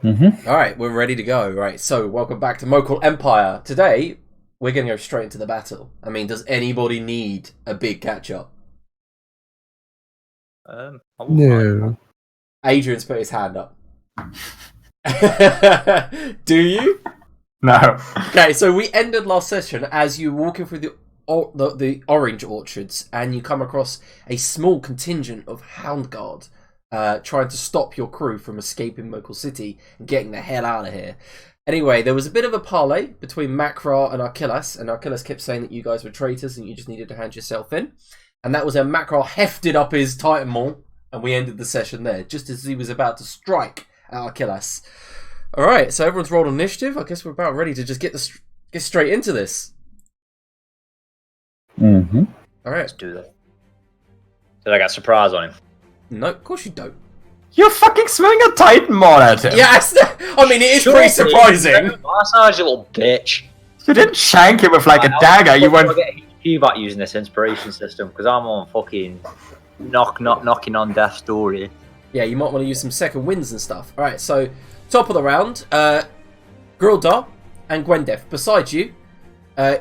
Alright, we're ready to go. Right, so welcome back to Mokhul Empire. Today, we're going to go straight into the battle. I mean, does anybody need a big catch-up? No. Adrian's put his hand up. Do you? No. Okay, so we ended last session as you were walking through the orange orchards and you come across a small contingent of Hound Guard trying to stop your crew from escaping Mokhul City and getting the hell out of here. Anyway, there was a bit of a parley between Makra and Achilles, and Achilles kept saying that you guys were traitors and you just needed to hand yourself in. And that was when Makra hefted up his Titan Maul, and we ended the session there, just as he was about to strike at Achilles. Alright, so everyone's rolled initiative. I guess we're about ready to just get straight into this. Mm-hmm. Alright. Let's do that. Did I get a surprise on him? No, of course you don't. You're fucking swinging a Titan Maul at him! Yes! I mean, it is pretty surprising. Massage, you little bitch. You didn't shank him with like a dagger, you went... I get HP about using this inspiration system, because I'm on fucking knocking on death's door here. Yeah, you might want to use some second winds and stuff. Alright, so, top of the round, Grildar and Gwendef. Beside you,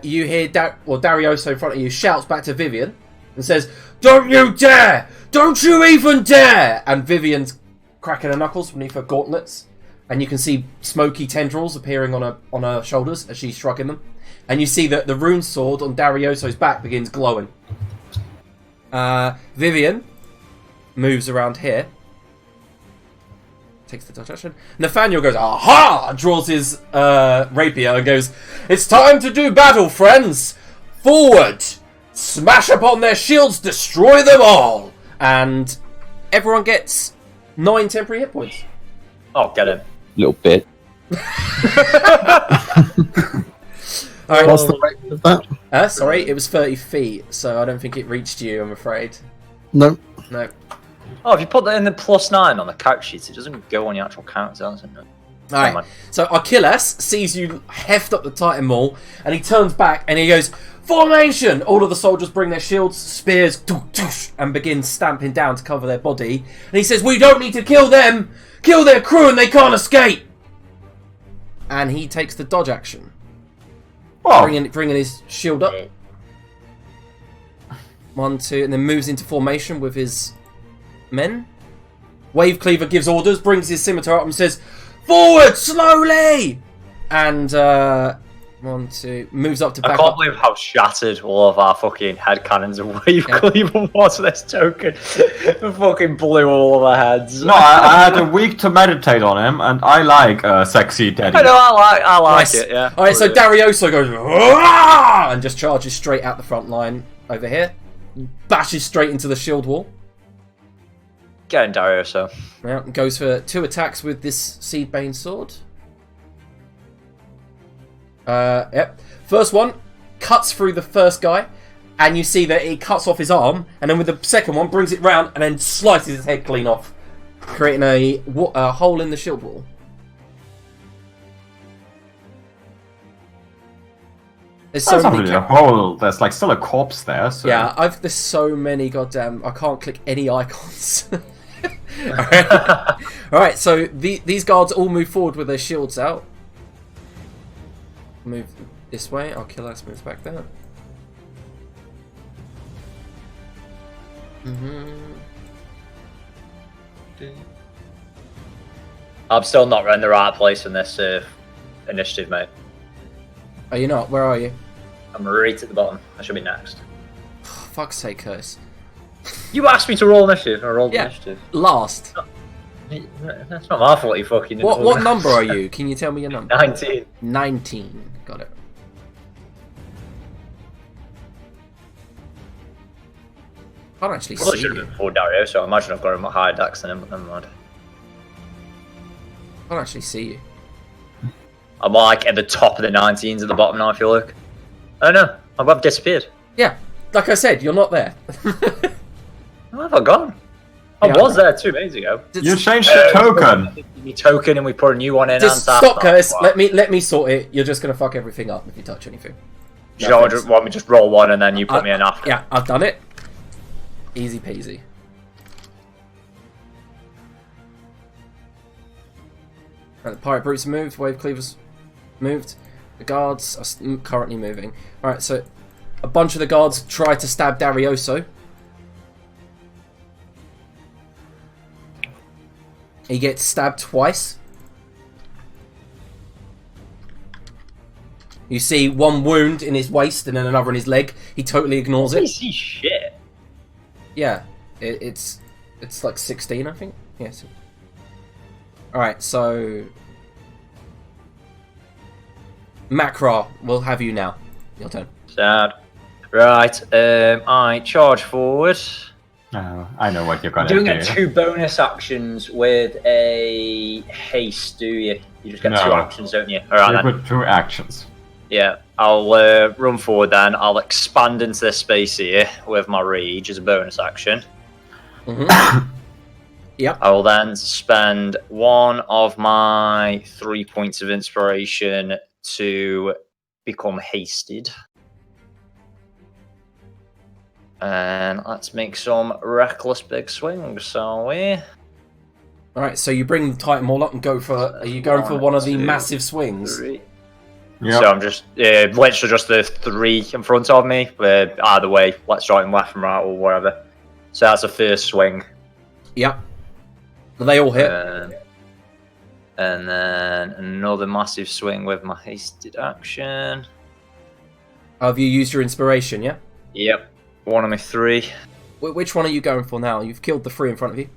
you hear Darioso in front of you shouts back to Vivian and says, "Don't you dare! Don't you even dare!" And Vivian's cracking her knuckles beneath her gauntlets. And you can see smoky tendrils appearing on her shoulders as she's shrugging them. And you see that the rune sword on Darioso's back begins glowing. Vivian moves around here. Takes the dodge action. Nathaniel goes, "Aha!" and draws his rapier and goes, "It's time to do battle, friends! Forward! Smash upon their shields, destroy them all!" And everyone gets 9 temporary hit points. Oh, get him. Little bit. Alright. What's the rate of that? Sorry, it was 30 feet, so I don't think it reached you, I'm afraid. No. No. Oh, if you put that in the +9 on the count sheets, it doesn't go on your actual count, does it? Alright, so Achilles sees you heft up the Titan Maul, and he turns back and he goes, "Formation!" All of the soldiers bring their shields, spears, and begin stamping down to cover their body. And he says, "We don't need to kill them! Kill their crew and they can't escape!" And he takes the dodge action. Whoa. Bringing his shield up. 1, 2, and then moves into formation with his men. Wave Cleaver gives orders, brings his scimitar up and says, "Forward, slowly!" And 1, 2, moves up to back I can't up. believe how shattered all of our fucking head cannons and wave cleaver was this token. It fucking blew all of our heads. No, I had a week to meditate on him, and I like sexy daddy. I know, I like Nice. it, yeah. Alright, so Darioso goes, "Rah!" and just charges straight out the front line over here. Bashes straight into the shield wall. Get in, Darioso. Yeah, goes for 2 attacks with this Seedbane sword. Yep. First one cuts through the first guy, and you see that it cuts off his arm, and then with the second one brings it round and then slices his head clean off, creating a hole in the shield wall. There's so That's not many. really a hole. There's like still a corpse there. So. Yeah, there's so many goddamn. I can't click any icons. Alright, so these guards all move forward with their shields out. Move this way. Achilles moves back there. I'm still not in the right place in this initiative, mate. Are you not? Where are you? I'm right at the bottom. I should be next. Fuck's sake, Curse. You asked me to roll initiative, and I rolled initiative. Last. That's not my fault, you fucking... What number are you? Can you tell me your number? 19. 19. Got it. I can't actually Well, it see should have you. been before Dario, so I imagine I've got a higher dex than him, but never mind. I can't actually see you. I'm like at the top of the 19s at the bottom now, I feel like. Oh no, I've disappeared. Yeah, like I said, you're not there. Where have I gone? I was there 2 minutes ago. You changed your token. Your token and we put a new one in. Just and stop, Curtis. Let me sort it. You're just gonna fuck everything up if you touch anything. You don't want me to just roll one and then you put me in after? Yeah, I've done it. Easy peasy. The pirate brutes moved. Wave cleavers moved. The guards are currently moving. Alright, so a bunch of the guards try to stab Darioso. He gets stabbed twice. You see one wound in his waist and then another in his leg. He totally ignores it. Holy shit. Yeah, it's like 16, I think. Yes. Alright, so Macra, we'll have you now. Your turn. Sad. Right, I charge forward. Oh, I know what you're gonna do. You don't get 2 bonus actions with a haste, do you? You just get 2 actions, don't you? Alright then. With 2 actions. Yeah, I'll run forward then. I'll expand into this space here with my rage as a bonus action. Mm-hmm. Yep. I will then spend 1 of my 3 points of inspiration to become hasted. And let's make some reckless big swings, shall we? Alright, so you bring the Titan Maul up and go for... Are you going for one of the massive swings? 3. Yep. So I'm just, literally just the 3 in front of me. Either way, let's start in left and right or whatever. So that's the first swing. Yep. They all hit. And then another massive swing with my hasted action. Have you used your inspiration, yeah? Yep. 1 of my 3. Which one are you going for now? You've killed the 3 in front of you.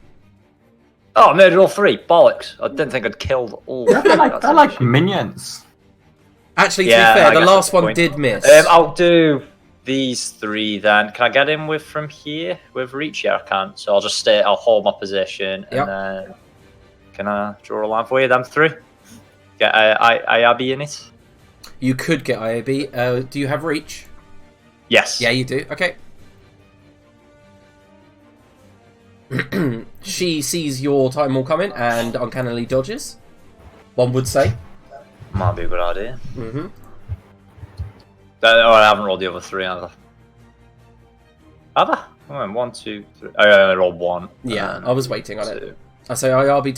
Oh, I murdered all 3. Bollocks. I didn't think I'd killed all. They're like minions. Actually, to be fair, the last one did miss. I'll do these 3 then. Can I get in with from here with reach? Yeah, I can. So I'll just stay. I'll hold my position, and then can I draw a line for you? Them 3. Get IAB in it. You could get IAB. Do you have reach? Yes. Yeah, you do. Okay. She sees your Titan Maul coming and uncannily dodges. One would say. Might be a good idea. Mm-hmm. I haven't rolled the other 3 either. Have I? Oh, 1, 2, 3. I rolled 1. Yeah, I was waiting on it. I say IRB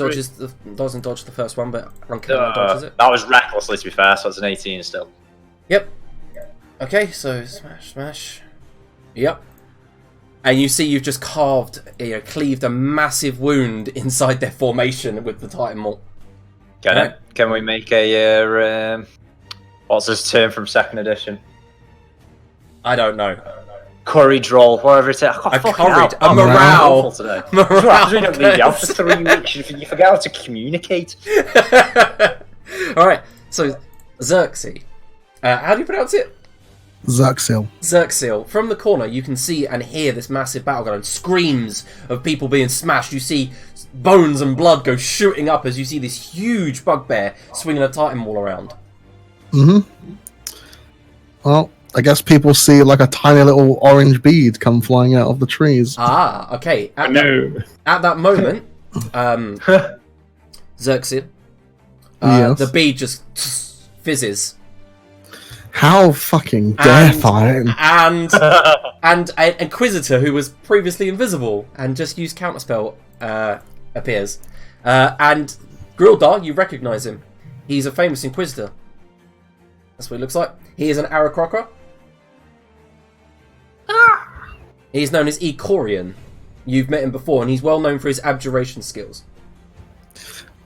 doesn't dodge the first one, but uncannily dodges it. That was recklessly, to be fair, so it's an 18 still. Yep. Okay, so smash. Yep. And you see you've just cleaved a massive wound inside their formation with the Titan Maul. Can we make a what's this term from 2nd edition? I don't know. Courage roll, whatever it is. A morale. Today. Morale. We don't leave you out for 3 weeks. You forget how to communicate. Alright, so Xerxes. How do you pronounce it? Xerxes. Xerxes. From the corner, you can see and hear this massive battle going on. Screams of people being smashed. You see bones and blood go shooting up as you see this huge bugbear swinging a Titan Maul around. Mm-hmm. Well, I guess people see like a tiny little orange bead come flying out of the trees. Ah, okay. At that moment, Xerxes, the bead just fizzes. How fucking terrifying! And an Inquisitor who was previously invisible and just used counterspell appears. And Grildar, you recognise him. He's a famous Inquisitor. That's what he looks like. He is an Aarakocra. He's known as Ecorian. You've met him before, and he's well known for his abjuration skills.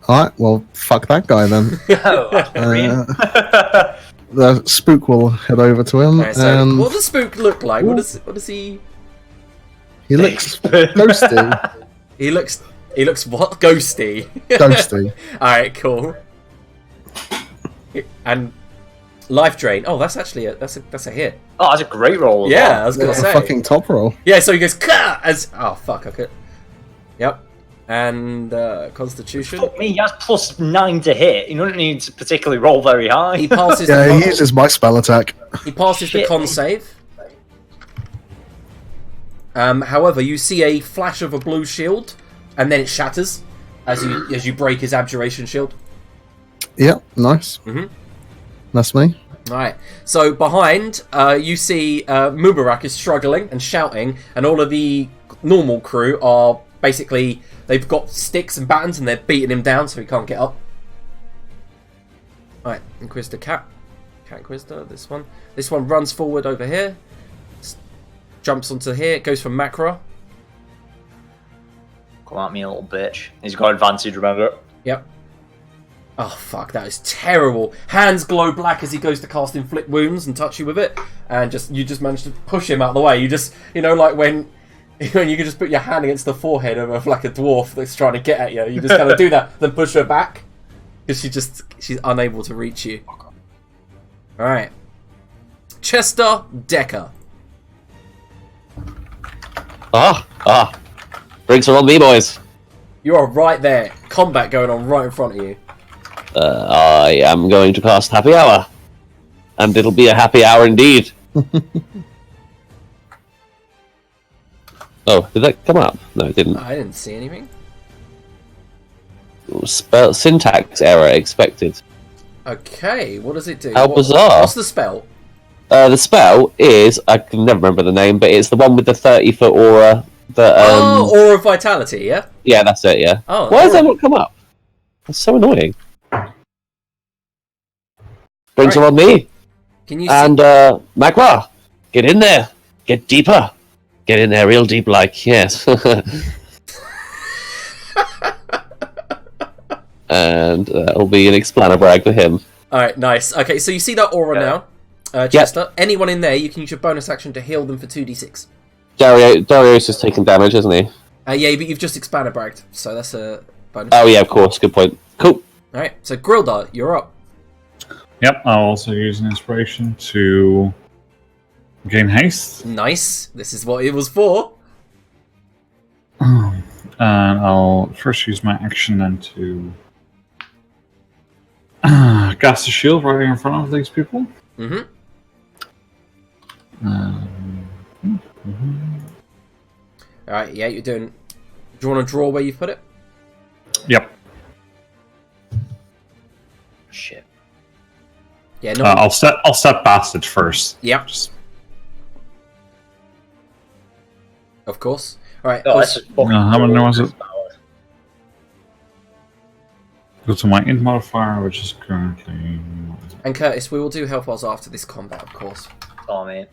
Alright, well, fuck that guy then. The spook will head over to him. Right, so what does Spook look like? What does he? He looks ghosty. He looks what? Ghosty. Ghosty. Alright, cool. And life drain. Oh, that's actually that's a hit. Oh, that's a great roll. Yeah, I was gonna say. A fucking top roll. Yeah, so he goes Kah! As fuck, okay. Yep. And Constitution. Fuck me, he has +9 to hit. You don't need to particularly roll very high. He passes. He uses my spell attack. He passes the con save. However, you see a flash of a blue shield, and then it shatters as you break his abjuration shield. Yep, nice. Mm-hmm. That's me. Alright, so behind, you see Mubarak is struggling and shouting, and all of the normal crew are basically, they've got sticks and batons and they're beating him down so he can't get up. Alright, Inquisitor Cat. Cat Inquisitor, this one. This one runs forward over here. Jumps onto here, goes for Macro. Come at me, a little bitch. He's got advantage, remember? Yep. Oh fuck, that is terrible. Hands glow black as he goes to cast Inflict Wounds and touch you with it. And you just manage to push him out of the way. You just, like when you can just put your hand against the forehead of like a dwarf that's trying to get at you. You just kind of do that, then push her back. Because she's unable to reach you. Alright. Chester Decker. Drinks are on me, boys. You are right there. Combat going on right in front of you. I am going to cast Happy Hour. And it'll be a happy hour indeed. Oh, did that come up? No, it didn't. I didn't see anything. Spell syntax error expected. Okay, what does it do? How bizarre. What's the spell? The spell is, I can never remember the name, but it's the one with the 30-foot aura. Aura of Vitality, yeah? Yeah, that's it, yeah. Oh, why has that not come up? That's so annoying. Brings her on me. Can you and, Magma, get in there. Get deeper. Get in there real deep, like, yes. And that'll be an explainer brag for him. Alright, nice. Okay, so you see that aura now, Chester. Yep. Anyone in there, you can use your bonus action to heal them for 2d6. Darius is taking damage, isn't he? Yeah, but you've just expander bragged, so that's a bonus. Oh yeah, of course. Good point. Cool. Alright, so Grildar, you're up. Yep, I'll also use an inspiration to gain haste. Nice. This is what it was for. And I'll first use my action then to cast a shield right in front of these people. Mm-hmm. Alright, yeah, you're doing... Do you want to draw where you've put it? Yep. Shit. Yeah, no. I'll step past it first. Yep. Just... Of course. Alright. Oh, that's just fucking how many was it? power. Go to my int modifier, which is currently... And Curtis, we will do health bars after this combat, of course. Oh, man.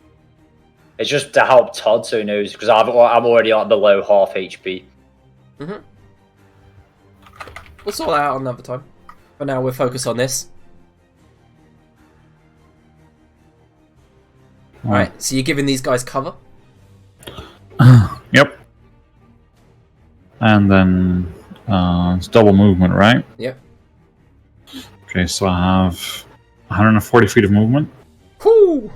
It's just to help Todd so he knows, because I'm already like below half HP. Mm-hmm. We'll sort that out another time. For now, we'll focus on this. Alright, so you're giving these guys cover? Yep. And then it's double movement, right? Yep. Okay, so I have 140 feet of movement. Whoo!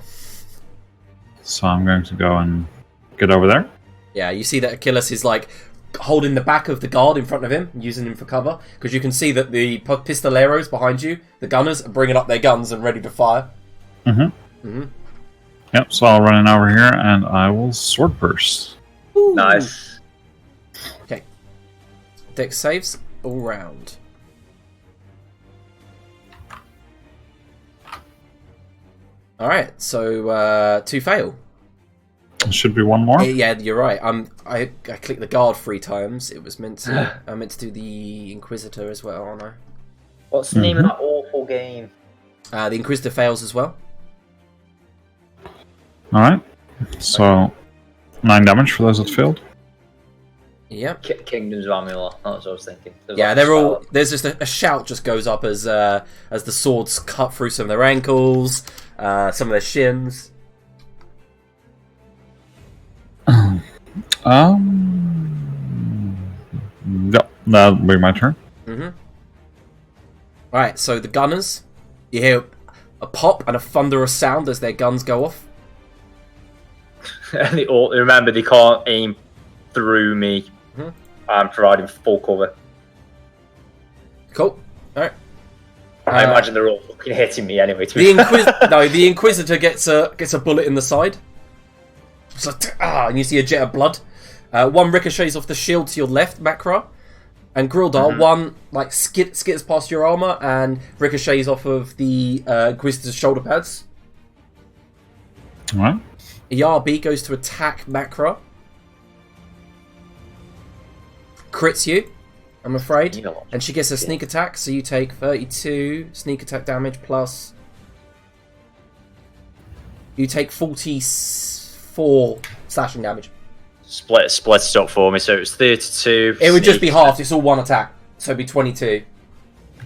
So I'm going to go and get over there. Yeah, you see that Achilles is like holding the back of the guard in front of him, using him for cover, because you can see that the pistoleros behind you, the gunners, are bringing up their guns and ready to fire. Mm-hmm. Mm-hmm. Yep, so I'll run in over here and I will sword burst. Ooh. Nice. Okay. Dex saves all round. Alright, so 2 fail. There should be one more. Yeah, you're right. I clicked the guard 3 times. It was meant to. I meant to do the Inquisitor as well, aren't I? What's the name of that awful game? The Inquisitor fails as well. Alright. So 9 damage for those that failed. Yep. Kingdoms of Amulet. That's what I was thinking. Yeah, they're all. There's just a shout just goes up as the swords cut through some of their ankles, some of their shins. Yep, that'll be my turn. Mm-hmm. Alright, so the gunners, you hear a pop and a thunderous sound as their guns go off. And remember, they can't aim through me. I'm providing full cover. Cool. Alright. I imagine they're all fucking hitting me anyway. The Inquisitor gets a bullet in the side. It's like, and you see a jet of blood. One ricochets off the shield to your left, Makra. And Grildar, one like skids past your armor and ricochets off of the Inquisitor's shoulder pads. Alright. Yarby goes to attack Makra. Crits you. I'm afraid. You know what? And she gets a sneak attack, so you take 32 sneak attack damage plus... You take 44 slashing damage. Split it up for me, so it was 32. It would just be sneak- halved, it's all one attack. So it'd be 22.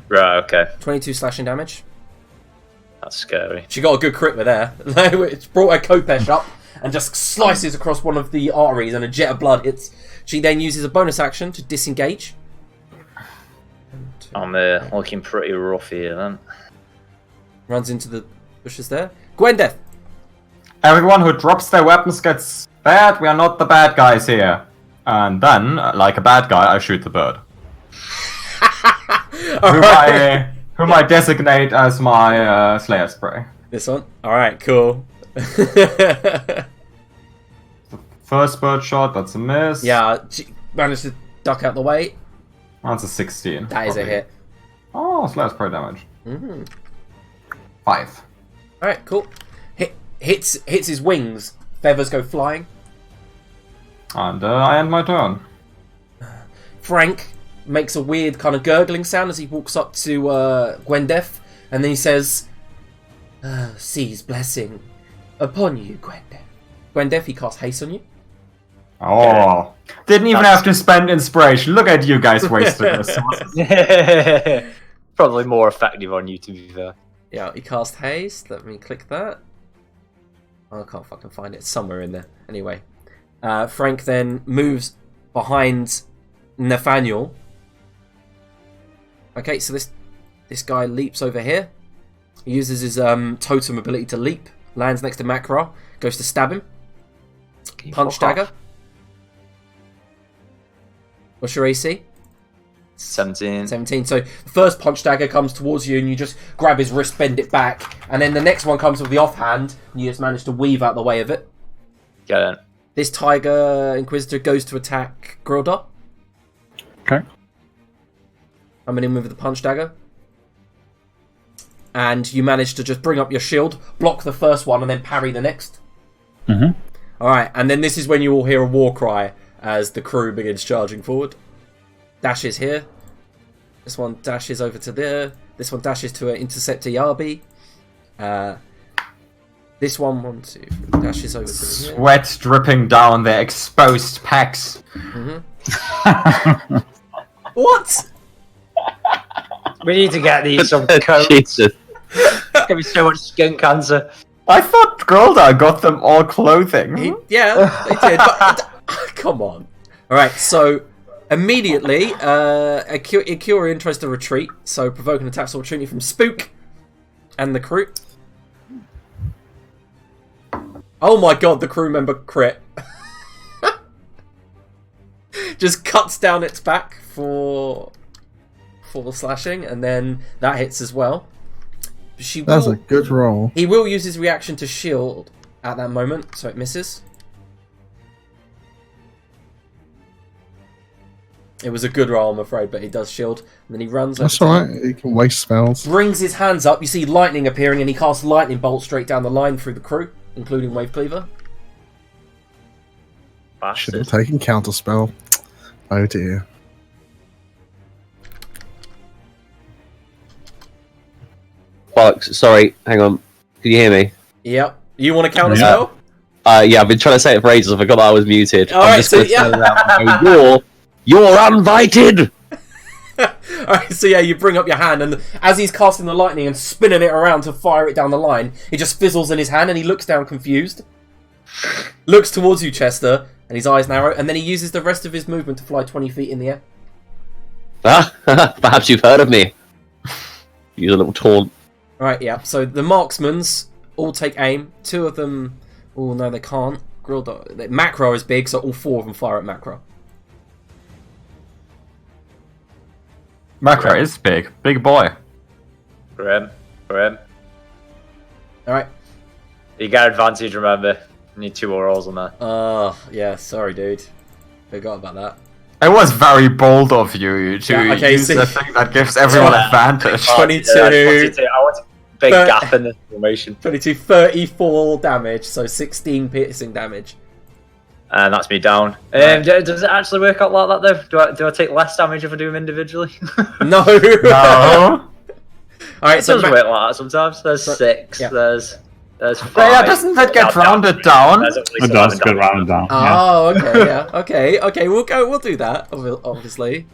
Right, okay. 22 slashing damage. That's scary. She got a good crit with there. It's brought her Kopesh up and just slices across one of the arteries and a jet of blood hits. She then uses a bonus action to disengage. I'm looking pretty rough here then. Runs into the bushes there. Gwendeth! Everyone who drops their weapons gets bad. We are not the bad guys here. And then, like a bad guy, I shoot the bird. Whom I designate as my Slayer Spray. This one? Alright, cool. First bird shot, that's a miss. Yeah, she managed to duck out the way. That's a 16. That is a probably. hit. Oh, Slayer Spray damage. Mm-hmm. 5. Alright, cool. Hits his wings. Feathers go flying. And I end my turn. Frank makes a weird kind of gurgling sound as he walks up to Gwendeth, and then he says, Sea's blessing upon you, Gwendeth. Gwendeth, he casts haste on you. Oh. Didn't even have to spend inspiration. Look at you guys wasting resources. Probably more effective on you, to be fair. Yeah, he cast haste. Let me click that. Oh, I can't fucking find it. It's somewhere in there. Anyway. Frank then moves behind Nathaniel. Okay, so this guy leaps over here. He uses his totem ability to leap. Lands next to Makra. Goes to stab him. Punch dagger. What's your AC? 17. 17. So the first punch dagger comes towards you and you just grab his wrist, bend it back. And then the next one comes with the offhand and you just manage to weave out the way of it. Get it. This Tiger Inquisitor goes to attack Grilda. Okay. Coming in with the punch dagger. And you manage to just bring up your shield, block the first one and then parry the next. Mm-hmm. Alright, and then this is when you all hear a war cry as the crew begins charging forward. Dashes here. This one dashes over to there. This one dashes to intercept a Yabi. This one, dashes over to here. Sweat dripping down their exposed pecs. Mm-hmm. What? We need to get these some coats. Jesus. There's gonna be so much skin cancer. I thought Grilda got them all clothing. Yeah, they did. But, come on. Alright, so immediately, Ikurian tries to retreat, so provoke an attack of opportunity from Spook and the crew. Oh my god, the crew member crit. Just cuts down its back for slashing, and then that hits as well. That's a good roll. He will use his reaction to shield at that moment, so it misses. It was a good roll, I'm afraid, but he does shield. And then he runs. That's alright, he can waste spells. Brings his hands up. You see lightning appearing, and he casts lightning bolt straight down the line through the crew, including Wave Cleaver. Should have taken counterspell. Oh dear. Bollocks. Sorry, hang on. Can you hear me? Yep. You want to counter spell? Yeah, I've been trying to say it for ages. I forgot that I was muted. All I'm right, just so gonna yeah. turn around and go, you're uninvited. Alright, so yeah, you bring up your hand, and as he's casting the lightning and spinning it around to fire it down the line, it just fizzles in his hand, and he looks down confused. Looks towards you, Chester, and his eyes narrow, and then he uses the rest of his movement to fly 20 feet in the air. Ah, perhaps you've heard of me. Use a little taunt. Alright, yeah, so the marksmans all take aim. Two of them... Oh, no, they can't. Macro is big, so all four of them fire at Macro. Macro is big. Big boy. For him. Alright. You got advantage, remember. You need 2 more rolls on that. Yeah, sorry, dude. Forgot about that. It was very bold of you to Yeah, okay, use so- the thing that gives everyone advantage. 22. I want a big gap in the formation. 22, 34 damage, so 16 piercing damage. And that's me down. Does it actually work out like that though? Do I take less damage if I do them individually? No. No. All right, It so does work like that sometimes. There's 6. yeah. There's 5. Yeah, doesn't that get rounded down? There's at least It does 11 get damage. rounded down. Oh, okay, yeah, okay. We'll do that. Obviously,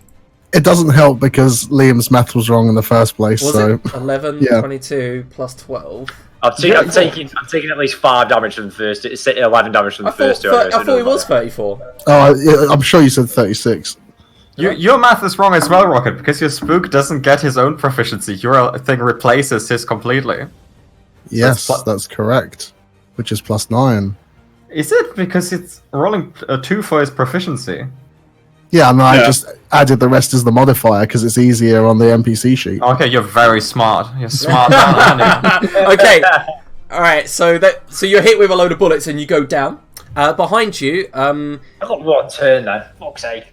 It doesn't help because Liam's math was wrong in the first place. was so it 11, Yeah. 22 plus 12? I'm taking at least 5 damage from the first. It's 11 damage from the first two. I thought it was 34. I'm sure you said 36. Your math is wrong as well, Rocket, because your spook doesn't get his own proficiency. Your thing replaces his completely. Yes, That's that's correct. Which is +9. Is it? Because it's rolling a 2 for his proficiency. Yeah, no, I Yeah. just added the rest as the modifier because it's easier on the NPC sheet. Okay, you're very smart. You're smart, aren't you? Okay, all right. So you're hit with a load of bullets and you go down. Behind you, I've got 1 turn then. Fuck's sake.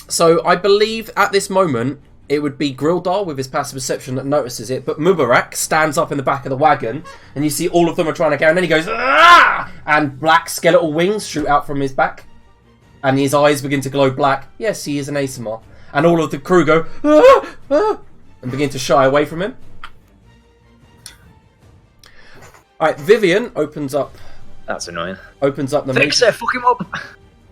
so I believe at this moment it would be Grildar with his passive perception that notices it, but Mubarak stands up in the back of the wagon, and you see all of them are trying to go, and then he goes, "Ah!" and black skeletal wings shoot out from his back, and his eyes begin to glow black. Yes, he is an ASMR. And all of the crew go, "Ah! Ah!" and begin to shy away from him. Alright, Vivian opens up That's annoying. the Fix it, fuck him up.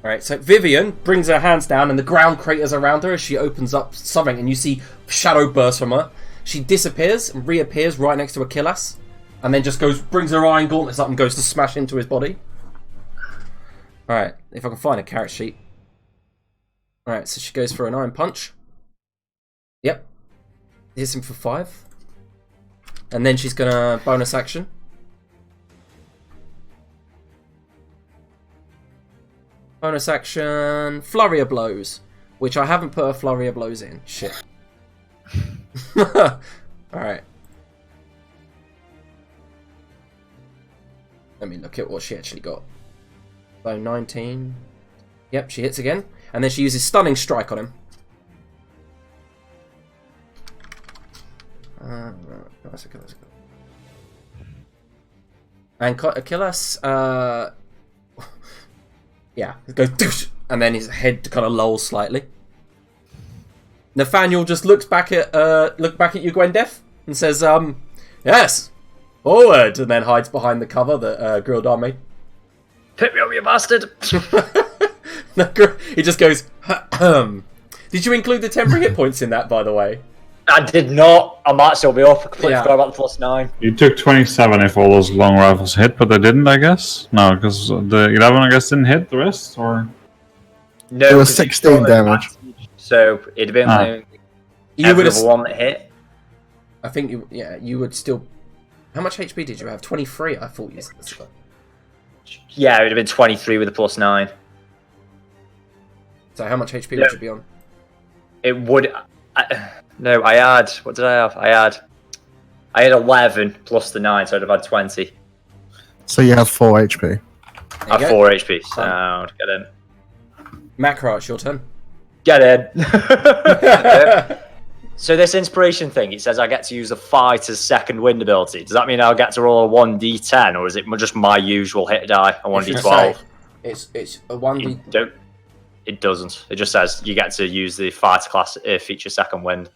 Alright, so Vivian brings her hands down and the ground craters around her as she opens up something, and you see shadow burst from her. She disappears and reappears right next to Achilles, and then just brings her iron gauntlets up and goes to smash into his body. Alright, if I can find a carrot sheet. Alright, so she goes for an iron punch. Yep. Hits him for 5. And then she's gonna bonus action. Bonus action, Flurry of Blows, which I haven't put a Flurry of Blows in. Shit. Alright. Let me look at what she actually got. So 19. Yep, she hits again. And then she uses Stunning Strike on him. That's okay. And Achilles, yeah, it goes doosh, and then his head kind of lolls slightly. Nathaniel just looks back at you, Gwendef, and says, "Yes, forward," and then hides behind the cover that Grildar made. Pick me up, you bastard. He just goes, Did you include the temporary hit points in that, by the way? I did not. I might still be off. I completely Yeah. forgot about the +9. You took 27 if all those long rifles hit, but they didn't, I guess? No, because the 11, I guess, didn't hit the rest, or? No, It was 'cause 16 you got damage. So it'd have been like You would every have. other one that hit. I think you would still. How much HP did you have? 23. I thought you said. Yeah, it would have been 23 with a +9. So how much HP would you be on? It would. No, I had. What did I have? I had 11 plus the 9, so I'd have had 20. So you have 4 HP. I have 4 HP. Sound. Get in. Macro, it's your turn. Get in. So this inspiration thing, it says I get to use a fighter's second wind ability. Does that mean I'll get to roll a 1d10, or is it just my usual hit die, a 1d12? It's a 1d. It doesn't. It just says you get to use the fighter class feature second wind.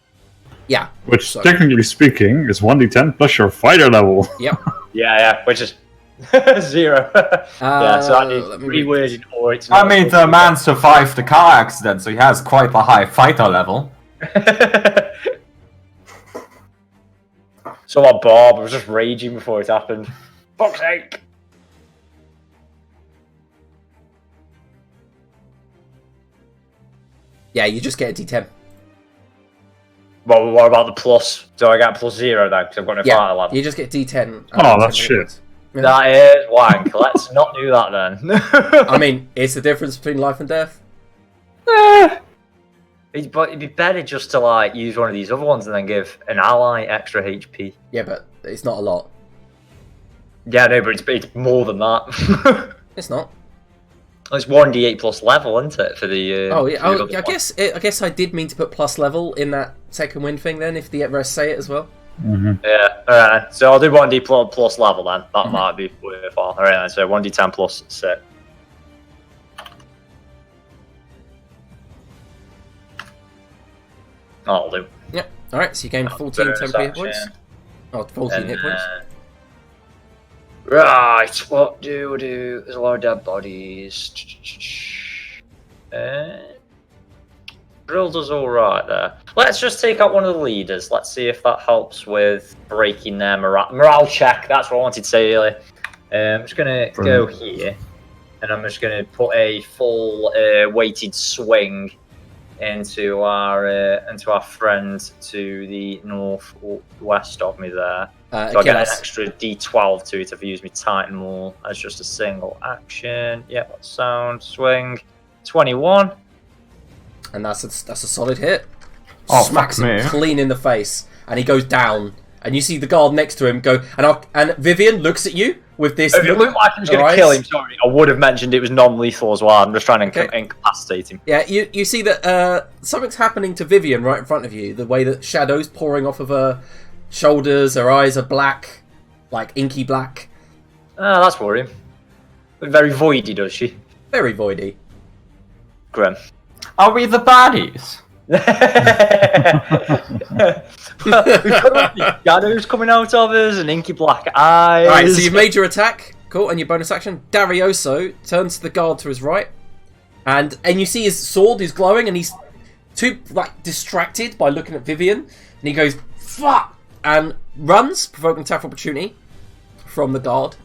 Yeah. Which, So- technically speaking, is 1d10 plus your fighter level. Yep. Yeah, which is 0. Yeah, so that needs let me read rewording, or it's. I mean, the man survived the car accident, so he has quite a high fighter level. So what, Bob? I was just raging before it happened. Fuck's sake! Yeah, you just get a d10. Well, what about the plus? Do I get +0 then? Because I've got no Yeah, fighter level. you just get d10. Oh, that's shit. That is wank. Let's not do that then. I mean, it's the difference between life and death. But it'd be better just to like use one of these other ones and then give an ally extra HP. Yeah, but it's not a lot. Yeah, no, but it's more than that. It's not. It's 1d8 plus level, isn't it? For the Oh yeah. for the Oh, other I one. guess I did mean to put plus level in that second wind thing. Then, if the rest say it as well. Yeah. Alright. So I'll do 1d plus level then. That might be worthwhile. Alright. Then, so 1d10 plus 6. I'll do. Yep. Alright, so you gain 14 temporary hit points. Oh, 14 hit points. Right, what do we do? There's a lot of dead bodies. Driller's alright there. Let's just take out one of the leaders. Let's see if that helps with breaking their morale check. That's what I wanted to say earlier. I'm just going to go here. And I'm just going to put a full weighted swing into our friend to the northwest of me there. So I get an extra D12 to it if I use my Titan Maul as just a single action. Yep, that's sound. Swing. 21. And that's a solid hit. Oh, Smacks fuck me. him clean in the face. And he goes down. And you see the guard next to him go... And Vivian looks at you with this... If it looked like I was going to kill him, sorry, I would have mentioned it was non-lethal as well. I'm just trying to incapacitate him. Yeah, you see that something's happening to Vivian right in front of you. The way that shadow's pouring off of her shoulders, her eyes are black, like inky black. Ah, that's worrying. Very voidy, does she? Very voidy. Grim. Are we the baddies? We've got like shadows coming out of us and inky black eyes. Alright, so you've made your attack. Cool, and your bonus action. Darioso turns to the guard to his right. And you see his sword is glowing and he's too distracted by looking at Vivian. And he goes, fuck! And runs, provoking attack of opportunity from the guard.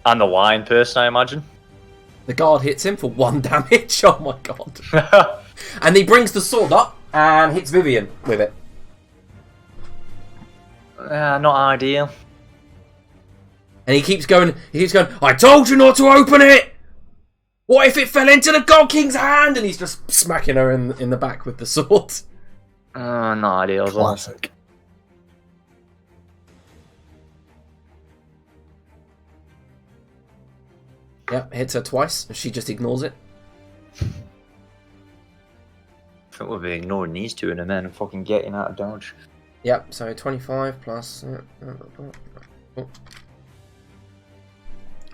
And the wine person, I imagine. The guard hits him for 1 damage. Oh my god. And he brings the sword up and hits Vivian with it. Not ideal. And he keeps going, I told you not to open it! What if it fell into the God King's hand? And he's just smacking her in the back with the sword. Not ideal. Classic. Yep, hits her twice, and she just ignores it. I think we'll be ignoring these two in a minute and fucking getting out of dodge. Yep, so 25 plus...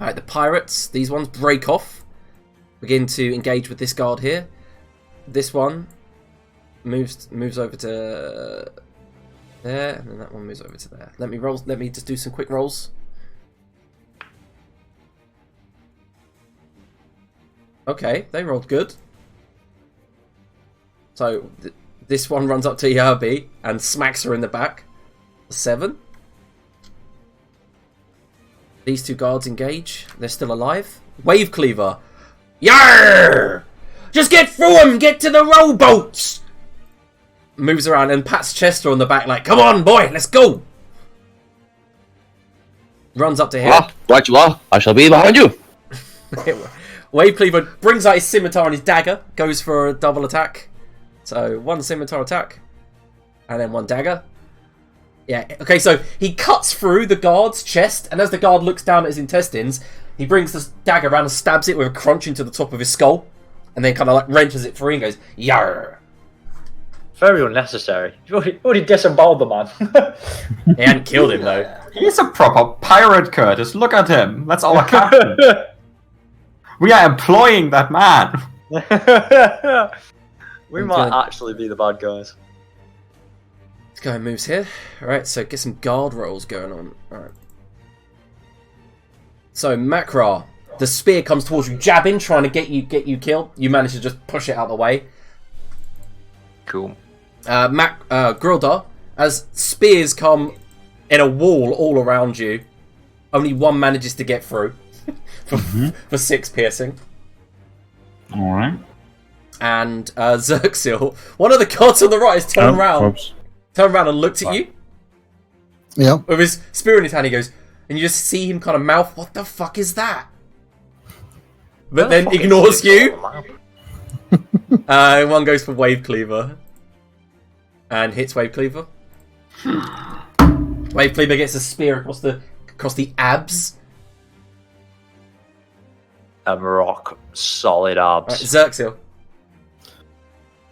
Alright, the pirates, these ones break off. Begin to engage with this guard here. This one moves over to there, and then that one moves over to there. Let me just do some quick rolls. Okay, they rolled good. So this one runs up to Yabi and smacks her in the back. 7. These two guards engage. They're still alive. Wave Cleaver. Yarr! Just get through them! Get to the rowboats! Moves around and pats Chester on the back like, come on, boy, let's go! Runs up to him. Right you are. I shall be behind you. Wave Cleaver brings out his scimitar and his dagger. Goes for a double attack. So 1 scimitar attack. And then 1 dagger. Yeah, okay, so he cuts through the guard's chest. And as the guard looks down at his intestines, he brings the dagger around and stabs it with a crunch into the top of his skull. And then kind of like wrenches it free and goes, yarr. Very unnecessary. You already disemboweled the man. He hadn't killed him though. He's a proper pirate, Curtis. Look at him. That's our captain. We are employing that man. We might actually be the bad guys. This guy moves here. Alright, so get some guard rolls going on. Alright. So, Makra, the spear comes towards you, jabbing, trying to get you killed. You manage to just push it out of the way. Cool. Grilda, as spears come in a wall all around you, only one manages to get through for 6 piercing. Alright. And Xerxil, one of the guards on the right has turned around and looked at you. Yeah. With his spear in his hand, he goes, and you just see him kind of mouth, what the fuck is that? But then ignores you. One goes for Wave Cleaver. And hits Wave Cleaver. Wave Cleaver gets a spear across the abs. Rock solid abs. Right, Xerxil.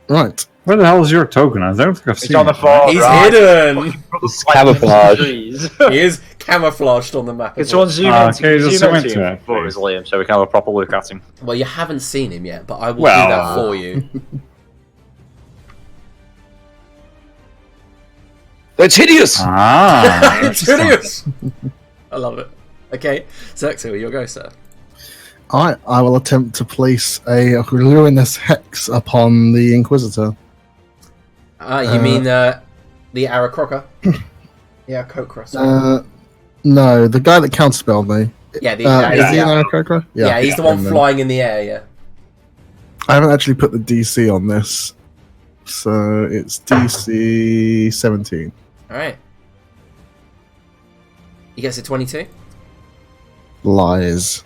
Right. Where the hell is your token? I don't think I've seen It's on the it. floor. He's right. hidden. It's camouflage. He is camouflaged on the map. It's as well. on Zoom. Okay, just zoom into it, before please. Liam, so we can have a proper look at him. Well, you haven't seen him yet, but I will Well, do that for you. That's hideous! Ah, It's hideous! I love it. Okay, Xerxil, your go, sir. I will attempt to place a ruinous hex upon the Inquisitor. You mean the Aarakocra? Yeah, Kokra. No, the guy that counterspelled me. Yeah, the is he an Aarakocra? yeah, he's the one him flying in the air. Yeah. I haven't actually put the DC on this, so it's DC 17. All right. He gets a 22. Lies.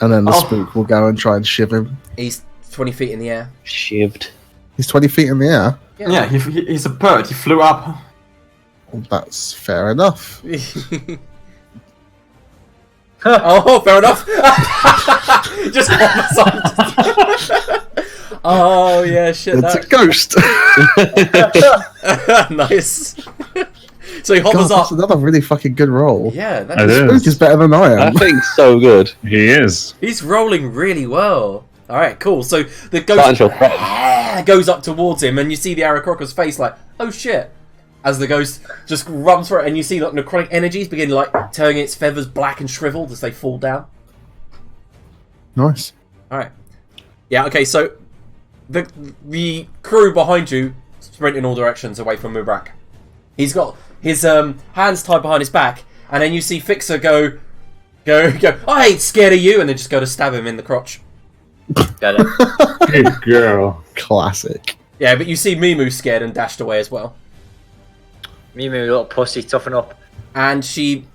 And then the spook will go and try and shiv him. He's 20 feet in the air. Shivved. He's 20 feet in the air. Yeah, he's a bird. He flew up. Well, that's fair enough. Oh, fair enough. Just oh yeah, shit. It's a ghost. Nice. So he hovers God, that's up. another really fucking good roll. Yeah, It that's, is. Spook is better than I That am. thing's so good. He is. he's rolling really well. All right, cool. So the Starting ghost to threaten. goes up towards him, and you see the Aarakocra's face like, oh shit. As the ghost just runs for it, and you see like necrotic energies begin like turning its feathers black and shriveled as they fall down. Nice. All right. Yeah. Okay. So the crew behind you sprint in all directions away from Mubrak. He's got his hands tied behind his back, and then you see Fixer go. I ain't scared of you, and then just go to stab him in the crotch. Get it. Good girl. Classic. Yeah, but you see Mimu scared and dashed away as well. Me, little pussy, toughen up. And she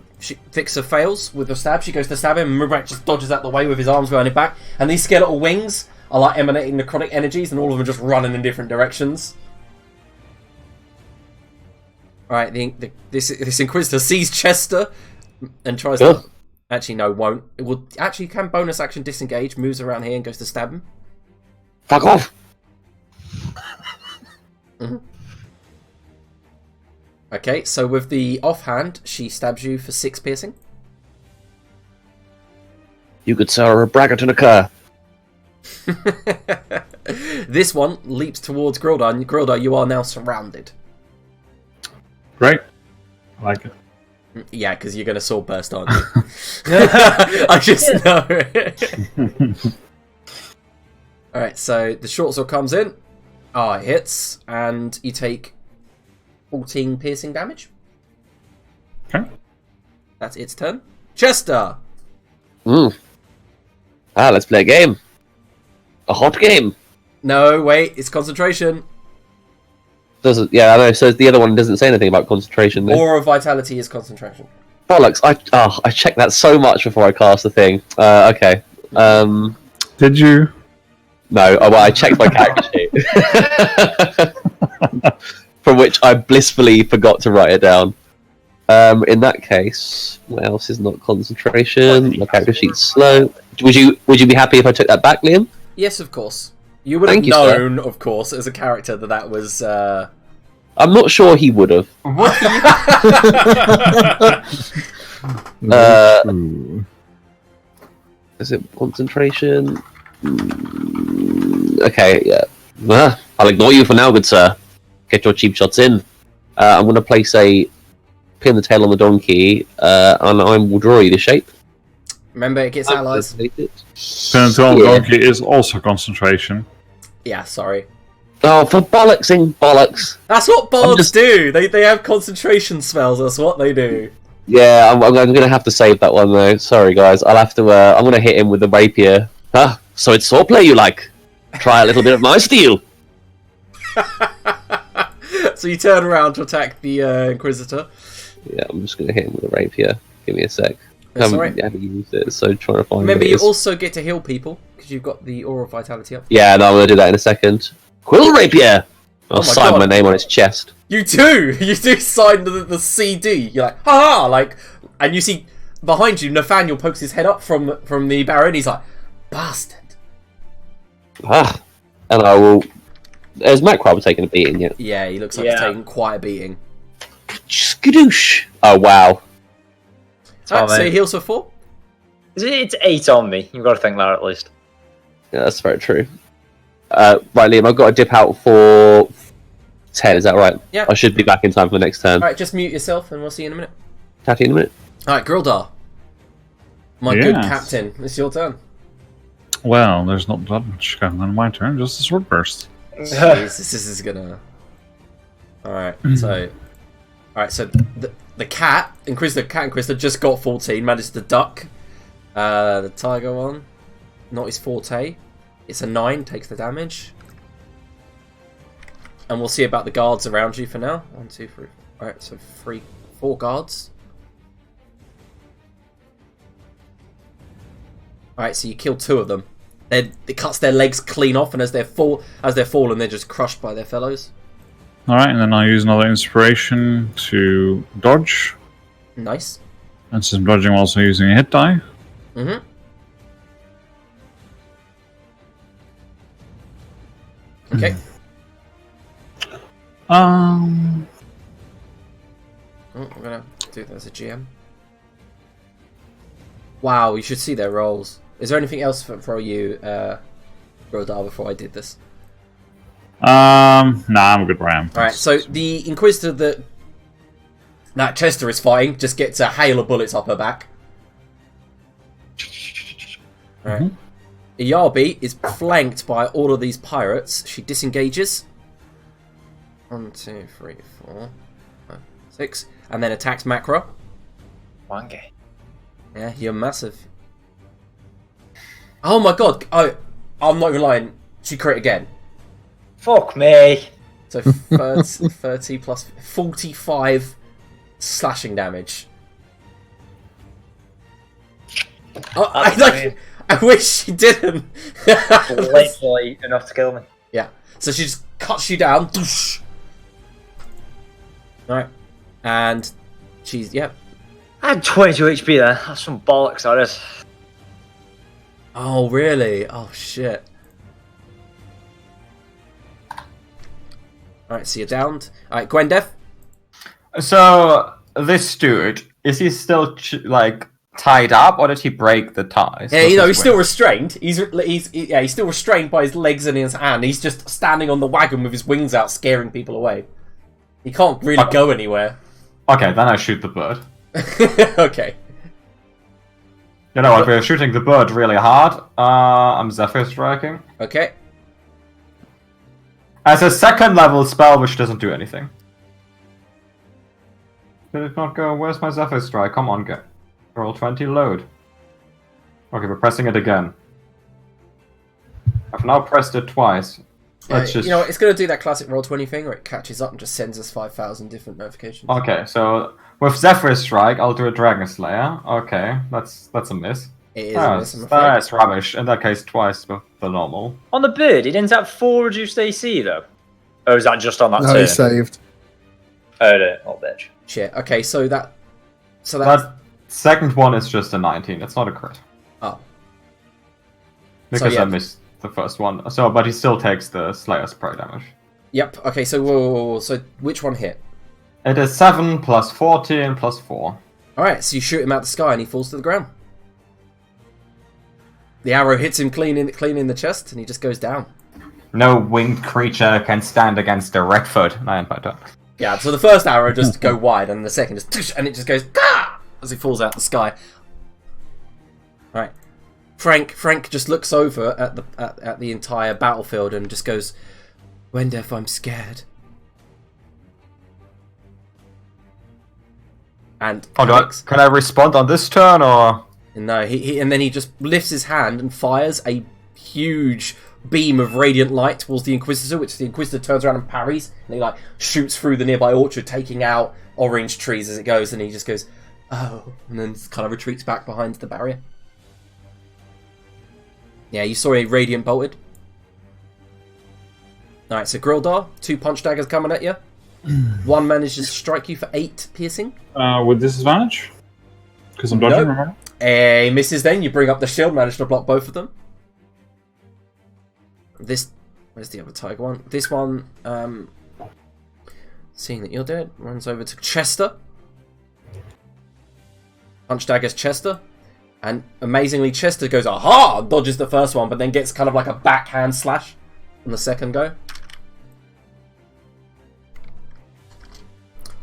Fixer fails with the stab. She goes to stab him, and Mubrak just dodges out the way with his arms behind his back. And these skeletal wings are like emanating necrotic energies, and all of them are just running in different directions. Alright, this Inquisitor sees Chester and tries to... Actually, no, won't. It will actually can bonus action disengage, moves around here and goes to stab him. Fuck off! Mm-hmm. Okay, so with the offhand, she stabs you for 6 piercing. You good sir are a braggart and a cur. This one leaps towards Grildar, and Grildar, you are now surrounded. Great. I like it. Yeah, because you're going to sword burst, aren't you? I just know it. Alright, so the short sword comes in. It hits, and you take 14 piercing damage. Okay. That's its turn. Chester! Let's play a game. A hot game. No, wait, it's concentration. Yeah, I know. So the other one doesn't say anything about concentration. Then. Aura of Vitality is concentration. Bollocks! I checked that so much before I cast the thing. Okay. Did you? No. Well, I checked my character sheet, from which I blissfully forgot to write it down. In that case, what else is not concentration? My character sheet's slow. Would you be happy if I took that back, Liam? Yes, of course. You would have Thank you, known, of course, as a character that was... I'm not sure he would have. Is it concentration? Okay, yeah. I'll ignore you for now, good sir. Get your cheap shots in. I'm going to place a pin the tail on the donkey, and I will draw you the shape. Remember, it gets allies. Pentatonic Donkey is also concentration. Yeah, sorry. Oh, for bollocksing bollocks. That's what bards do. They have concentration spells. That's what they do. Yeah, I'm going to have to save that one, though. Sorry, guys. I'll have to... I'm going to hit him with the rapier. So it's swordplay you like. Try a little bit of my steel. So you turn around to attack the Inquisitor. Yeah, I'm just going to hit him with a rapier. Give me a sec. That's I alright. haven't used it, so trying to find Remember, it you is- also get to heal people because you've got the Aura of Vitality up. Yeah, no, I'm going to do that in a second. Quill rapier! I'll Oh my sign God. my name on his chest. You do! You do sign the CD. You're like, ha! Like, and you see behind you, Nathaniel pokes his head up from the Baron. He's like, bastard. And I will... Has Macrob taken a beating yet? Yeah, he looks like he's taking quite a beating. Skadoosh! Oh, wow. Alright, so he heals for 4. It's 8 on me. You've got to think that at least. Yeah, that's very true. Right, Liam, I've got to dip out for 10, is that right? Yeah. I should be back in time for the next turn. Alright, just mute yourself and we'll see you in a minute. Catch you in a minute. Alright, Grildar. My good captain, it's your turn. Well, there's not that much going on my turn, just a sword burst. Jeez, this is gonna... Alright, so the cat, Inquisitor just got 14, managed to duck. The tiger one, not his forte. It's a 9, takes the damage. And we'll see about the guards around you for now. 1, 2, 3. Alright, so 4 guards. Alright, so you kill 2 of them. It cuts their legs clean off, and as they're fallen, they're just crushed by their fellows. Alright, and then I'll use another inspiration to dodge. Nice. And since I'm dodging, I'm also using a hit die. Mm-hmm. Okay. Um. Oh, I'm gonna do that as a GM. Wow, you should see their rolls. Is there anything else for you, Rodar, before I did this? Nah, I'm good where I am. Alright, so the Inquisitor that Chester is fighting just gets a hail of bullets up her back. Alright. Iyabi is flanked by all of these pirates. She disengages. 1, 2, 3, 4, 5, 6. And then attacks Macro. Wangy. Yeah, you're massive. Oh my god! Oh, I'm not even lying. She crit again. Fuck me. So 30 plus 45 slashing damage. Oh, I wish she didn't. Literally enough to kill me. Yeah. So she just cuts you down. Alright. And she's, yep. I had 22 HP there. That's some bollocks, that is. Oh, really? Oh, shit. Alright, so you're downed. Alright, Gwendef. So, this dude, is he still, tied up, or did he break the ties? Yeah, he's still restrained. He's still restrained by his legs and his hand. He's just standing on the wagon with his wings out, scaring people away. He can't really go anywhere. Okay, then I shoot the bird. Okay. You know what, we're shooting the bird really hard. I'm Zephyr striking. Okay. As a second level spell, which doesn't do anything. Did it not go? Where's my Zephyr strike? Come on, go. Roll 20, load. Okay, we're pressing it again. I've now pressed it twice. Let's just... You know what, it's going to do that classic roll 20 thing where it catches up and just sends us 5,000 different notifications. Okay, so with Zephyr Strike, I'll do a Dragon Slayer. Okay, that's a miss. It is a miss, I'm afraid. That's rubbish. In that case, twice with the normal. On the bird, he didn't have 4 reduced AC, though? Or is that just on that No, turn? he saved. Oh, no. Oh, bitch. Shit, okay, so that... That second one is just a 19. It's not a crit. Oh. Because yeah. I missed the first one. So, but he still takes the Slayer's Pro damage. Yep, okay, so so which one hit? It is 7 plus 14 plus 4. Alright, so you shoot him out the sky and he falls to the ground. The arrow hits him clean in the chest and he just goes down. No winged creature can stand against a Redfoot. Yeah, so the first arrow just go wide and the second just... And it just goes... As he falls out the sky. Alright. Frank just looks over at the entire battlefield and just goes, Wendef, I'm scared. And can I respond on this turn, or...? No, and then he just lifts his hand and fires a huge beam of radiant light towards the Inquisitor, which the Inquisitor turns around and parries, and he shoots through the nearby orchard, taking out orange trees as it goes, and he just goes, oh, and then kind of retreats back behind the barrier. Yeah, you saw a radiant bolted. Alright, so Grildar, 2 punch daggers coming at you. One manages to strike you for 8 piercing. With disadvantage? Because I'm dodging, remember? He misses then. You bring up the shield, manage to block both of them. Where's the other tiger one? This one, seeing that you're dead, runs over to Chester. Punch daggers Chester. And amazingly, Chester goes, aha! Dodges the first one, but then gets kind of like a backhand slash on the second go.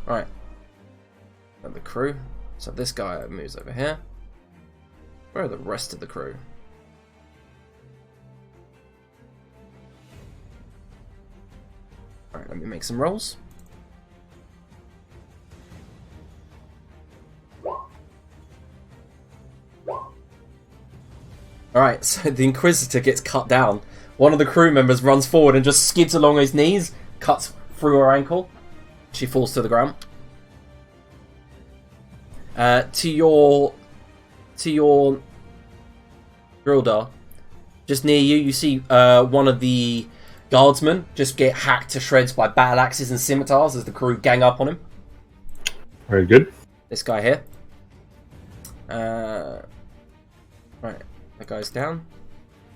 Right. And the crew. So this guy moves over here. Where are the rest of the crew? Alright, let me make some rolls. Alright, so the Inquisitor gets cut down. One of the crew members runs forward and just skids along his knees, cuts through her ankle. She falls to the ground. To your Grildar, just near you, you see one of the guardsmen just get hacked to shreds by battle axes and scimitars as the crew gang up on him. Very good. This guy here. Right, that guy's down.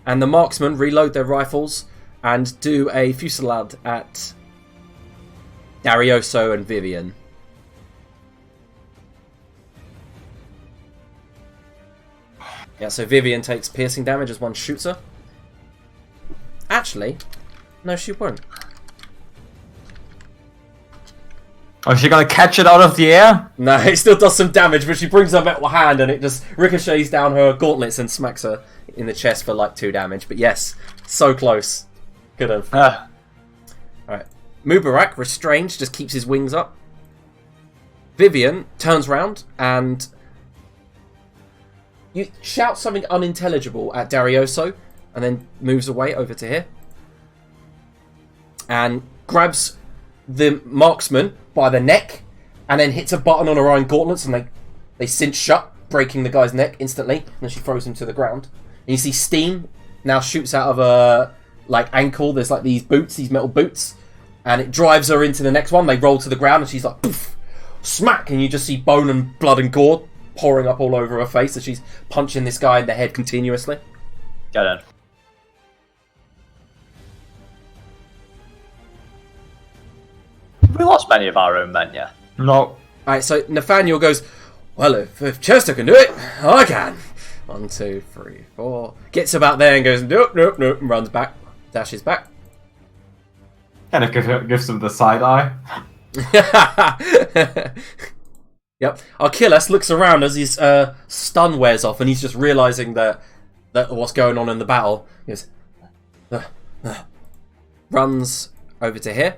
And the marksmen reload their rifles and do a fusillade at Darioso and Vivian. Yeah, so Vivian takes piercing damage as one shoots her. Actually, no, she won't. Oh, is she gonna catch it out of the air? No, it still does some damage, but she brings her metal hand and it just ricochets down her gauntlets and smacks her in the chest for like 2 damage. But yes, so close. Could have. Alright. Mubarak, restrained, just keeps his wings up. Vivian turns round and you shout something unintelligible at Darioso and then moves away over to here. And grabs the marksman by the neck and then hits a button on her iron gauntlets and they cinch shut, breaking the guy's neck instantly. And then she throws him to the ground. And you see steam now shoots out of her ankle. There's like these boots, these metal boots. And it drives her into the next one. They roll to the ground and she's like, poof, smack. And you just see bone and blood and gore pouring up all over her face as she's punching this guy in the head continuously. Get in. We lost many of our own men, yeah. No. Alright, so Nathaniel goes, well, if Chester can do it, I can. 1, 2, 3, 4. Gets about there and goes, nope, nope, nope, and runs back. Dashes back. Kind of gives him the side eye. Yep. Achilles looks around as his stun wears off and he's just realising that what's going on in the battle. He goes, runs over to here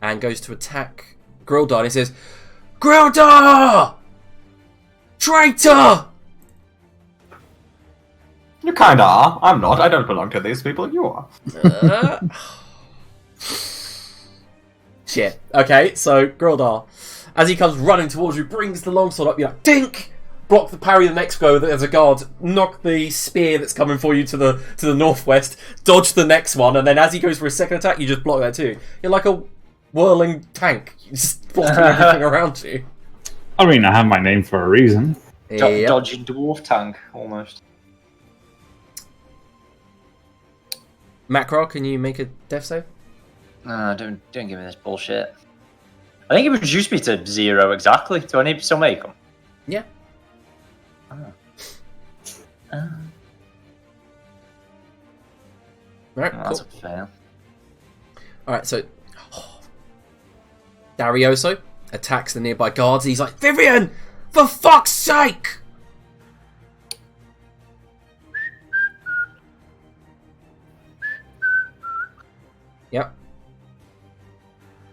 and goes to attack Grildar and he says, Grildar! Traitor! You kinda are. I'm not. I don't belong to these people. You are. Shit. Okay, so Grildar, as he comes running towards you, brings the longsword up. You're like, dink! Block the parry the next go as a guard. Knock the spear that's coming for you to the northwest. Dodge the next one, and then as he goes for his second attack, you just block that too. You're like a whirling tank. You just blocking everything around you. I mean, I have my name for a reason. Yep. Dodging dwarf tank, almost. Macro, can you make a death save? Don't give me this bullshit. I think it reduced me to 0 exactly. Do I need to still make them? Yeah. Right, That's cool. a fail. Alright, so Darioso attacks the nearby guards. He's like, Vivian! For fuck's sake! Yep.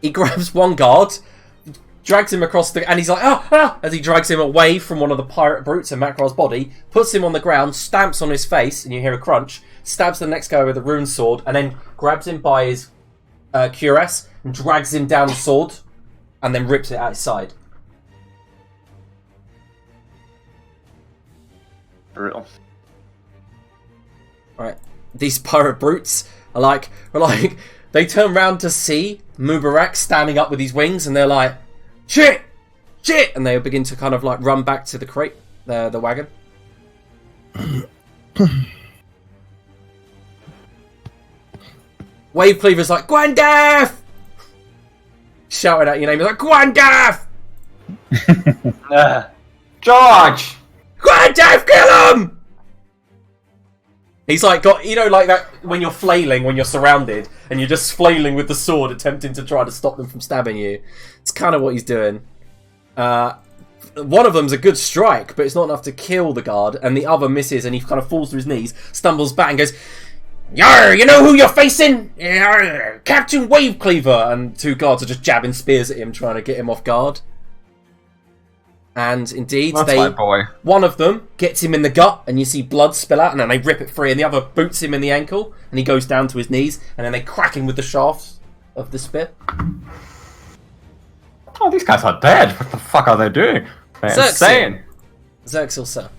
He grabs one guard, drags him across and he's like, ah! As he drags him away from one of the pirate brutes in Macro's body, puts him on the ground, stamps on his face, and you hear a crunch, stabs the next guy with a rune sword, and then grabs him by his cuirass and drags him down the sword, and then rips it out his side. Brutal. Right. These pirate brutes are like, they turn round to see Mubarak standing up with his wings, and they're like, shit! Shit! And they begin to kind of like run back to the crate, the wagon. Wave Cleaver's like, Gwandalf! Shouting out your name, he's like, Gwandalf! George! Gwandalf, kill him! He's like got like that when you're flailing when you're surrounded and you're just flailing with the sword attempting to try to stop them from stabbing you. It's kind of what he's doing. One of them's a good strike, but it's not enough to kill the guard, and the other misses and he kind of falls to his knees, stumbles back and goes, "Yar, you know who you're facing? Yar, Captain Wavecleaver!" And 2 guards are just jabbing spears at him, trying to get him off guard. And indeed, That's my boy. One of them gets him in the gut, and you see blood spill out, and then they rip it free, and the other boots him in the ankle, and he goes down to his knees, and then they crack him with the shafts of the spear. Oh, these guys are dead. What the fuck are they doing? They're insane. Xerxil, sir.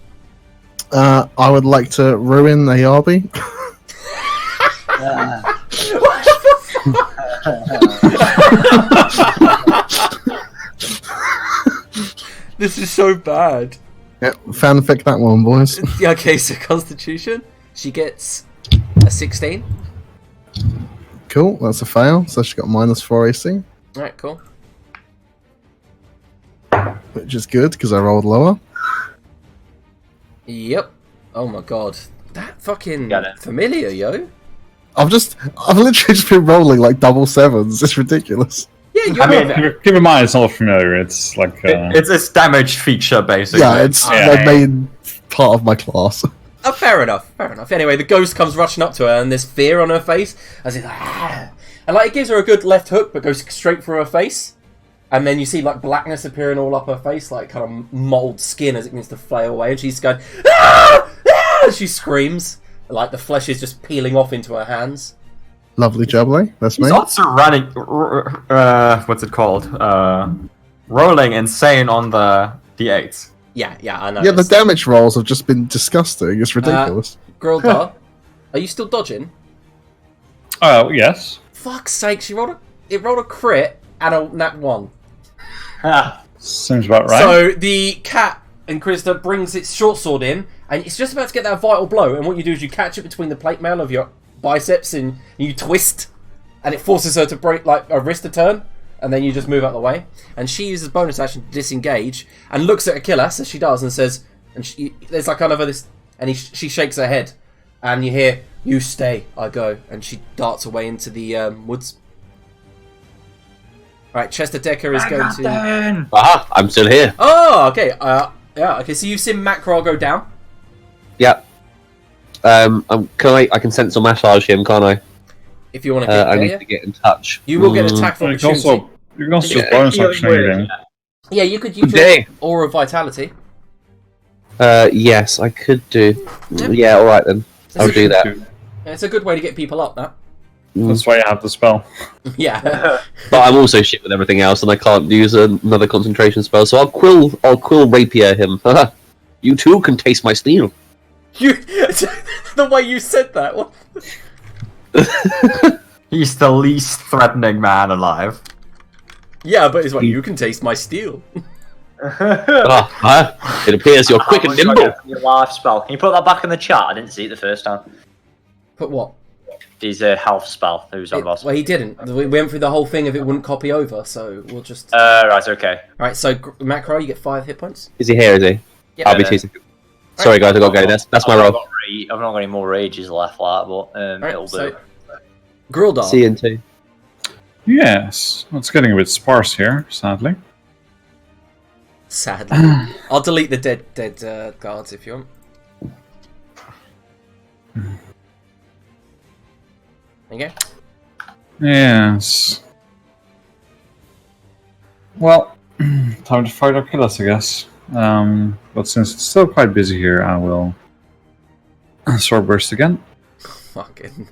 I would like to ruin a Yarby. This is so bad. Yep, fanfic that one, boys. Okay, so Constitution, she gets a 16. Cool, that's a fail. So she got -4 AC, Alright, cool. which is good because I rolled lower. Yep. Oh my god. That fucking Got it. familiar, yo. I've literally just been rolling like double 7s. It's ridiculous. Yeah, you're I mean, Keep in mind, it's not familiar. It's like it's its damage feature, basically. Yeah, it's my main part of my class. Oh, fair enough, fair enough. Anyway, the ghost comes rushing up to her, and there's fear on her face as it's like, ah! And like it gives her a good left hook, but goes straight through her face. And then you see like blackness appearing all up her face, like kind of mold skin as it begins to flail away, and she's going, ah! Ah! She screams, like the flesh is just peeling off into her hands. Lovely jubbly. That's me. He's also running. What's it called? Rolling insane on the D8s. Yeah, I know. Yeah, the damage rolls have just been disgusting. It's ridiculous. Grildar, are you still dodging? oh yes. Fuck's sake, it rolled a crit and a nat 1. Seems about right. So the cat Inquisitor brings its short sword in, and it's just about to get that vital blow, and what you do is you catch it between the plate mail of your biceps and you twist, and it forces her to break like a wrist to turn, and then you just move out of the way. And she uses bonus action to disengage and looks at Achilles as she does and says, there's like kind of this, and she shakes her head, and you hear, "You stay, I go," and she darts away into the woods. Alright, Chester Decker is going to... Aha, I'm still here. Oh, okay. Yeah, okay, so you've seen Macro go down. Yep. I can sense or massage him, can't I? If you want to get I there, need to get in touch. you will get attack You from can also bonus action anything. Yeah, you could use Okay. your Aura of Vitality. Yes, I could do. Yeah, alright then. I'll do that. It's a good way to get people up, that. That's why you have the spell. Yeah. But I'm also shit with everything else, and I can't use another concentration spell, so I'll quill rapier him. You too can taste my steel. The way you said that. What? He's the least threatening man alive. Yeah, but it's like, you can taste my steel. It appears you're quick and nimble. Your life spell. Can you put that back in the chat? I didn't see it the first time. Put what? His health spell. Who's on about? Well, he didn't. We went through the whole thing if it wouldn't copy over, so we'll just... Right, okay. Alright, so Macro, you get 5 hit points. Is he here, is he? Yeah. I'll be 2 seconds. Sorry guys, I got to go. That's my roll. I've not got any more rages left, like, but it'll do. Grildar. See you in 2. Yes, it's getting a bit sparse here, sadly. Sadly. I'll delete the dead guards if you want. There you go. Yes. Well, time to fight Achilles, I guess. But since it's still quite busy here, I will sword burst again. Fucking.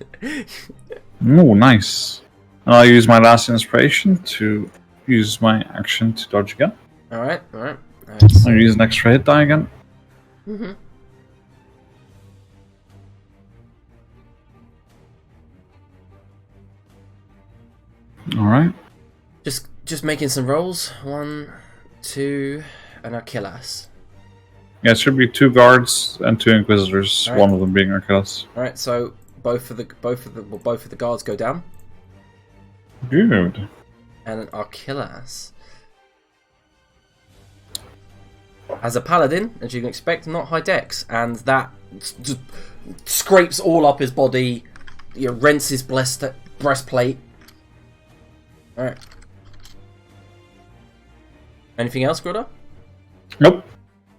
Oh, nice. And I'll use my last inspiration to use my action to dodge again. Alright. I'll use an extra hit die again. Mm-hmm. Alright. Just making some rolls. 1, 2, and Achilles. Yeah, it should be 2 guards and 2 inquisitors. All right. One of them being Achilles. Alright, so both of the guards go down. Good. And then Achilles. As a paladin, as you can expect, not high dex, and that just scrapes all up his body, rents his breastplate. Alright. Anything else, Grodder? Nope.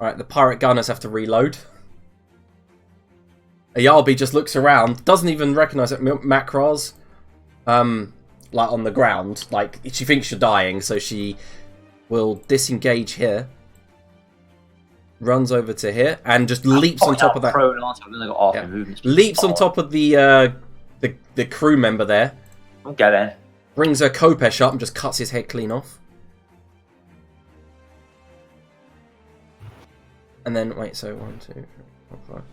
Alright, the pirate gunners have to reload. Ayalbi just looks around, doesn't even recognise that Macra's like on the ground. Like, she thinks you're dying, so she will disengage here. Runs over to here and just leaps on top of that. Leaps on top of the crew member there. Okay then. Brings her Kopesh up and just cuts his head clean off. And then, wait, so 1, 2, 3, 4, 5.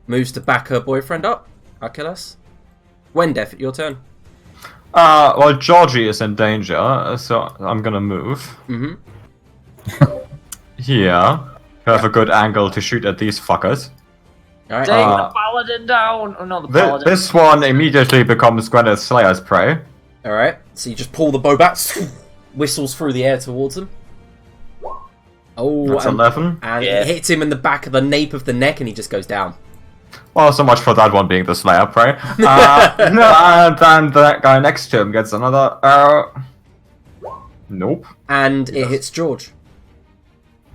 Moves to back her boyfriend up. Achilles. Wendef, your turn. Well, Georgie is in danger, so I'm gonna move. Mm-hmm. Here. Have a good angle to shoot at these fuckers. Alright. Take the paladin down! Oh, not the paladin. This one immediately becomes Gwyneth Slayer's prey. Alright, so you just pull the bow back, whistles through the air towards him. Oh, That's 11. And it hits him in the back of the nape of the neck and he just goes down. Well, so much for that one being the Slayer prey. And then that guy next to him gets another arrow. Nope. And it hits George.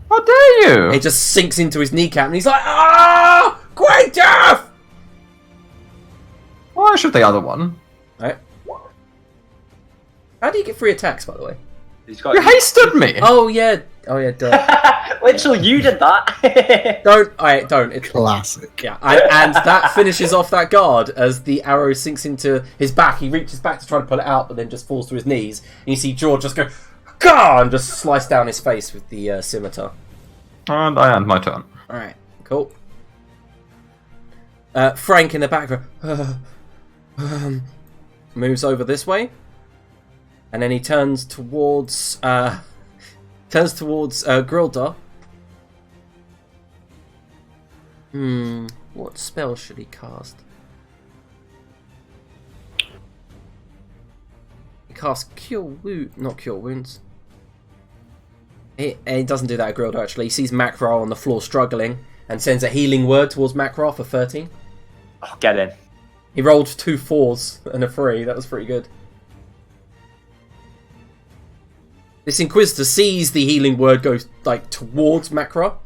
How dare you! It just sinks into his kneecap and he's like, ah! Great death! Why should the other one? Right. How do you get 3 attacks, by the way? You hasted me! Oh, yeah. Oh, yeah, duh. Wait till you did that. Don't. It's Classic. Yeah, and that finishes off that guard as the arrow sinks into his back. He reaches back to try to pull it out, but then just falls to his knees. And you see George just go, Gah! And just slice down his face with the scimitar. And I end my turn. Alright, cool. Frank in the background moves over this way. And then he turns towards Grildar. What spell should he cast? He casts not Cure Wounds. He doesn't do that at Grildar, actually. He sees Macra on the floor struggling and sends a healing word towards Macra for 13. Oh, get in. He rolled 2 4s and a 3. That was pretty good. This Inquisitor sees the healing word go like towards Macra,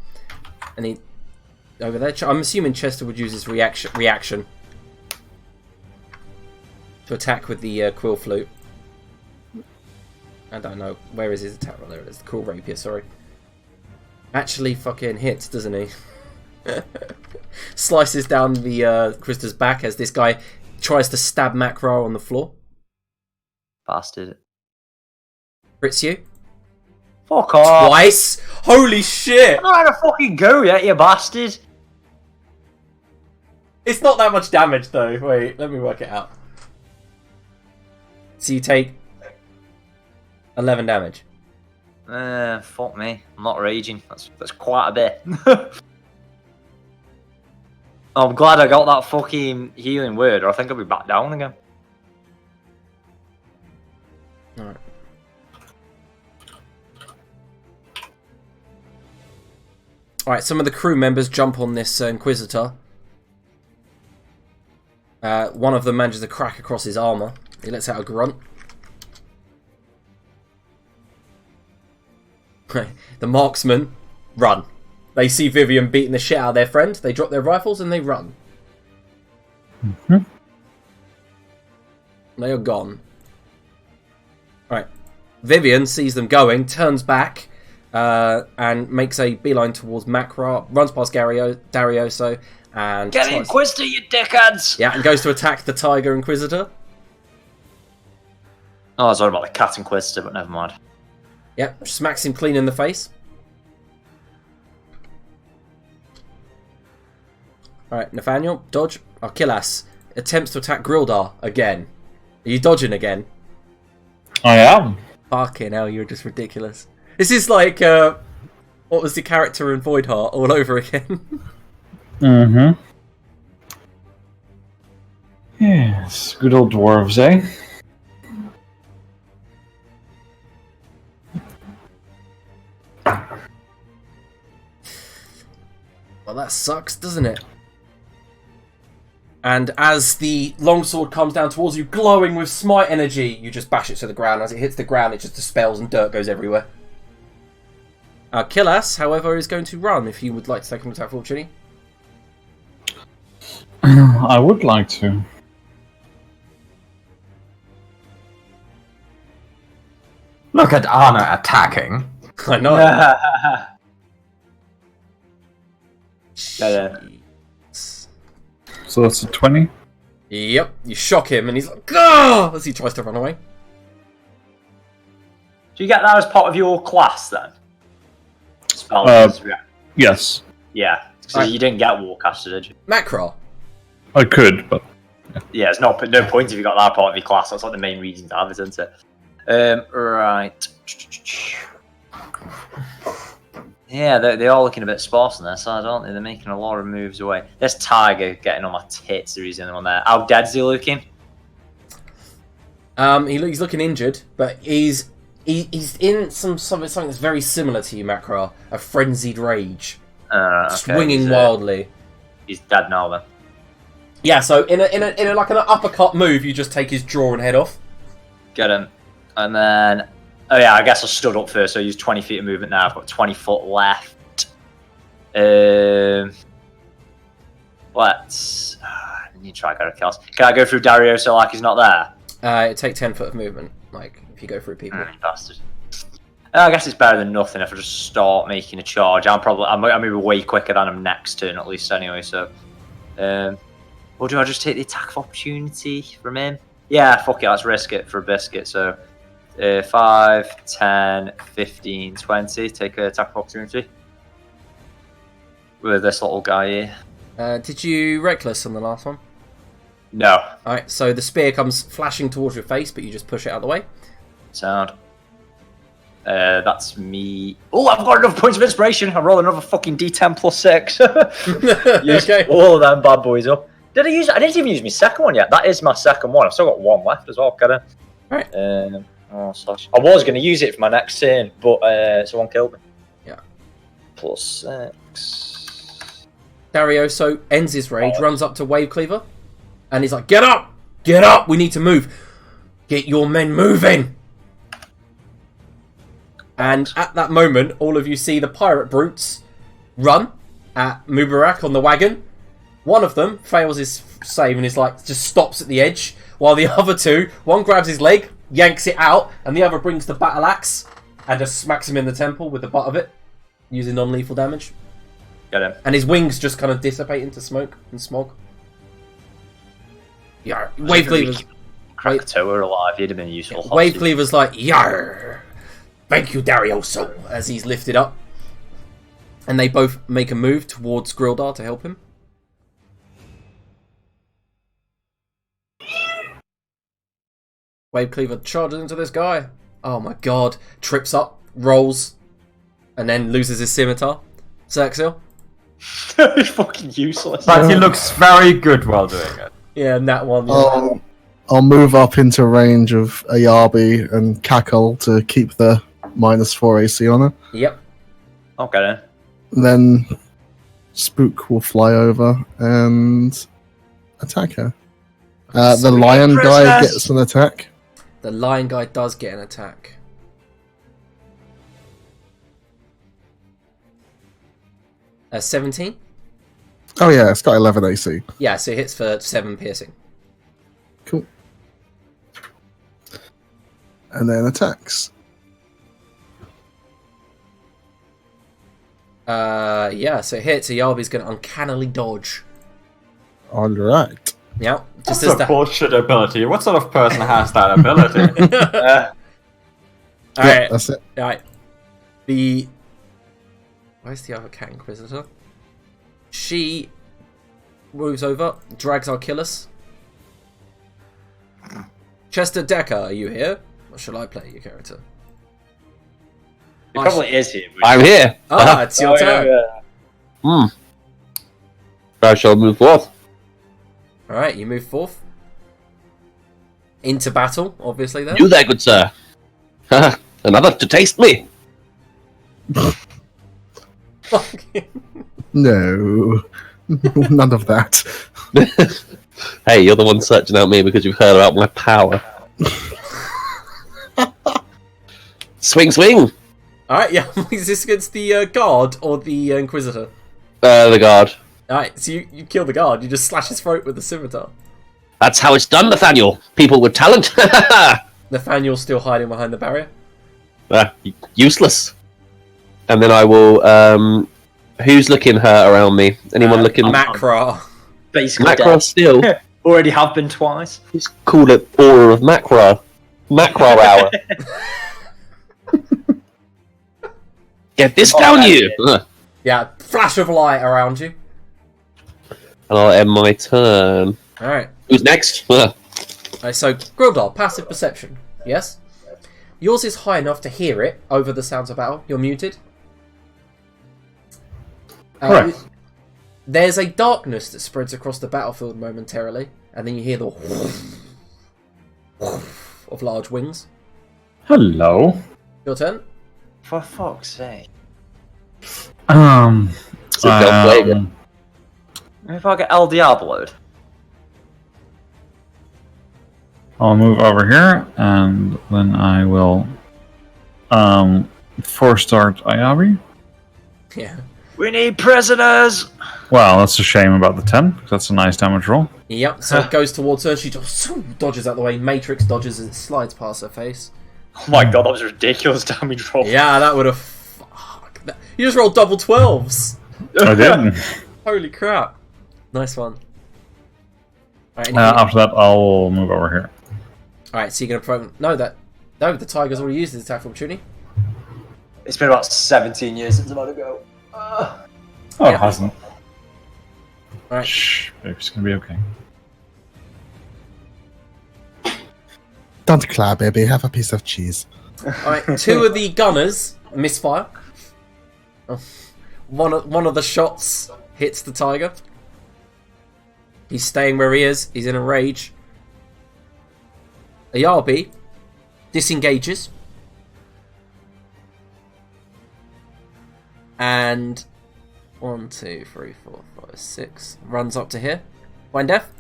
and he over there. I'm assuming Chester would use his reaction to attack with the quill flute. I don't know where is his attack. Oh, there it is. The quill rapier. Sorry. Actually, fucking hits, doesn't he? Slices down the Inquisitor's back as this guy tries to stab Macra on the floor. Bastard. Crits you. Fuck off. Twice? Holy shit! I'm not having a fucking go yet, you bastard. It's not that much damage though. Wait, let me work it out. So you take 11 damage. Fuck me. I'm not raging. That's quite a bit. I'm glad I got that fucking healing word, or I think I'll be back down again. Alright. Alright, some of the crew members jump on this Inquisitor. One of them manages to crack across his armour. He lets out a grunt. The marksmen run. They see Vivian beating the shit out of their friend. They drop their rifles and they run. Mm-hmm. They are gone. Alright. Vivian sees them going, turns back, and makes a beeline towards Macra, runs past Darioso, and... Get Inquisitor, you dickheads! Yeah, and goes to attack the Tiger Inquisitor. Oh, I was worried about the Cat Inquisitor, but never mind. Yep, smacks him clean in the face. Alright, Nathaniel, dodge. Achilles attempts to attack Grildar again. Are you dodging again? I am. Fucking hell, you're just ridiculous. This is like, what was the character in Voidheart all over again? Mm-hmm. Yes, good old dwarves, eh? Well, that sucks, doesn't it? And as the longsword comes down towards you, glowing with smite energy, you just bash it to the ground. As it hits the ground, it just dispels and dirt goes everywhere. Killas, however, is going to run if you would like to take an attack of opportunity. I would like to. Look at Anna attacking. I know. So that's a 20. Yep, you shock him and he's like, "Gah!" as he tries to run away. Do you get that as part of your class then? Yes. Yeah. So Right. you didn't get Warcaster, did you? Macro. I could, but Yeah, it's no point if you got that part of your class. That's like the main reason to have it, isn't it? Right. Yeah, they're all looking a bit sparse on their side, aren't they? They're making a lot of moves away. There's Tiger getting on my tits. The reason on there. How dead's he looking? He's looking injured, but he's in something that's very similar to you, Macro. A frenzied rage, Okay, swinging wildly. He's dead now then. Yeah, so in a like an uppercut move, you just take his jaw and head off. Get him, and then oh yeah, I guess I stood up first. So I use 20 feet of movement now. I've got 20 foot left. Let's. I need to try to kill us. Can I go through Dario so like he's not there? It take 10 foot of movement, like if you go through people. Bastard. I guess it's better than nothing if I just start making a charge. I'm moving way quicker than him next turn at least anyway. So, or do I just take the attack of opportunity from him? Yeah, fuck it, let's risk it for a biscuit. So, 5, 10, 15, 20. Take an attack of opportunity with this little guy here. Did you reckless on the last one? No. Alright, so the spear comes flashing towards your face, but you just push it out of the way. Sound. That's me. Oh, I've got enough points of inspiration. I roll another fucking D10 plus 6. Use Okay. all of them bad boys up. Did I use? I didn't even use my second one yet. That is my second one. I've still got one left as well. Got it. Right. I was going to use it for my next turn, but someone killed me. Yeah. Plus 6. Dario so ends his rage, runs up to Wave Cleaver, and he's like, "Get up! Get up! We need to move. Get your men moving!" And at that moment, all of you see the pirate brutes run at Mubarak on the wagon. One of them fails his save and is like, just stops at the edge, while the other two, one grabs his leg, yanks it out, and the other brings the battle axe and just smacks him in the temple with the butt of it, using non-lethal damage. Got him. And his wings just kind of dissipate into smoke and smog. Yeah, Wave Cleaver's... Krakatoa alive, he'd have been useful. Wave Cleaver's like, "Yar! Thank you, Darioso," as he's lifted up. And they both make a move towards Grildar to help him. Wave Cleaver charges into this guy. Oh my god. Trips up, rolls, and then loses his scimitar. Xerxil. He's fucking useless. But he looks very good while doing it. Yeah, and that one. Yeah. I'll move up into range of Ayabi and Cackle to keep the -4 AC on her. Yep. Okay then. Then Spook will fly over and attack her. The lion guy gets an attack. The lion guy does get an attack. A 17? Oh yeah, it's got 11 AC. Yeah, so it hits for 7 piercing. Cool. And then attacks. Yeah, so it hits. Ayabi's going to uncannily dodge. Alright. Yeah, just That's as a that. bullshit ability. What sort of person has that ability? Yeah, Alright, that's it. alright. Where's the other cat inquisitor? She moves over, drags Archilus. Chester Decker, are you here? Or shall I play your character? He probably is here. but- I'm here. Ah, it's your turn. I shall move forth. Alright, you move forth. Into battle, obviously, then. You there, good sir. Another to taste me. No. None of that. Hey, you're the one searching out me because you've heard about my power. Swing, swing! Alright, yeah. Is this against the guard or the Inquisitor? The guard. Alright, so you kill the guard. You just slash his throat with the scimitar. That's how it's done, Nathaniel. People with talent. Nathaniel's still hiding behind the barrier. Useless. And then I will. Who's looking hurt around me? Anyone looking? Makra. Basically Makra dead. still. Already have been twice. Just call it Aura of Makra. Makra hour. Get this down, you! Yeah, flash of light around you. And I'll end my turn. Alright. Who's next? Alright, so Grildar, passive perception. Yes? Yours is high enough to hear it over the sounds of battle. You're muted. Correct. There's a darkness that spreads across the battlefield momentarily, and then you hear the of large wings. Hello. Your turn. For fuck's sake. It's a dumb plague. If I get El Diablo'd. I'll move over here, and then I will force start Ayabi. Yeah. We need prisoners! Well, that's a shame about the 10, because that's a nice damage roll. Yep, so it goes towards her, she just dodges out the way, Matrix dodges as it slides past her face. Oh my god, that was a ridiculous damage roll. Yeah, that would have... Fuck. You just rolled double 12s! I didn't. Holy crap. Nice one. Alright, After that, I'll move over here. Alright, so you're gonna No, the tiger's already used his attack of opportunity. It's been about 17 years since I'm about to go. Oh, Yeah. it hasn't. Alright. Shh, it's gonna be okay. Don't cry, baby. Have a piece of cheese. Alright, two of the gunners misfire. Oh. One of the shots hits the tiger. He's staying where he is. He's in a rage. Ayabi disengages. And 1, 2, 3, 4, 5, 6 runs up to here. Blind Death.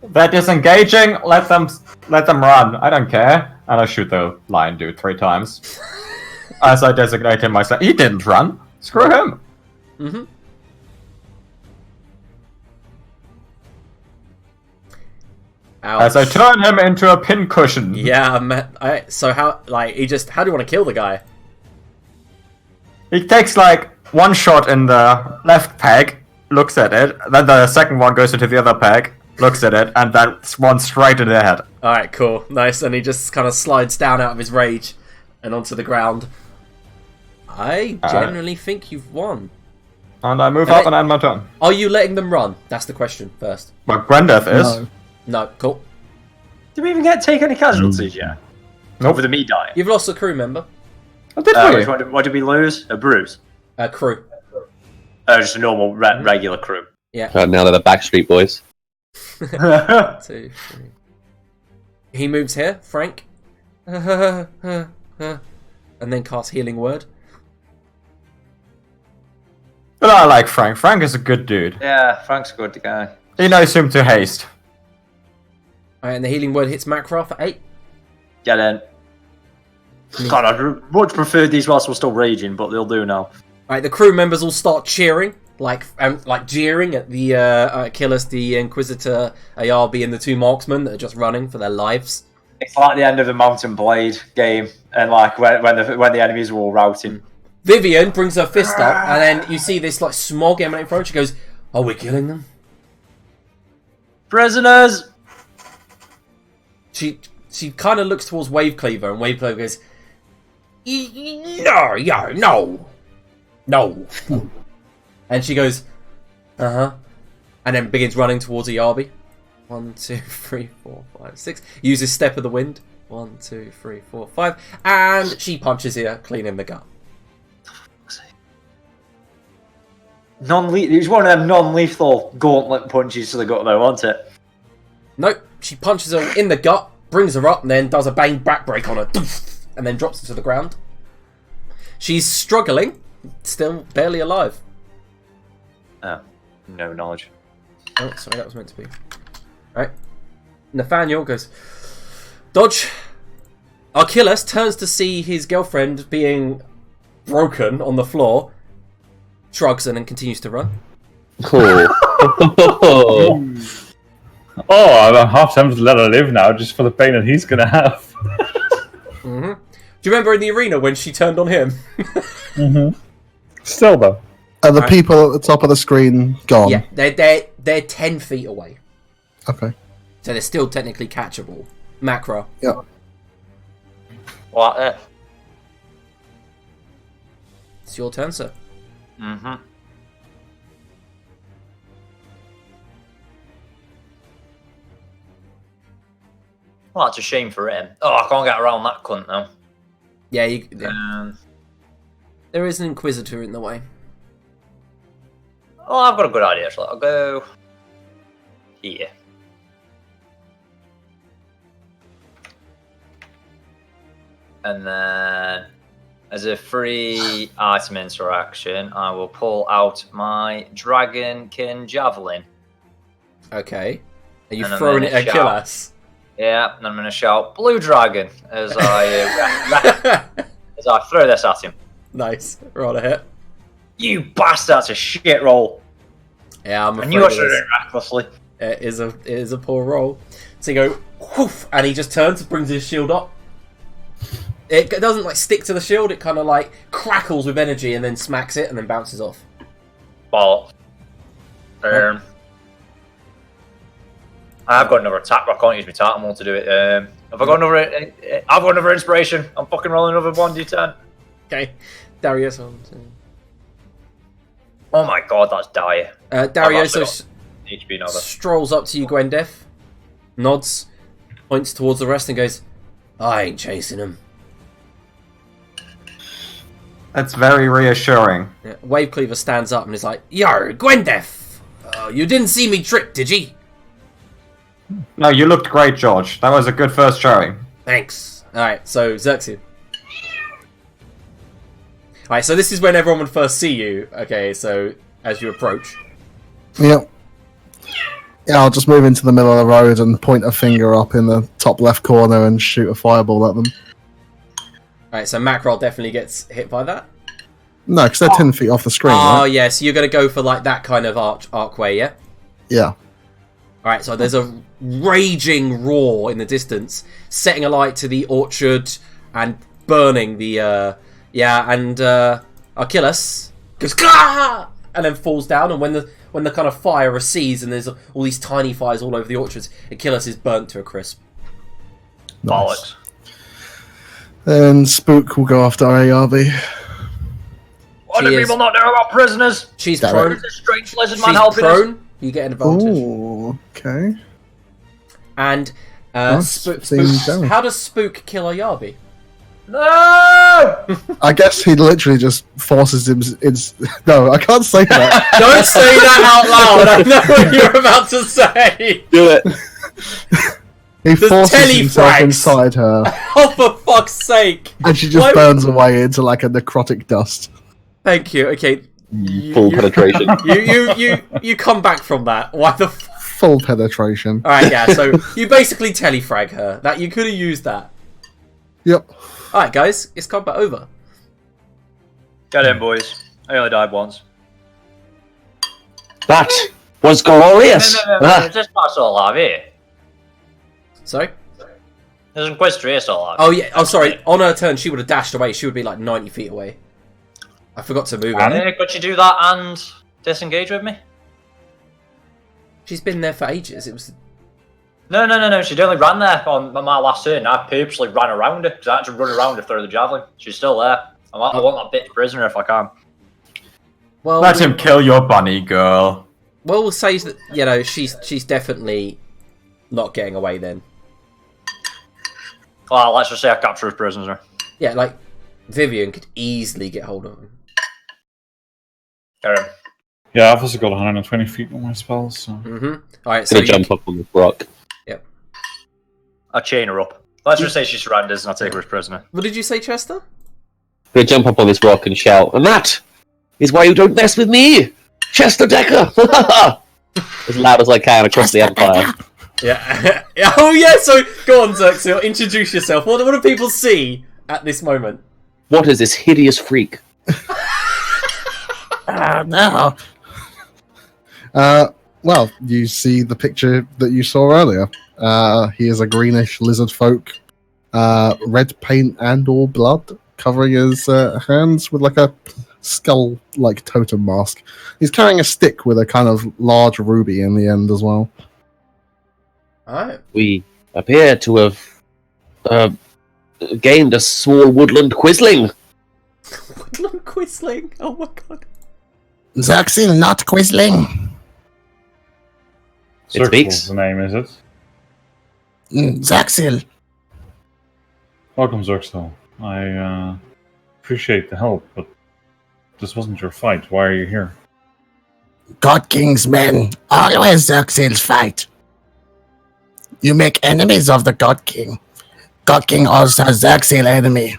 They're disengaging. Let them run. I don't care. And I shoot the lion dude 3 times. As I designate him myself. He didn't run. Screw him. Mm-hmm. Ouch. As I turn him into a pincushion. Yeah, man. So how do you want to kill the guy? He takes like one shot in the left peg, looks at it, then the second one goes into the other peg, looks at it, and then one straight in the head. Alright, cool. Nice. And he just kind of slides down out of his rage and onto the ground. I generally think you've won. And I move up and end my turn. Are you letting them run? That's the question first. But Grandeth is. No, cool. Did we even take any casualties yet? Nope. Over the me dying? You've lost a crew member. Oh, did we? Which one what did we lose? A bruise? Crew. Just a normal regular crew. Yeah. Now they're the Backstreet Boys. 2, 3. He moves here, Frank. And then casts Healing Word. But I like Frank. Frank is a good dude. Yeah, Frank's a good guy. He knows whom to haste. Alright, and the Healing Word hits Makra for 8. Get in. God, I'd much prefer these whilst we're still raging, but they'll do now. Alright, the crew members all start cheering, like jeering at the killers, the Inquisitor, Ayabi, and the 2 marksmen that are just running for their lives. It's like the end of the Mountain Blade game, and like when the enemies were all routing. Vivian brings her fist up, and then you see this like smog emanating from her. She goes, "Are we killing them?" Prisoners! She kind of looks towards Wavecleaver, and Wavecleaver goes, "No." And she goes, "Uh-huh," and then begins running towards Ayabi. 1, 2, 3, 4, 5, 6. Uses Step of the Wind. 1, 2, 3, 4, 5, and she punches her clean in the gut. It was one of them non-lethal gauntlet punches to the gut, though, wasn't it? Nope. She punches her in the gut, brings her up, and then does a bang backbreak on her, and then drops her to the ground. She's struggling, still barely alive. Oh, no knowledge. Oh, sorry, that was meant to be. Alright. Nathaniel goes, dodge. Achilles turns to see his girlfriend being broken on the floor, shrugs, and then continues to run. Oh, I'm half tempted to let her live now, just for the pain that he's gonna have. Mm-hmm. Do you remember in the arena when she turned on him? Mm-hmm. Still though. Are the people at the top of the screen gone? Yeah, they're 10 feet away. Okay. So they're still technically catchable. Macro. Yeah. What? It's your turn, sir. Mm-hmm. Well, that's a shame for him. Oh, I can't get around that cunt now. Yeah, Um, there is an Inquisitor in the way. oh, I've got a good idea, actually. I'll go here. And then, as a free item interaction, I will pull out my Dragonkin Javelin. Okay. Are you And I'm throwing it gonna at shout. Killas? Yeah, and I'm going to shout "Blue Dragon" as I as I throw this at him. Nice. Roll a hit. You bastard! That's a shit roll. Yeah, I'm I afraid knew I it should have is. done it recklessly. It is a poor roll. So you go, whoof, and he just turns and brings his shield up. It doesn't like stick to the shield. It kind of like crackles with energy and then smacks it and then bounces off. Bollocks. I've got another attack, but I can't use my Titan one to do it. Have I got another? I've got another inspiration. I'm fucking rolling another 1d10. Okay, Darius on. Oh my god, that's dire. Darius I've HP another. strolls up to you, Gwendef, nods, points towards the rest, and goes, "I ain't chasing him." That's very reassuring. Yeah, Wave Cleaver stands up and is like, "Yo, Gwendef, you didn't see me trip, did ye?" No, you looked great, George. That was a good first showing. Thanks. Alright, so Xerxes. Alright, so this is when everyone would first see you. Okay, so as you approach. Yep. Yeah, I'll just move into the middle of the road and point a finger up in the top left corner and shoot a fireball at them. Alright, so Mackerel definitely gets hit by that. No, because they're 10 feet off the screen, Oh, right? yeah, so you're going to go for like that kind of archway, yeah? Yeah. Alright, so there's a raging roar in the distance, setting alight to the orchard and burning the, Achilles goes, "Gah!" and then falls down, and when the kind of fire recedes and there's all these tiny fires all over the orchards, Achilles is burnt to a crisp. Bollocks. Then Spook will go after ARB. What She do is- people not know about prisoners? She's Damn prone. There's a strange lizard man She's helping us. prone. You get an advantage. Ooh, okay. And Nice. Spook, Seems damage. how does Spook kill Ayabi? No! I guess he literally just forces him. No, I can't say that. Don't say that out loud. I know what you're about to say. Do it. He There's forces himself telefrags. inside her, Oh, for fuck's sake! and she just Why- burns away into like a necrotic dust. Thank you. Okay. Full penetration. You come back from that. Why the? Full penetration. All right, yeah. So you basically telefrag her. That you could have used that. Yep. All right, guys, it's combat over. Get in, boys. I only died once. That was glorious. No, just not still alive here. Sorry. There's an Inquisitor here still alive. Oh yeah. Oh sorry. On her turn, she would have dashed away. She would be like 90 feet away. I forgot to move her. Could you do that and disengage with me? She's been there for ages. It was. No. She only ran there on my last turn. I purposely ran around her because I had to run around to throw the javelin. She's still there. I want that bitch prisoner if I can. Well, Let him kill your bunny, girl. well, we'll say that she's definitely not getting away then. Well, let's just say I capture a prisoner. Yeah, like Vivian could easily get hold of him. Get him. Yeah, I've also got 120 feet on my spells, so... Mm-hmm. All right, so Gonna jump up on the rock. Yep. I chain her up. Let's just say she surrenders and I take her as prisoner. What did you say, Chester? Gonna jump up on this rock and shout, and that is why you don't mess with me, Chester Decker. as loud as I can across the Empire. Yeah. Oh yeah. So go on, Xerxil. Introduce yourself. What do people see at this moment? What is this hideous freak? No. Well, you see the picture that you saw earlier. He is a greenish lizard folk, red paint and or blood covering his hands with like a skull-like totem mask. He's carrying a stick with a kind of large ruby in the end as well. Alright. We appear to have gained a small woodland quisling. Woodland Quisling. Oh my god. Xerxil, not Quisling. It speaks. Circle's the name, is it? Xerxil. Welcome, Zerxel. I appreciate the help, but this wasn't your fight. Why are you here? God King's men always Xerxil's fight. You make enemies of the God King. God King also has Xerxil enemy.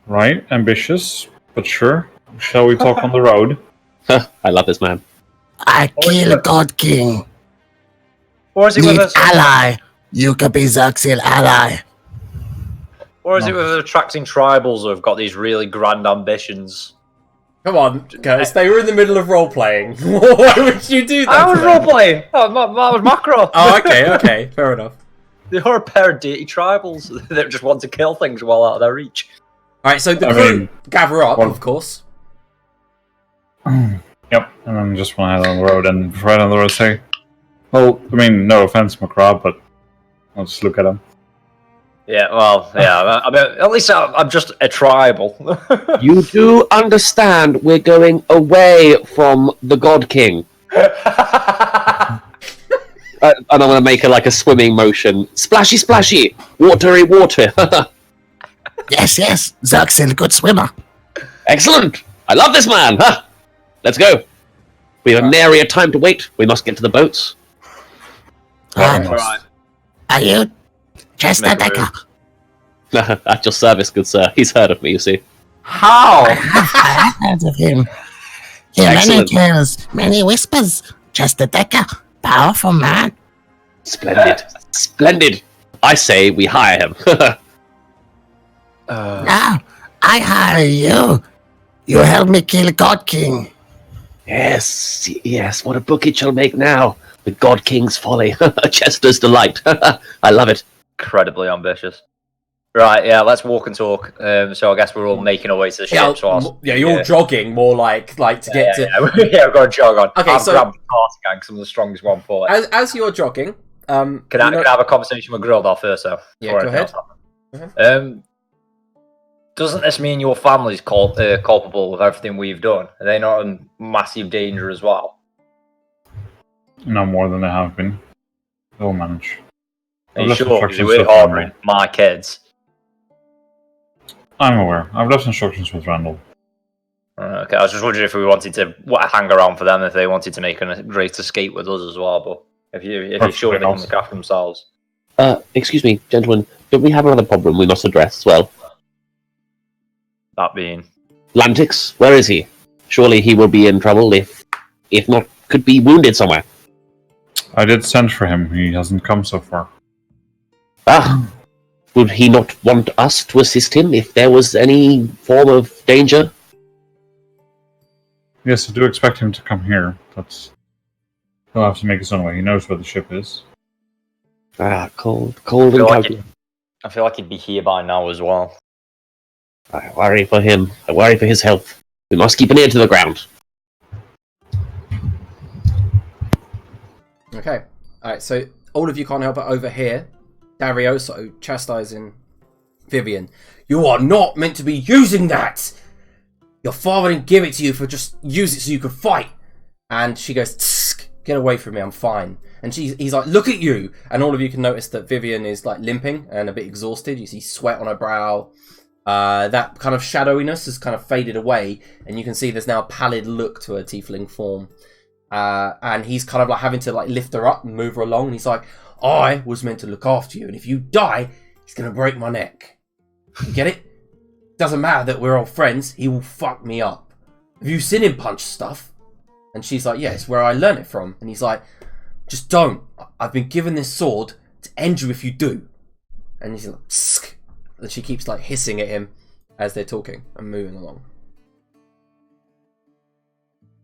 Right, ambitious, but sure. Shall we talk on the road? I love this man. I kill God King. Or is it Need with us? ally. You could be Xerxil ally. Or is it with attracting tribals who have got these really grand ambitions? Come on, guys. They were in the middle of role playing. Why would you do that? I was to them? role playing. Oh, that was macro. Oh, okay. Fair enough. They are a pair of dirty tribals that just want to kill things well out of their reach. All right. So the I crew mean, gather up, well- of course. Yep, and then just want to head on the road and right on the road say, well, I mean, no offense, McCraw, but I'll just look at him. Yeah, well, yeah. I mean, at least I'm just a tribal. You do understand we're going away from the God King. And I'm going to make a swimming motion. Splashy, splashy. Watery, water. Yes, Xerxil, good swimmer. Excellent. I love this man. Huh? Let's go. We have nary a time to wait. We must get to the boats. Right. Are you Chester Make a Decker? At your service, good sir. He's heard of me, you see. How? I have heard of him. He many Excellent. kills, many whispers. Chester Decker, powerful man. Splendid. Splendid. I say we hire him. Now, I hire you. You help me kill God King. Yes, yes. What a book it shall make now. The God King's folly. Chester's delight. I love it. Incredibly ambitious. Right, yeah, let's walk and talk. So I guess we're all making our way to the ship. You're all jogging more like to get to. Yeah, we've got to jog on. Okay, I've so- grabbed the party gang, some of the strongest one for it. As you're jogging, Can I have a conversation with Grildar first, though? Yeah, before go anything ahead. else happens? Doesn't this mean your family's culpable of everything we've done? Are they not in massive danger as well? No more than they have been. They'll manage. Are you I've left sure? Because instructions we're with harbouring Randall. my kids. I'm aware. I've left instructions with Randall. Okay, I was just wondering if we wanted to hang around for them, if they wanted to make a great escape with us as well. But if you're sure they can Perfect. look after themselves. Excuse me, gentlemen. Don't we have another problem we must address as well? That being. Lantix, where is he? Surely he will be in trouble if not, could be wounded somewhere. I did send for him. He hasn't come so far. Ah, would he not want us to assist him if there was any form of danger? Yes, I do expect him to come here. He'll have to make his own way. He knows where the ship is. Ah, cold I and feel, like calculating. I feel like he'd be here by now as well. I worry for him. I worry for his health. We must keep an ear to the ground. Okay. Alright, so all of you can't help but over here. Darioso chastising Vivian. You are not meant to be using that! Your father didn't give it to you for just use it so you could fight. And she goes, "Tsk, get away from me, I'm fine." And he's like, "Look at you!" And all of you can notice that Vivian is like limping and a bit exhausted. You see sweat on her brow. That kind of shadowiness has kind of faded away, and you can see there's now a pallid look to her tiefling form. And he's kind of like having to like lift her up and move her along. And he's like, "I was meant to look after you, and if you die, he's gonna break my neck. You get it? Doesn't matter that we're all friends. He will fuck me up. Have you seen him punch stuff? And she's like, yeah, it's where I learned it from. And he's like, just don't. I've been given this sword to end you if you do. And he's like, Tsk. And she keeps like hissing at him as they're talking and moving along.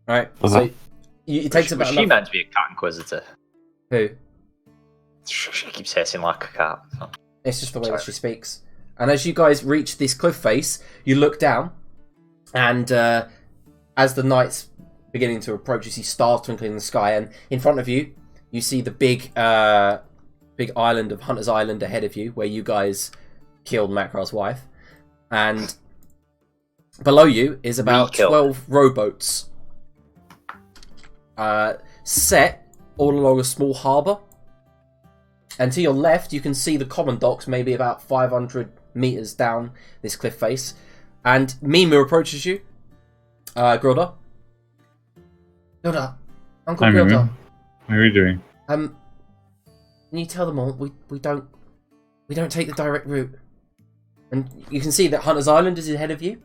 Alright, so it takes about... Was she meant to be a cat inquisitor? Who? She keeps hissing like a cat. It's just the way that she speaks. And as you guys reach this cliff face, you look down, and as the night's beginning to approach, you see stars twinkling in the sky, and in front of you, you see the big island of Hunter's Island ahead of you, where you guys killed Makrar's wife. And below you is about 12 rowboats set all along a small harbour. And to your left, you can see the common docks, maybe about 500 meters down this cliff face. And Mimu approaches you. Grilda. Grilda. Uncle Hi, Grilda. Mimu. How are you doing? Can you tell them all we don't take the direct route? And you can see that Hunter's Island is ahead of you.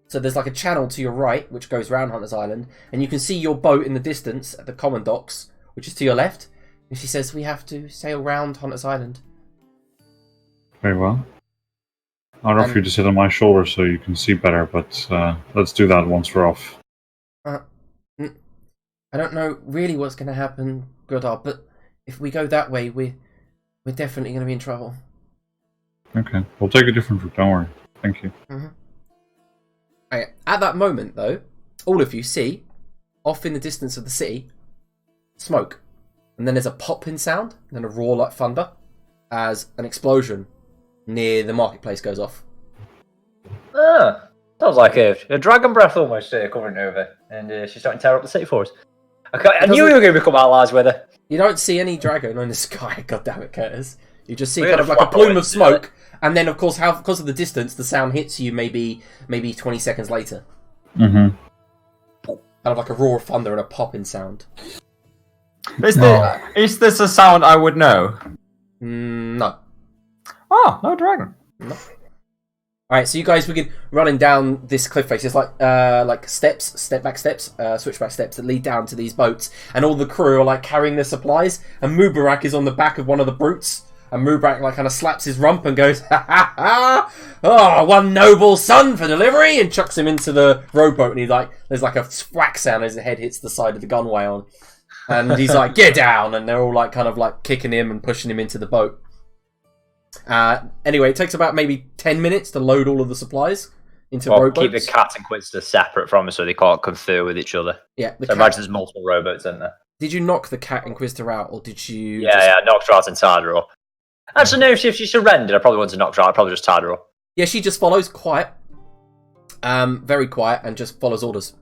So there's like a channel to your right, which goes round Hunter's Island. And you can see your boat in the distance at the common docks, which is to your left. And she says, we have to sail round Hunter's Island. Very well. I'll offer you to sit on my shoulder so you can see better, but let's do that once we're off. I don't know really what's going to happen, Grodar, but if we go that way, we're definitely going to be in trouble. Okay, we'll take a different route, don't worry. Thank you. Mm-hmm. Okay. At that moment, though, all of you see, off in the distance of the city, smoke. And then there's a popping sound, and then a roar like thunder, as an explosion near the marketplace goes off. Sounds like a dragon breath almost coming over, and she's starting to tear up the city for us. I knew we were going to become allies with her. You don't see any dragon in the sky, goddammit, Curtis. You just see kind of like a plume of smoke, and then of course, because of the distance, the sound hits you maybe 20 seconds later. Mm-hmm. Kind of like a roar of thunder and a popping sound. Is this a sound I would know? No. Oh, no dragon. No. Alright, so you guys begin running down this cliff face. It's like steps, switchback steps that lead down to these boats. And all the crew are like carrying their supplies. And Mubarak is on the back of one of the brutes. And Mubarak like kind of slaps his rump and goes, ha ha ha! Oh, one noble son for delivery! And chucks him into the rowboat. And he's like, there's like a whack sound as his head hits the side of the gunwale. And he's like, get down! And they're all like kind of like kicking him and pushing him into the boat. Anyway, it takes about maybe 10 minutes to load all of the supplies into rowboats. Keep the cat and Quinster separate from us so they can't confer with each other. Yeah. So imagine there's multiple rowboats in there. Did you knock the cat Inquisitor out, or did you... Yeah, I knocked her out and tied her up. Actually, no, if she surrendered, I probably wouldn't have knocked her out. I probably just tied her up. Yeah, she just follows quiet. Very quiet, and just follows orders.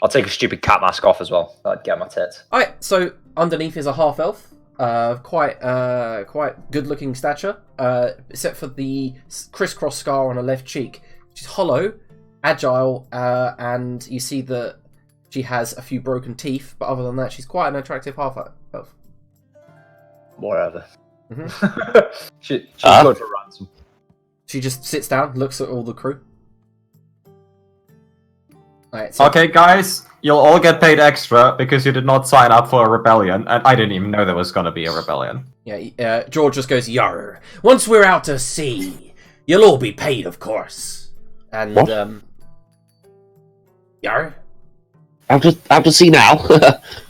I'll take a stupid cat mask off as well. I'd get my tits. Alright, so underneath is a half-elf. Quite good-looking stature. Except for the crisscross scar on her left cheek. She's hollow, agile, and you see that she has a few broken teeth. But other than that, she's quite an attractive half-elf. Whatever. Mm-hmm. She's good for ransom. She just sits down, looks at all the crew. Right, so Okay, guys, you'll all get paid extra because you did not sign up for a rebellion, and I didn't even know there was going to be a rebellion. Yeah, George just goes, "Yarr! Once we're out to sea, you'll all be paid, of course." And What? Yarr, Out to sea now.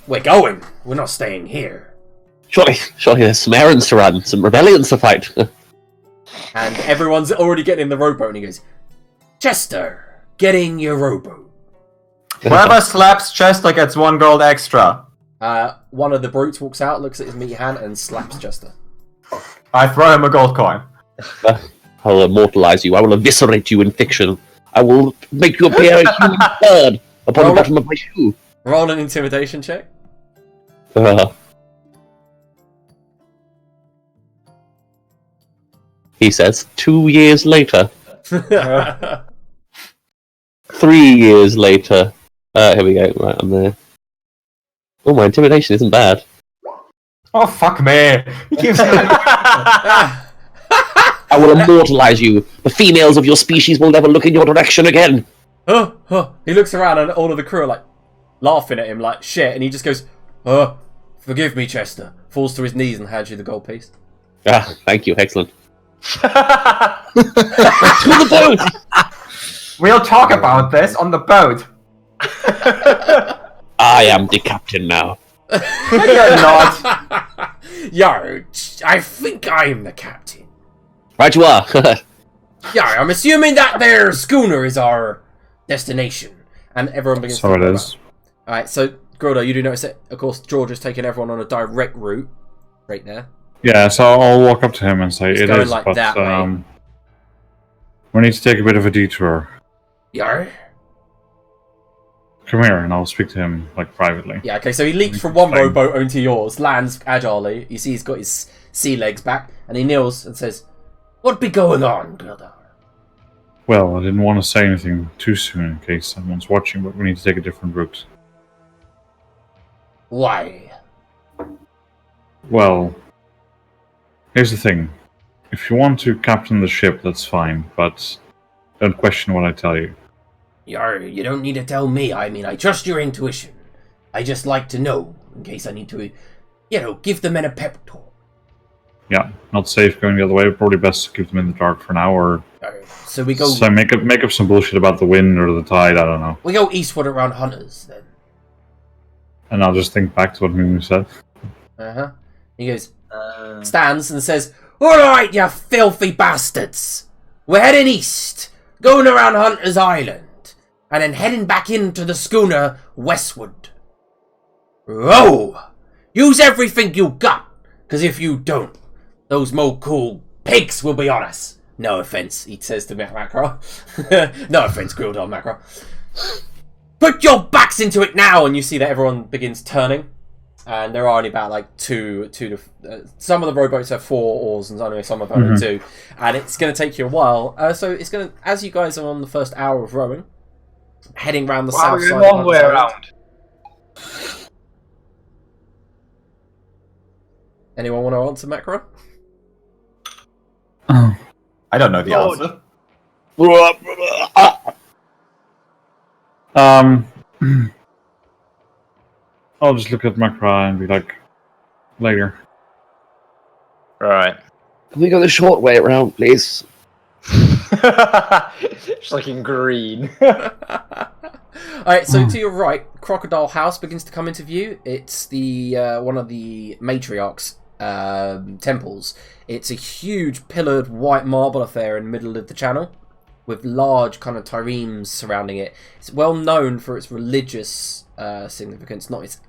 we're going. We're not staying here. surely there's some errands to run, some rebellions to fight. And everyone's already getting in the rowboat, and he goes, "Chester, getting your rowboat." Whoever slaps Chester gets 1 gold extra. One of the brutes walks out, looks at his meaty hand, and slaps Chester. I throw him a gold coin. I will immortalize you. I will eviscerate you in fiction. I will make you appear a human bird upon the bottom of my shoe. Roll an intimidation check. He says, 2 years later. 3 years later. Here we go. Right, I'm there. Oh, my intimidation isn't bad. Oh, fuck me. He keeps... I will immortalize you. The females of your species will never look in your direction again. He looks around, and all of the crew are like laughing at him like shit, and he just goes, forgive me, Chester. Falls to his knees and hands you the gold piece. Ah, thank you. Excellent. To the boat! We'll talk about this on the boat. I am the captain now. You're not. Yo, I think I'm the captain. Right you are. Yeah, I'm assuming that their schooner is our destination. And everyone begins So to it is. Alright, so, Grildo, you do notice that, of course, George has taken everyone on a direct route. Right there. Yeah, so I'll walk up to him and say, It's it going is, like but that way. we need to take a bit of a detour. Yar? Come here, and I'll speak to him, like, privately. Yeah, okay, so he leaps from one rowboat onto yours, lands agilely. You see he's got his sea legs back, and he kneels and says, "What be going on, Grildo?" Well, I didn't want to say anything too soon in case someone's watching, but we need to take a different route. Why? Well, here's the thing. If you want to captain the ship, that's fine, but don't question what I tell you. Yar, you don't need to tell me. I mean, I trust your intuition. I just like to know, in case I need to, give the men a pep talk. Yeah, not safe going the other way. Probably best to keep them in the dark for now, or So we go. so make up some bullshit about the wind or the tide. I don't know. We go eastward around Hunters then. And I'll just think back to what Mimu said. He goes, stands and says, "All right, you filthy bastards. We're heading east, going around Hunter's Island, and then heading back into the schooner westward. Row! Use everything you got, because if you don't, those Mokhul pigs will be on us. No offense," he says to Macro. No offense, grilled on Macro. "Put your backs into it now!" And you see that everyone begins turning. And there are only about like two some of the rowboats have 4 oars and only some have only 2. And it's going to take you a while. So it's going to, as you guys are on the first hour of rowing, heading around the south side. Long way around. Anyone want to answer, Macro? Oh. I don't know the answer. I'll just look at Macra and be like, later. Right. Can we go the short way around, please? It's looking green. Alright, so to your right, Crocodile House begins to come into view. It's the one of the matriarch's temples. It's a huge pillared white marble affair in the middle of the channel, with large kind of triremes surrounding it. It's well known for its religious significance, not its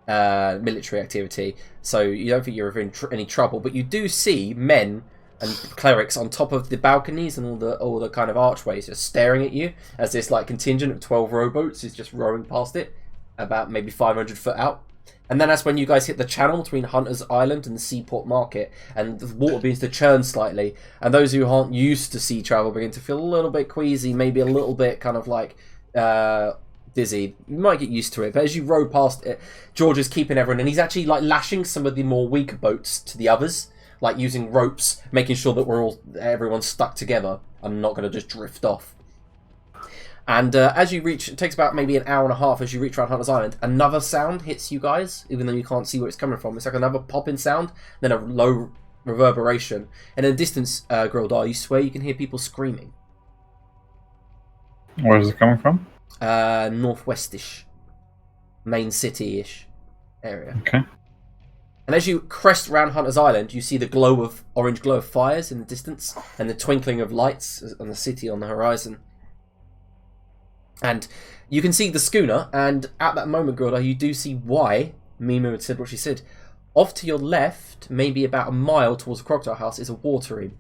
military activity. So you don't think you're in any trouble, but you do see men and clerics on top of the balconies and all the kind of archways just staring at you as this like contingent of 12 rowboats is just rowing past it, about maybe 500 foot out. And then that's when you guys hit the channel between Hunter's Island and the Seaport Market, and the water begins to churn slightly, and those who aren't used to sea travel begin to feel a little bit queasy, maybe a little bit kind of like dizzy. You might get used to it, but as you row past it, George is keeping everyone, and he's actually like lashing some of the more weaker boats to the others, like using ropes, making sure that everyone's stuck together and not going to just drift off. And as you reach, it takes about maybe an hour and a half as you reach around Hunter's Island, another sound hits you guys, even though you can't see where it's coming from. It's like another popping sound, then a low reverberation. And in the distance, Grildar, you swear you can hear people screaming. Where is it coming from? Northwestish. Main city-ish area. Okay. And as you crest around Hunter's Island, you see the orange glow of fires in the distance, and the twinkling of lights on the city on the horizon. And you can see the schooner, and at that moment, Grilda, you do see why Mimu had said what she said. Off to your left, maybe about a mile towards the Crocodile House, is a water room.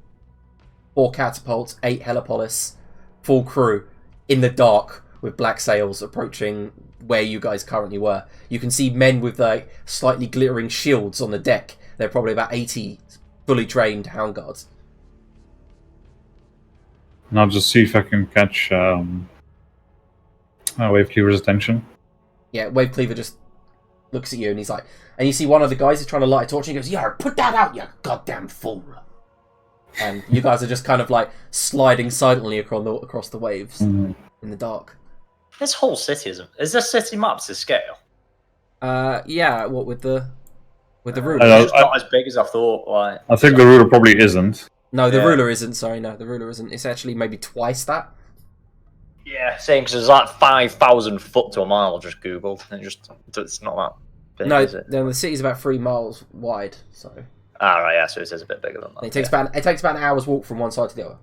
4 catapults, 8 helipolis, full crew, in the dark, with black sails approaching where you guys currently were. You can see men with like slightly glittering shields on the deck. They're probably about 80 fully trained hound guards. And I'll just see if I can catch Wave Cleaver's attention. Yeah, Wave Cleaver just looks at you and he's like, and you see one of the guys is trying to light a torch and he goes, "Yeah, put that out, you goddamn fool." And you guys are just kind of like sliding silently across the waves in the dark. This whole city is this city map to scale? Yeah. What with the ruler? I know. It's not as big as I thought. Like, I think the ruler probably isn't. No, the Yeah. ruler isn't. Sorry, no, the ruler isn't. It's actually maybe twice that. yeah, saying because there's like 5,000 foot to a mile. I just googled, and it's not that big, No, is it? then the city's about 3 miles wide, so Ah, right, yeah, so it is a bit bigger than that. it takes about an hour's walk from one side to the other.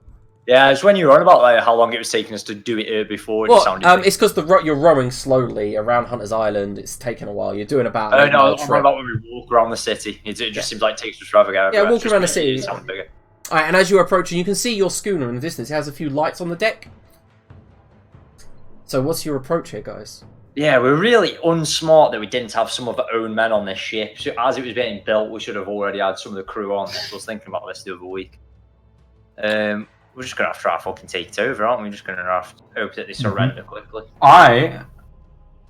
Yeah, it's when you were on about like how long it was taking us to do it here before. It just Well, sounded it's because you're rowing slowly around Hunter's Island. It's taking a while. You're doing about. Oh an no, 8-mile I'm talking trip. about when we walk around the city. It just seems like it takes us forever. Yeah, walking around the city. It sounds bigger. All right, and as you're approaching, you can see your schooner in the distance. It has a few lights on the deck. So, what's your approach here, guys? Yeah, we're really unsmart that we didn't have some of our own men on this ship. So as it was being built, we should have already had some of the crew on. I was thinking about this the other week. We're just gonna have to try to fucking take it over, aren't we? We're just gonna have to hope that they surrender quickly. I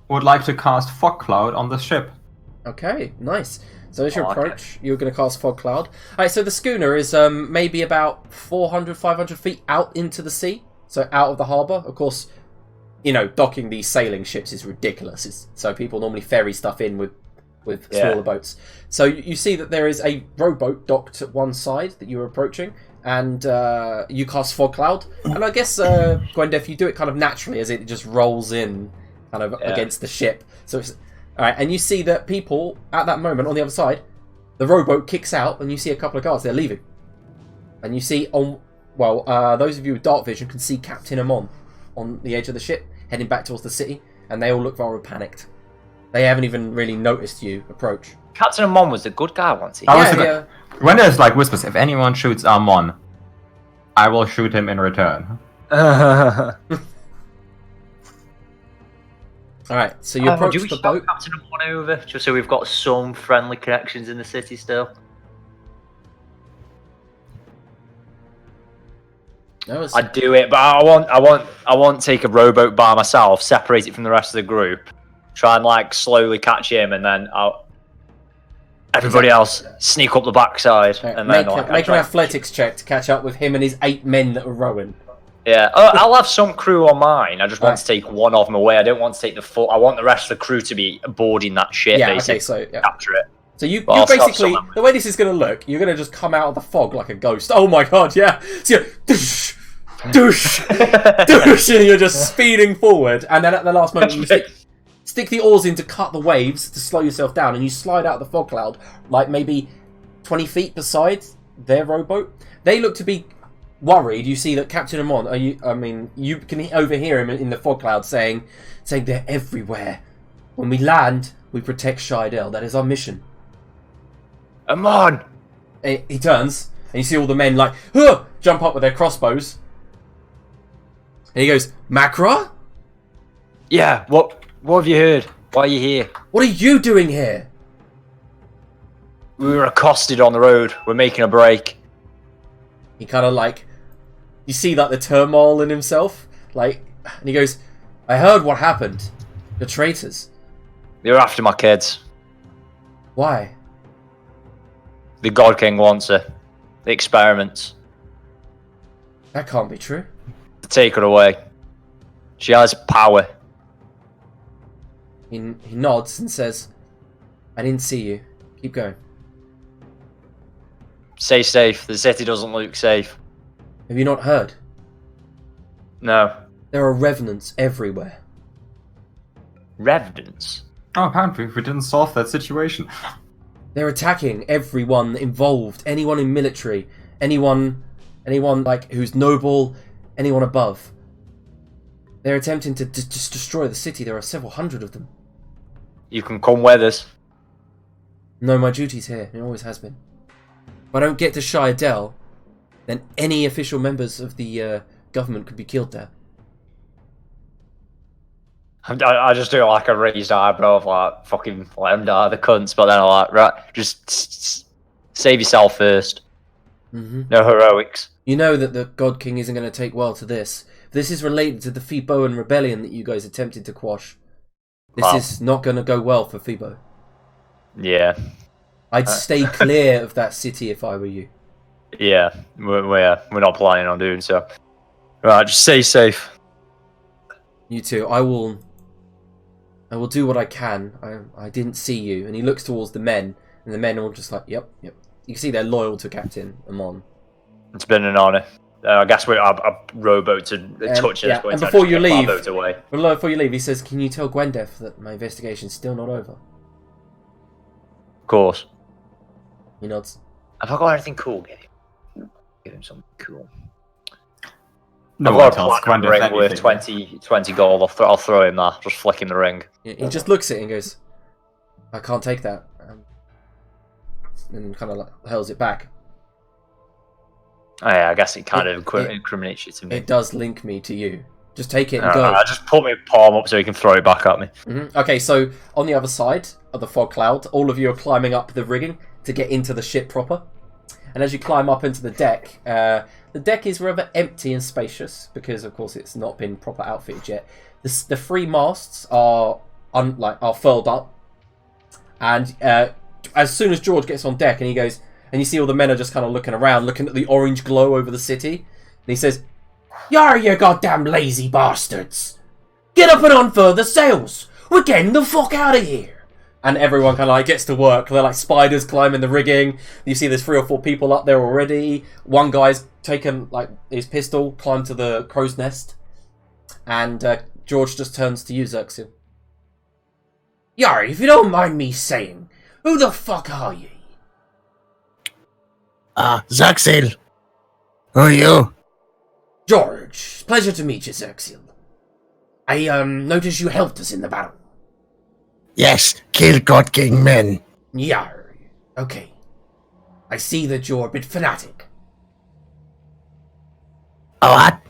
would like to cast Fog Cloud on the ship. Okay, nice. So as you Okay. approach, you're going to cast Fog Cloud. Alright, so the schooner is maybe about 400, 500 feet out into the sea. So out of the harbour. Of course, you know, docking these sailing ships is ridiculous. So people normally ferry stuff in with smaller boats. So you see that there is a rowboat docked at one side that you're approaching. And you cast Fog Cloud. And I guess, Gwendef, you do it kind of naturally as it just rolls in kind of against the ship. So it's... Alright, and you see that people, at that moment, on the other side, the rowboat kicks out, and you see a couple of guards, they're leaving. And you see, those of you with dark vision can see Captain Amon on the edge of the ship, heading back towards the city, and they all look rather panicked. They haven't even really noticed you approach. Captain Amon was the good guy once. When there's like whispers, if anyone shoots Amon, I will shoot him in return. Alright, so you approach do we the shout boat. Captain Amon over, just so we've got some friendly connections in the city still? No, I'd do it, but I want to take a rowboat by myself, separate it from the rest of the group, try and like slowly catch him, and then everybody else sneak up the backside, and then make an athletics check to catch up with him and his 8 men that are rowing. Yeah, I'll have some crew on mine. I just want to take one of them away. I don't want to take the full. I want the rest of the crew to be boarding that ship. Yeah, basically, okay, so yeah. capture it. So you Well, I'll start basically, somewhere. the way this is going to look, you're going to just come out of the fog like a ghost. Oh my god, yeah. So you're, doosh, doosh, doosh, and you're just speeding forward. And then at the last moment, you stick the oars in to cut the waves to slow yourself down, and you slide out of the fog cloud, like maybe 20 feet beside their rowboat. They look to be worried. You see that Captain Amon, you can overhear him in the fog cloud saying they're everywhere. When we land, we protect Shidel. That is our mission. Amon! He turns, and you see all the men like, jump up with their crossbows. And he goes, Macra? Yeah, what have you heard? Why are you here? What are you doing here? We were accosted on the road. We're making a break. He kind of like, you see like the turmoil in himself, like, and he goes, I heard what happened. You're traitors. They were after my kids. Why? The God King wants her. The experiments. That can't be true. To take her away. She has power. He nods and says, I didn't see you. Keep going. Stay safe. The city doesn't look safe. Have you not heard? No. There are revenants everywhere. Revenants? Oh, apparently we didn't solve that situation. They're attacking everyone involved. Anyone in military. Anyone like who's noble. Anyone above. They're attempting to just destroy the city. There are several hundred of them. You can come with us. No, my duty's here. It always has been. If I don't get to Shidel, then any official members of the government could be killed there. I just do like a raised eyebrow of like, fucking let them die, the cunts, but then I'm like, right, just save yourself first. Mm-hmm. No heroics. You know that the God King isn't going to take well to this. This is related to the Phoeboan rebellion that you guys attempted to quash. This is not going to go well for Phoebo. Yeah. I'd stay clear of that city if I were you. Yeah, we're not planning on doing so. Right, just stay safe. You two, I will do what I can. I didn't see you. And he looks towards the men, and the men are all just like, yep. You can see they're loyal to Captain Amon. It's been an honour. I guess I rowboat to touch it. Yeah, and before you leave, he says, "Can you tell Gwendef that my investigation's still not over?" Of course. He nods. Have I got anything cool? Give him something cool. No I've one got a tells platinum Gwendolyn ring with anything. 20 gold. I'll throw him that. Just flick him the ring. He just looks at it and goes, "I can't take that," and kind of like hurls it back. Oh, yeah, I guess it kind of incriminates you to me. It does link me to you. Just take it and go. I just put my palm up so he can throw it back at me. Okay, so on the other side of the fog cloud, all of you are climbing up the rigging to get into the ship proper. And as you climb up into the deck is rather empty and spacious because, of course, it's not been proper outfitted yet. The three masts are furled up, and as soon as George gets on deck and he goes, and you see all the men are just kind of looking around, looking at the orange glow over the city, and he says, "Yar, you goddamn lazy bastards! Get up and unfurl the sails! We're getting the fuck out of here!" And everyone kind of like gets to work. They're like spiders climbing the rigging. You see there's 3 or 4 people up there already. One guy's taken like his pistol, climbed to the crow's nest, and George just turns to you, Xerxes. "Yar, if you don't mind me saying, who the fuck are you?" Zaxil. Who are you? "George, pleasure to meet you, Xerxes. I noticed you helped us in the battle." Yes, kill God King men. "Yar, okay. I see that you're a bit fanatic." What?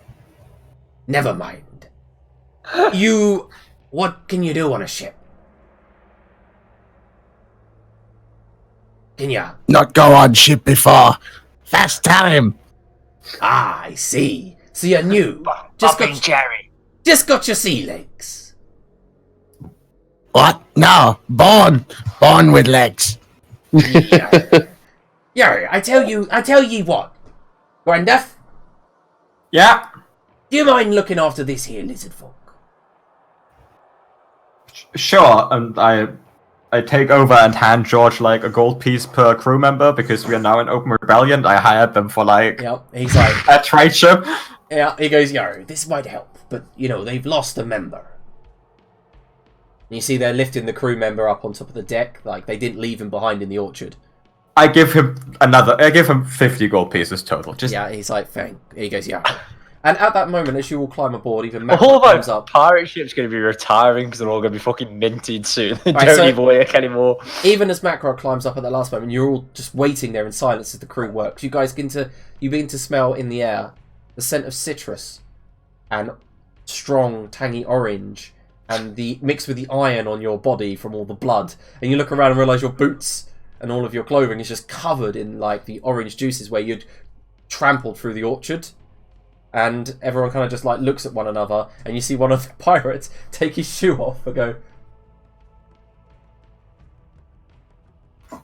"Never mind. What can you do on a ship? Can ya? Not go on ship before. Fast time. Ah, I see. So you're new. Just got your sea legs." What? No, born with legs. Yar, I tell ye what. Gwendef, Yeah. do you mind looking after this here lizard folk? Sure, and I take over and hand George like a gold piece per crew member because we are now in open rebellion. I hired them for like He's like a trade ship. Yeah, he goes, "Yo, this might help, but they've lost a member." And you see they're lifting the crew member up on top of the deck, like they didn't leave him behind in the orchard. I give him 50 gold pieces total. He's like, "Thank." He goes, "Yeah." And at that moment, as you all climb aboard, even The Matt whole comes up. pirate ship's going to be retiring because they're all going to be fucking minted soon. They Right, don't so- even work anymore. Even as Macro climbs up at that last moment, you're all just waiting there in silence as the crew works. You guys begin to smell in the air the scent of citrus and strong, tangy orange, and the mixed with the iron on your body from all the blood. And you look around and realise your boots and all of your clothing is just covered in like the orange juices where you'd trampled through the orchard. And everyone kind of just like looks at one another, and you see one of the pirates take his shoe off and go,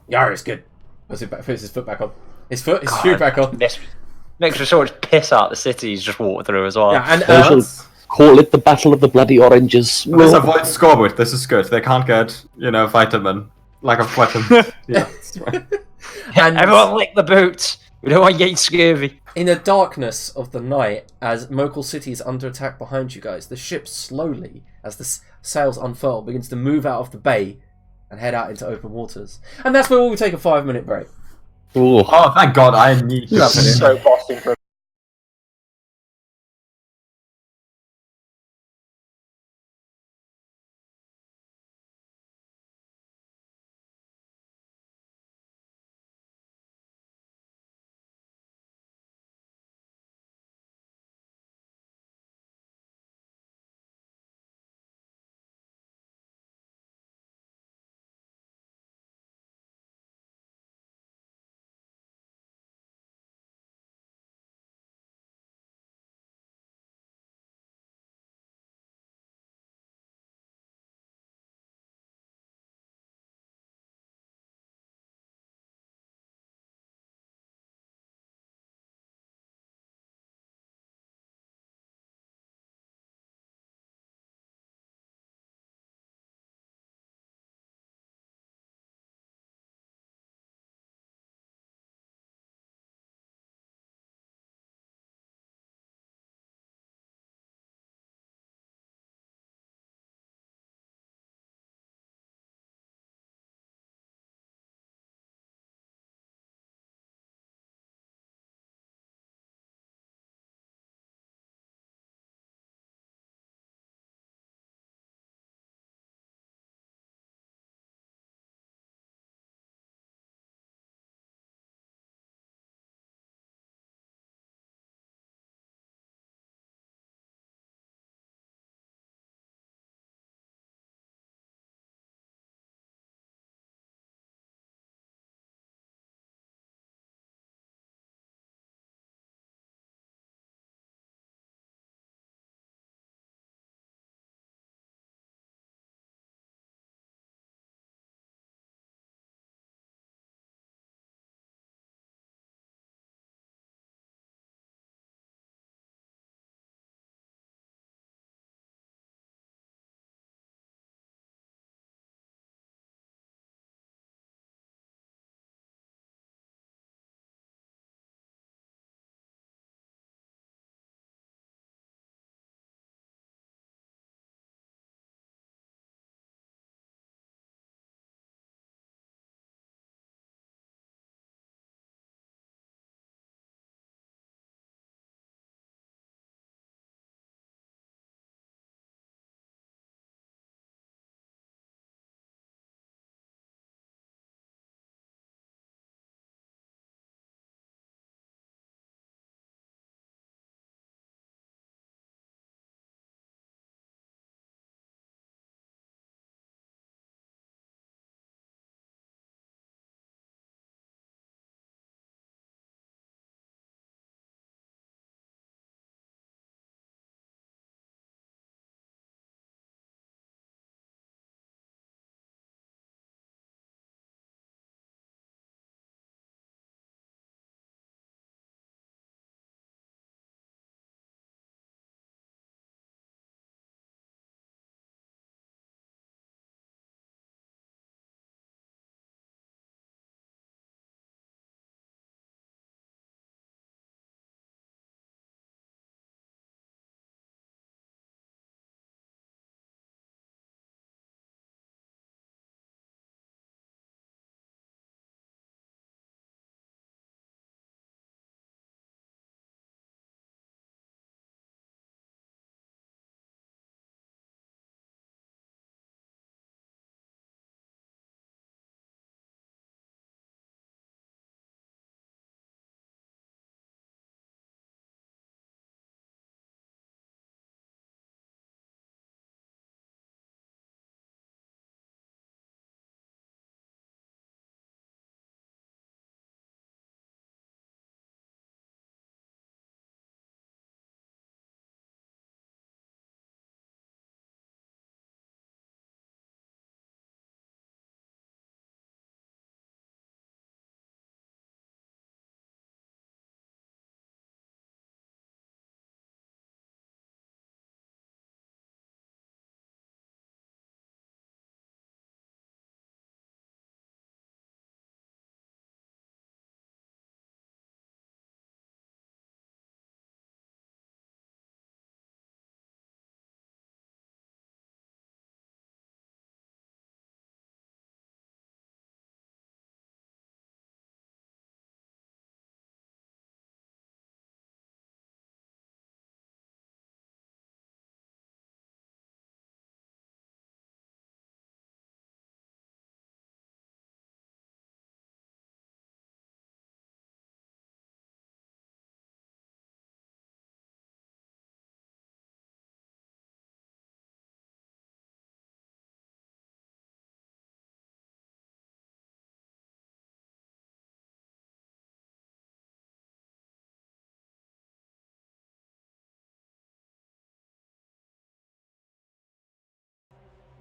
"Yar, it's good." Puts his foot back on. His shoe back on. Makes me so much piss out the city he's just walked through as well. Yeah, and They shall call it the Battle of the Bloody Oranges. Let's avoid scoreboard. This is good. They can't get vitamin lack of vitamin. Yeah, that's right. and Everyone lick the boots. We don't want you getting scurvy. in the darkness of the night, as Mokhul City is under attack behind you guys, the ship slowly, as the sails unfurl, begins to move out of the bay and head out into open waters. And that's where we'll take a 5-minute break. Ooh. Oh, thank God! I need to. So bossing for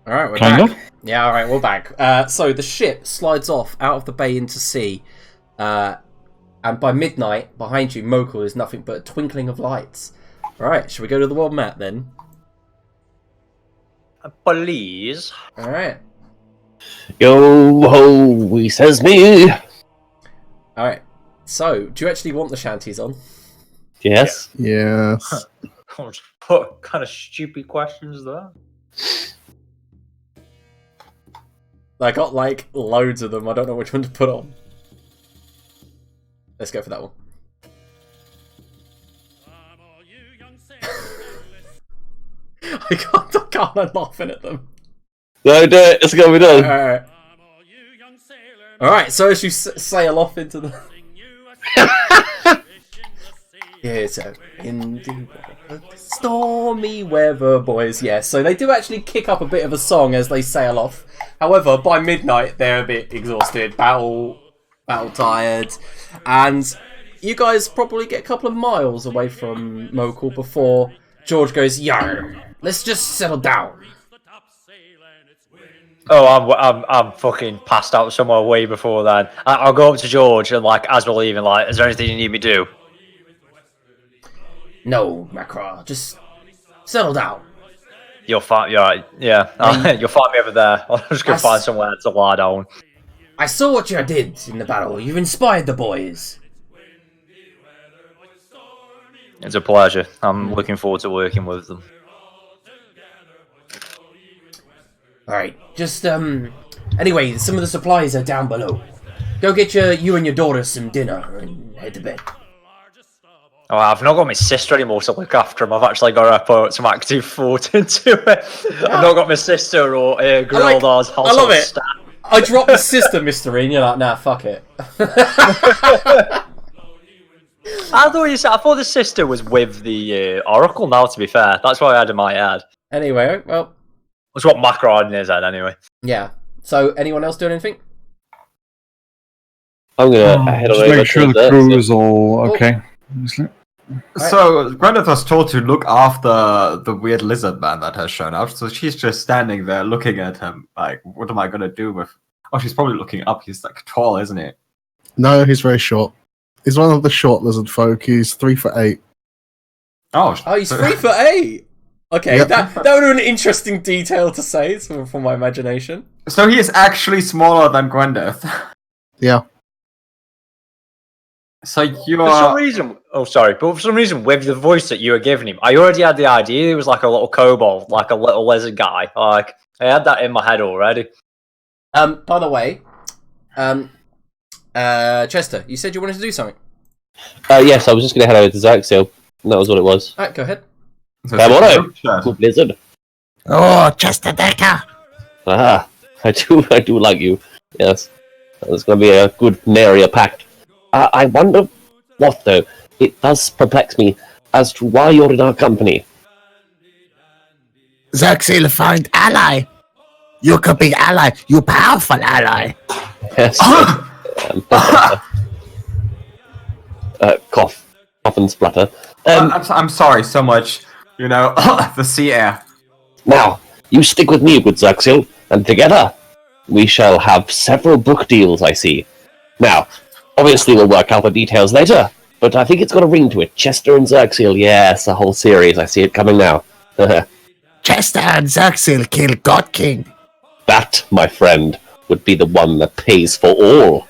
All right, we're Kinda. back. Yeah, all right, we're back. So the ship slides off out of the bay into sea, and by midnight, behind you, Mokhul is nothing but a twinkling of lights. All right, shall we go to the world map then? Please. All right. Yo ho, he says me. All right. So, do you actually want the shanties on? Yes. Yes. What kind of stupid questions there? I got like loads of them. I don't know which one to put on. Let's go for that one. I can't. I'm laughing at them. No, do it. It's gonna be done. All right. So as you sail off into the it's in stormy weather, boys. Yes. So they do actually kick up a bit of a song as they sail off. However, by midnight they're a bit exhausted, battle tired, and you guys probably get a couple of miles away from Mokhul before George goes, "Yo, let's just settle down." Oh, I'm fucking passed out somewhere way before then. I'll go up to George and like, as we're leaving, like, is there anything you need me to do? No, Macra, just settle down. You'll find, you're right, yeah. You'll find me over there. I'll just go find somewhere to lie down. I saw what you did in the battle. You've inspired the boys. It's a pleasure. I'm looking forward to working with them. Alright, just, anyway, some of the supplies are down below. Go get you and your daughter some dinner and head to bed. Oh, I've not got my sister anymore to look after him. I've actually got to put some active thought into it. I've not got my sister or Grildar's household I love it. staff. I dropped the sister, Mr. Ian. You're like, nah, fuck it. I thought the sister was with the Oracle now, to be fair. That's what I had in my head. Anyway, well, That's what Macro had in his head, anyway. yeah. So, anyone else doing anything? I'm gonna head Just over make sure to the crew is all okay. Obviously. So Gwyneth was told to look after the weird lizard man that has shown up. So she's just standing there looking at him like, what am I gonna do with... Oh, she's probably looking up. He's like tall, isn't he? No, he's very short. He's one of the short lizard folk. He's 3'8". Oh, He's 3'8". Okay, Yep. that would have been an interesting detail to say from my imagination. So he is actually smaller than Gwyneth. Yeah. So you For some are... reason, but for some reason, with the voice that you were giving him, I already had the idea he was like a little kobold, like a little lizard guy. Like, I had that in my head already. By the way, Chester, you said you wanted to do something. Yes, I was just gonna head over to Zaxil. That was what it was. Alright, go ahead. Come on over, good lizard. Oh, Chester Decker. Ah, I do like you. Yes, it's gonna be a good area pact. I wonder what though. It does perplex me as to why you're in our company. Zaxil find ally. You could be ally. You powerful ally. Yes. Cough and splutter. I'm sorry so much. You know, the sea air. Now, you stick with me, good Zaxil, and together we shall have several book deals, I see. Now, obviously we'll work out the details later, but I think it's got a ring to it. Chester and Zaxil, yes, a whole series. I see it coming now. Chester and Zaxil kill God King. That, my friend, would be the one that pays for all.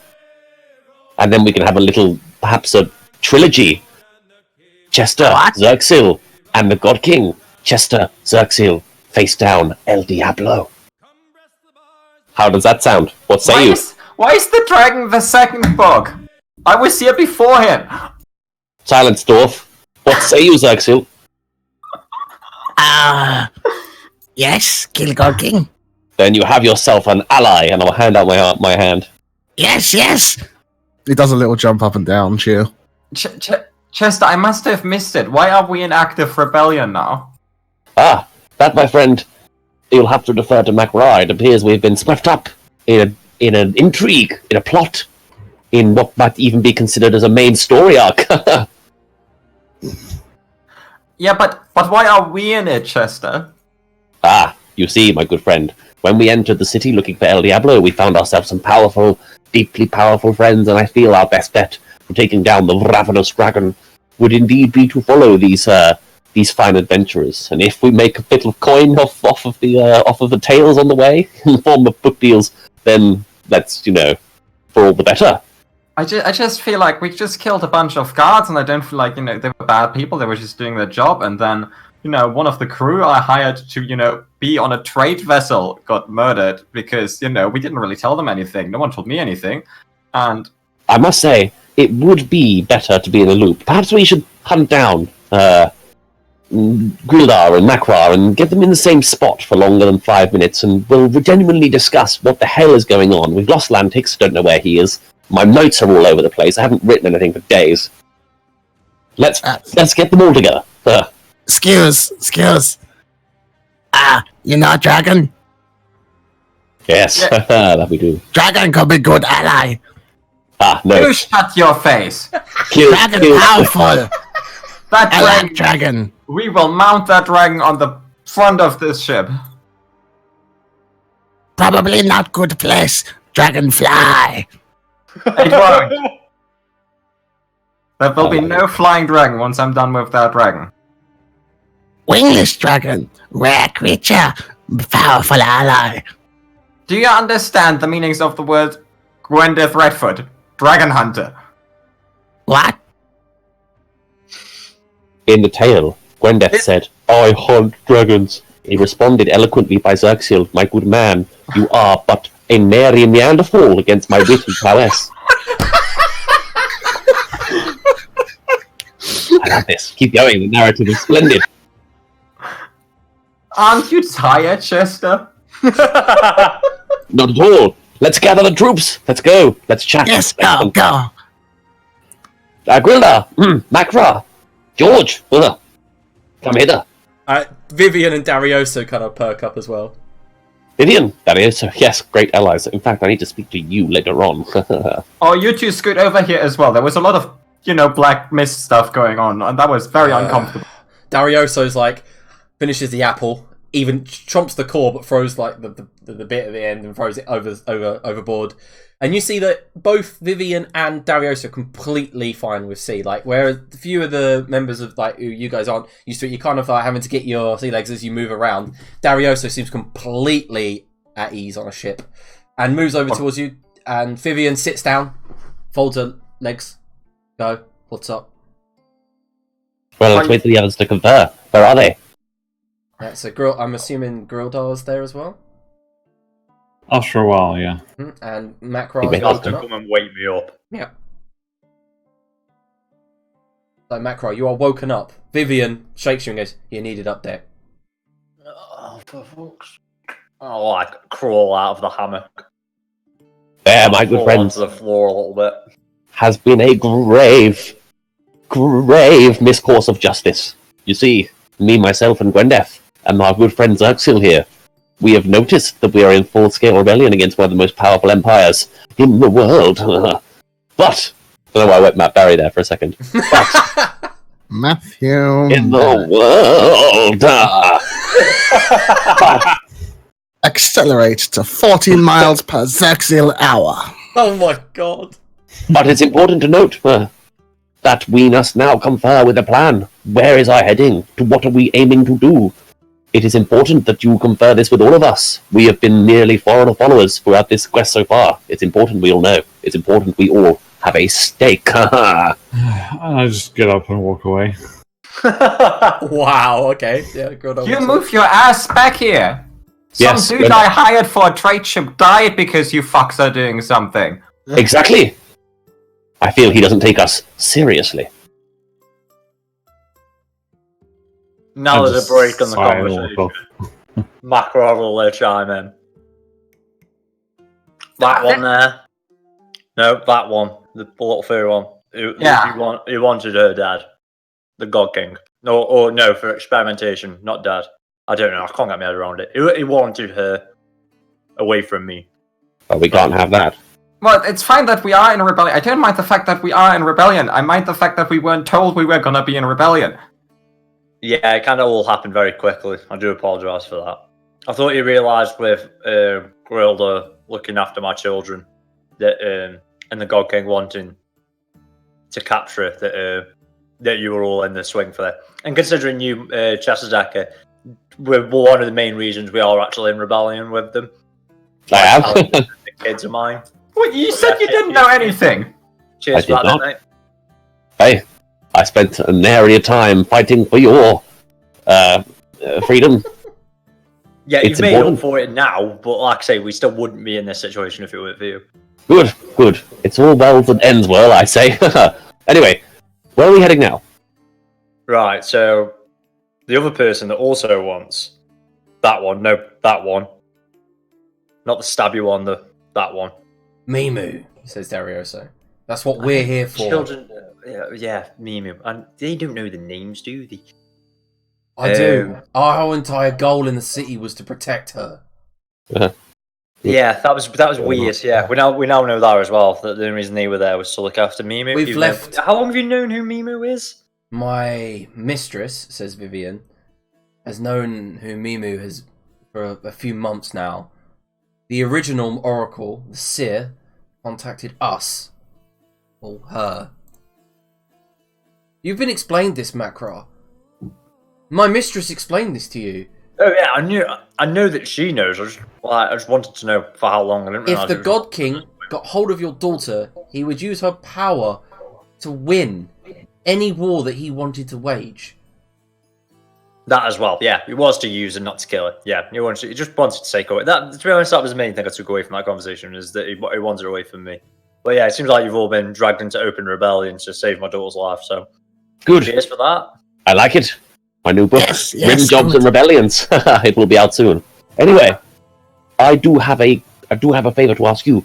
And then we can have a little, perhaps a trilogy. Chester, What? Zaxil, and the God King. Chester, Zaxil, face down, El Diablo. How does that sound? What say you? Why is the dragon the second book? I was here before him. Silence, dwarf. What say you, Zaxil? Yes, kill God King. Then you have yourself an ally, and I'll hand out my hand. Yes, yes. He does a little jump up and down, cheer. Chester, I must have missed it. Why are we in active rebellion now? Ah, that, my friend, you'll have to defer to MacRae. It appears we've been swept up in an intrigue, in a plot, in what might even be considered as a main story arc. Yeah, but why are we in it, Chester? Ah, you see, my good friend, When we entered the city looking for El Diablo, we found ourselves some powerful, deeply powerful friends, and I feel our best bet for taking down the ravenous dragon would indeed be to follow these fine adventurers. And if we make a bit of coin off of the tales on the way in the form of book deals, then that's, for all the better. I just feel like we just killed a bunch of guards, and I don't feel like, they were bad people, they were just doing their job, and then, one of the crew I hired to, be on a trade vessel got murdered because, we didn't really tell them anything. No one told me anything. And I must say, it would be better to be in the loop. Perhaps we should hunt down Grildar and Makrar and get them in the same spot for longer than 5 minutes, and we'll genuinely discuss what the hell is going on. We've lost Lantix, don't know where he is. My notes are all over the place. I haven't written anything for days. Let's get them all together. Excuse. You know Dragon? Yes, Yeah. that we do. Dragon could be good ally. No. you shut your face. Dragon powerful. That I dragon, like Dragon. we will mount that dragon on the front of this ship. Probably not good place. Dragonfly. It won't. There will be no flying dragon once I'm done with that dragon. Wingless dragon. Rare creature. Powerful ally. Do you understand the meanings of the word Gwendeth Redfoot? Dragon hunter. What? In the tale, Gwendeth said, "I hunt dragons." He responded eloquently by Xerxil, "My good man, you are but a merry Neanderthal against my witty prowess." I love this. Keep going. The narrative is splendid. Aren't you tired, Chester? Not at all. Let's gather the troops. Let's go. Let's chat. Yes, go. Grilla, Makra, George, come hither. Vivian and Darioso kind of perk up as well. Vivian, Darioso, yes, great allies. In fact, I need to speak to you later on. Oh, you two scoot over here as well. There was a lot of, black mist stuff going on, and that was very uncomfortable. Darioso's finishes the apple, even chomps the core, but throws the bit at the end and throws it overboard. And you see that both Vivian and Darioso are completely fine with sea. Whereas a few of the members of who you guys aren't used to it, you're kind of having to get your sea legs as you move around. Darioso seems completely at ease on a ship and moves over towards you. And Vivian sits down, folds her legs. Go. What's up? Well, let's wait for the others to confer. Where are they? Yeah, so I'm assuming Grildar's there as well. After a while, yeah. And Makra He may Have to come and wake me up. Yeah. So Makra, you are woken up. Vivian shakes you and goes, "You needed update." Oh, for fuck's sake. Oh, I crawl out of the hammock. There, my good Fall friends. onto the floor a little bit. Has been a grave miscourse of justice. You see, me, myself, and Gwendeth, and our good friend Xerxil here, we have noticed that we are in full-scale rebellion against one of the most powerful empires in the world. But, I don't know why I went Matt Barry there for a second. But, Matthew. in the world. But, Accelerate to 14 miles per Xerxil hour. Oh my god. but it's important to note that we must now confer with a plan. Where is our heading? To what are we aiming to do? It is important that you confer this with all of us. We have been merely foreigner followers throughout this quest so far. It's important we all know. It's important we all have a stake. I just get up and walk away. Wow, okay. Yeah, good. You move your ass back here. Yes, Some dude I hired for a trade ship died because you fucks are doing something. Exactly. I feel he doesn't take us seriously. Now I there's a just break in the sigh and conversation. walk off. Macro will chime in. That one there. No, that one. The little furry one. Who wanted her dad. The God King. No, for experimentation, not dad. I don't know, I can't get my head around it. He wanted her away from me. But we can't have that. Well, it's fine that we are in rebellion. I don't mind the fact that we are in rebellion. I mind the fact that we weren't told we were gonna be in rebellion. Yeah, it kind of all happened very quickly. I do apologise for that. I thought you realised with Grilda looking after my children that and the God King wanting to capture it that you were all in the swing for that. And considering you, Chesadaka, were one of the main reasons we are actually in rebellion with them. I am. The kids of mine. Well, you said you didn't know anything. Cheers for that, mate. Hey, I spent an area of time fighting for your freedom. Yeah, It's you've made important. up for it now, but like I say, we still wouldn't be in this situation if it weren't for you. Good, good. It's all well that ends well, I say. Anyway, where are we heading now? Right, so the other person that also wants that one, not the stabby one, that one. Mimu, says Darioso. That's what we're here for. Children, yeah, Mimu. And they don't know the names, do they? I do. Our entire goal in the city was to protect her. Yeah, that was weird. Yeah, we now know that as well. That the only reason they were there was to look after Mimu. We've left. How long have you known who Mimu is? My mistress, says Vivian, has known who Mimu has for a few months now. The original Oracle, the Seer, contacted us. Or her. You've been explained this, Makra. My mistress explained this to you. Oh yeah, I know that she knows. I just wanted to know for how long. I didn't If realise the it was- God King got hold of your daughter, he would use her power to win any war that he wanted to wage. That as well, yeah. He was to use and not to kill her. Yeah, he just wanted to take away. That, to be honest, that was the main thing I took away from that conversation, is that he wanted her away from me. But yeah, it seems like you've all been dragged into open rebellion to save my daughter's life, so Good. cheers for that. I like it. My new book, Yes, Rim Jobs and Rebellions. It will be out soon. Anyway, I do have a favor to ask you.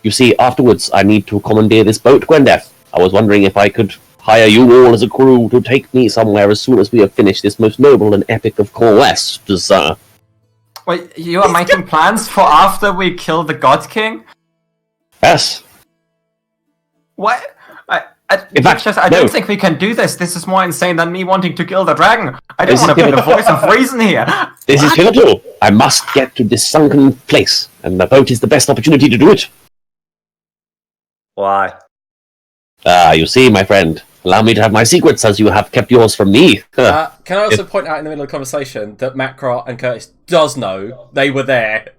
You see, afterwards, I need to commandeer this boat, Gwendeth. I was wondering if I could hire you all as a crew to take me somewhere as soon as we have finished this most noble and epic of quests. Wait, you are making plans for after we kill the God King? Yes. What? In fact, I no. don't think we can do this. This is more insane than me wanting to kill the dragon. I don't This is want to be the pivotal. voice of reason here. This is pivotal. I must get to this sunken place, and the boat is the best opportunity to do it. Why? You see, my friend, allow me to have my secrets as you have kept yours from me. Can I also point out in the middle of the conversation that Makra and Curtis does know they were there?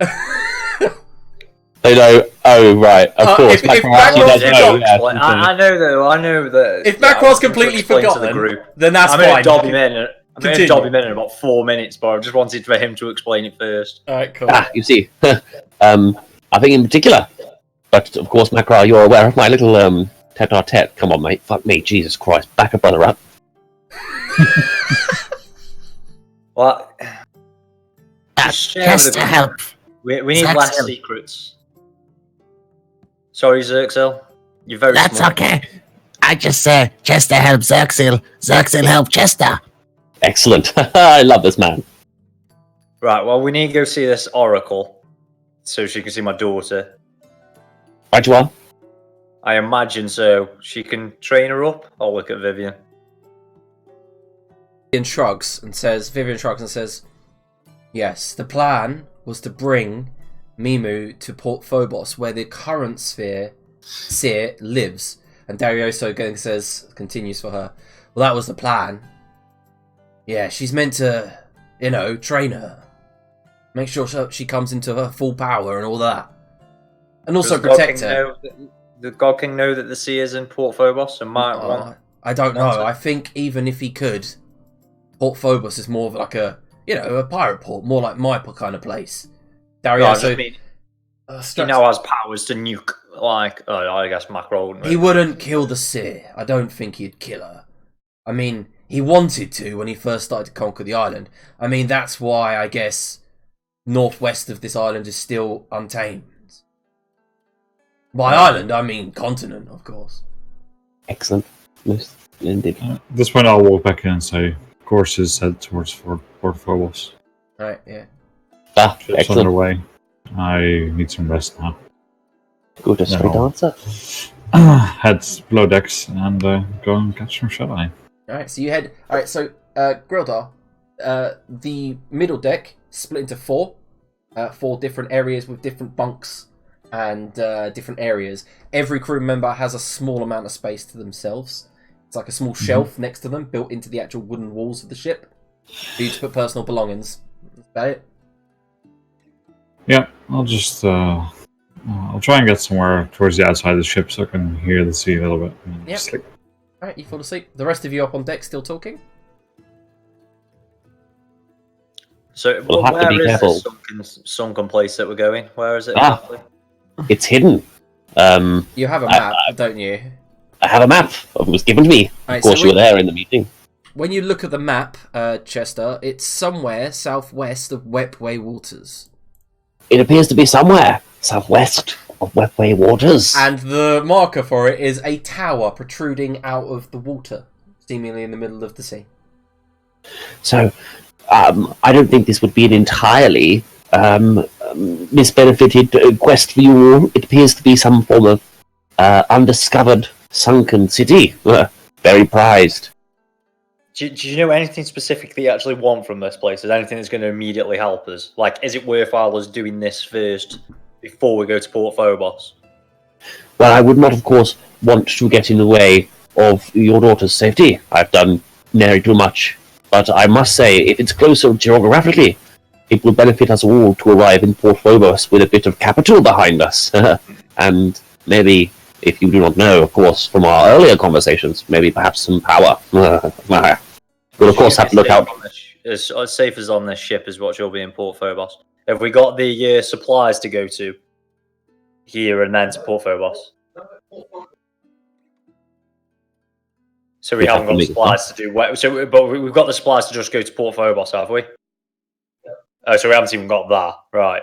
They know. Oh, right. Of course. if Macron Macron's actually does know, forgotten- yeah. I know that. If yeah, I Macron's was going to completely explain to the forgotten, group. then that's I'm going fine. to dob him in. I'm going Continue. to dob him in about 4 minutes, but I just wanted for him to explain it first. Alright, cool. You see. I think in particular. But, of course, Macron, you're aware of my little tete-a-tete. Come on, mate. Fuck me. Jesus Christ. Back a brother up. What? Just share Just with to him. help. We need less Zexil. secrets. Sorry, Zerxil. You're very That's smart. okay. I just say Chester help Zerxil. Zerxil help Chester. Excellent. I love this man. Right, well, we need to go see this oracle so she can see my daughter. Right you are. I imagine so. She can train her up. I'll look at Vivian. Vivian shrugs and says, yes, the plan was to bring Mimu to Port Phobos, where the current Seer lives. And Darioso continues for her, well, that was the plan. Yeah, she's meant to, train her. Make sure she comes into her full power and all that. And also Does the God protect King her. know the God King know that the Sea is in Port Phobos and might want... I don't know. want it? I think even if he could, Port Phobos is more of like a pirate port, more like my kind of place. No, I Darioso, just mean, he now has powers to nuke, I guess Macro wouldn't. he wouldn't kill the Seer. I don't think he'd kill her. I mean, he wanted to when he first started to conquer the island. I mean, that's why I guess northwest of this island is still untamed. By island, I mean continent, of course. Excellent. Most indeed. At this point, I'll walk back in and say, courses head towards Port Phobos. Right, yeah. Ship's on Excellent. their way. I need some rest now. Good, a straight No. answer. Head below decks and go and catch some shut-eye. Alright, so you head... Alright, so, Grildar, the middle deck split into four different areas with different bunks and different areas. Every crew member has a small amount of space to themselves. It's like a small shelf next to them, built into the actual wooden walls of the ship, for you to put personal belongings. That's about it. Yeah, I'll just I'll try and get somewhere towards the outside of the ship so I can hear the sea a little bit. Yep. Alright, you fall asleep. The rest of you up on deck still talking? So, We'll have to be where is careful. this sunken place that we're going? Where is it exactly? It's hidden. You have a map, don't you? I have a map. It was given to me. Right, Of course, so you were there in the meeting. When you look at the map, Chester, it's somewhere southwest of Wepway Waters. It appears to be somewhere southwest of Webway Waters. And the marker for it is a tower protruding out of the water, seemingly in the middle of the sea. So, I don't think this would be an entirely misbenefited quest for you all. It appears to be some form of undiscovered sunken city. Very prized. Do you know anything specific that you actually want from this place? Is there anything that's going to immediately help us? Like, is it worthwhile us doing this first before we go to Port Phobos? Well, I would not, of course, want to get in the way of your daughter's safety. I've done nearly too much. But I must say, if it's closer geographically, it will benefit us all to arrive in Port Phobos with a bit of capital behind us. And maybe, if you do not know, of course, from our earlier conversations, maybe perhaps some power. We'll, of course, have to look out. As safe as on this ship is what you'll be in Port Phobos. Have we got the supplies to go to here and then to Port Phobos? So we haven't got the supplies to do. But we've got the supplies to just go to Port Phobos, have we? Oh, so we haven't even got that, right?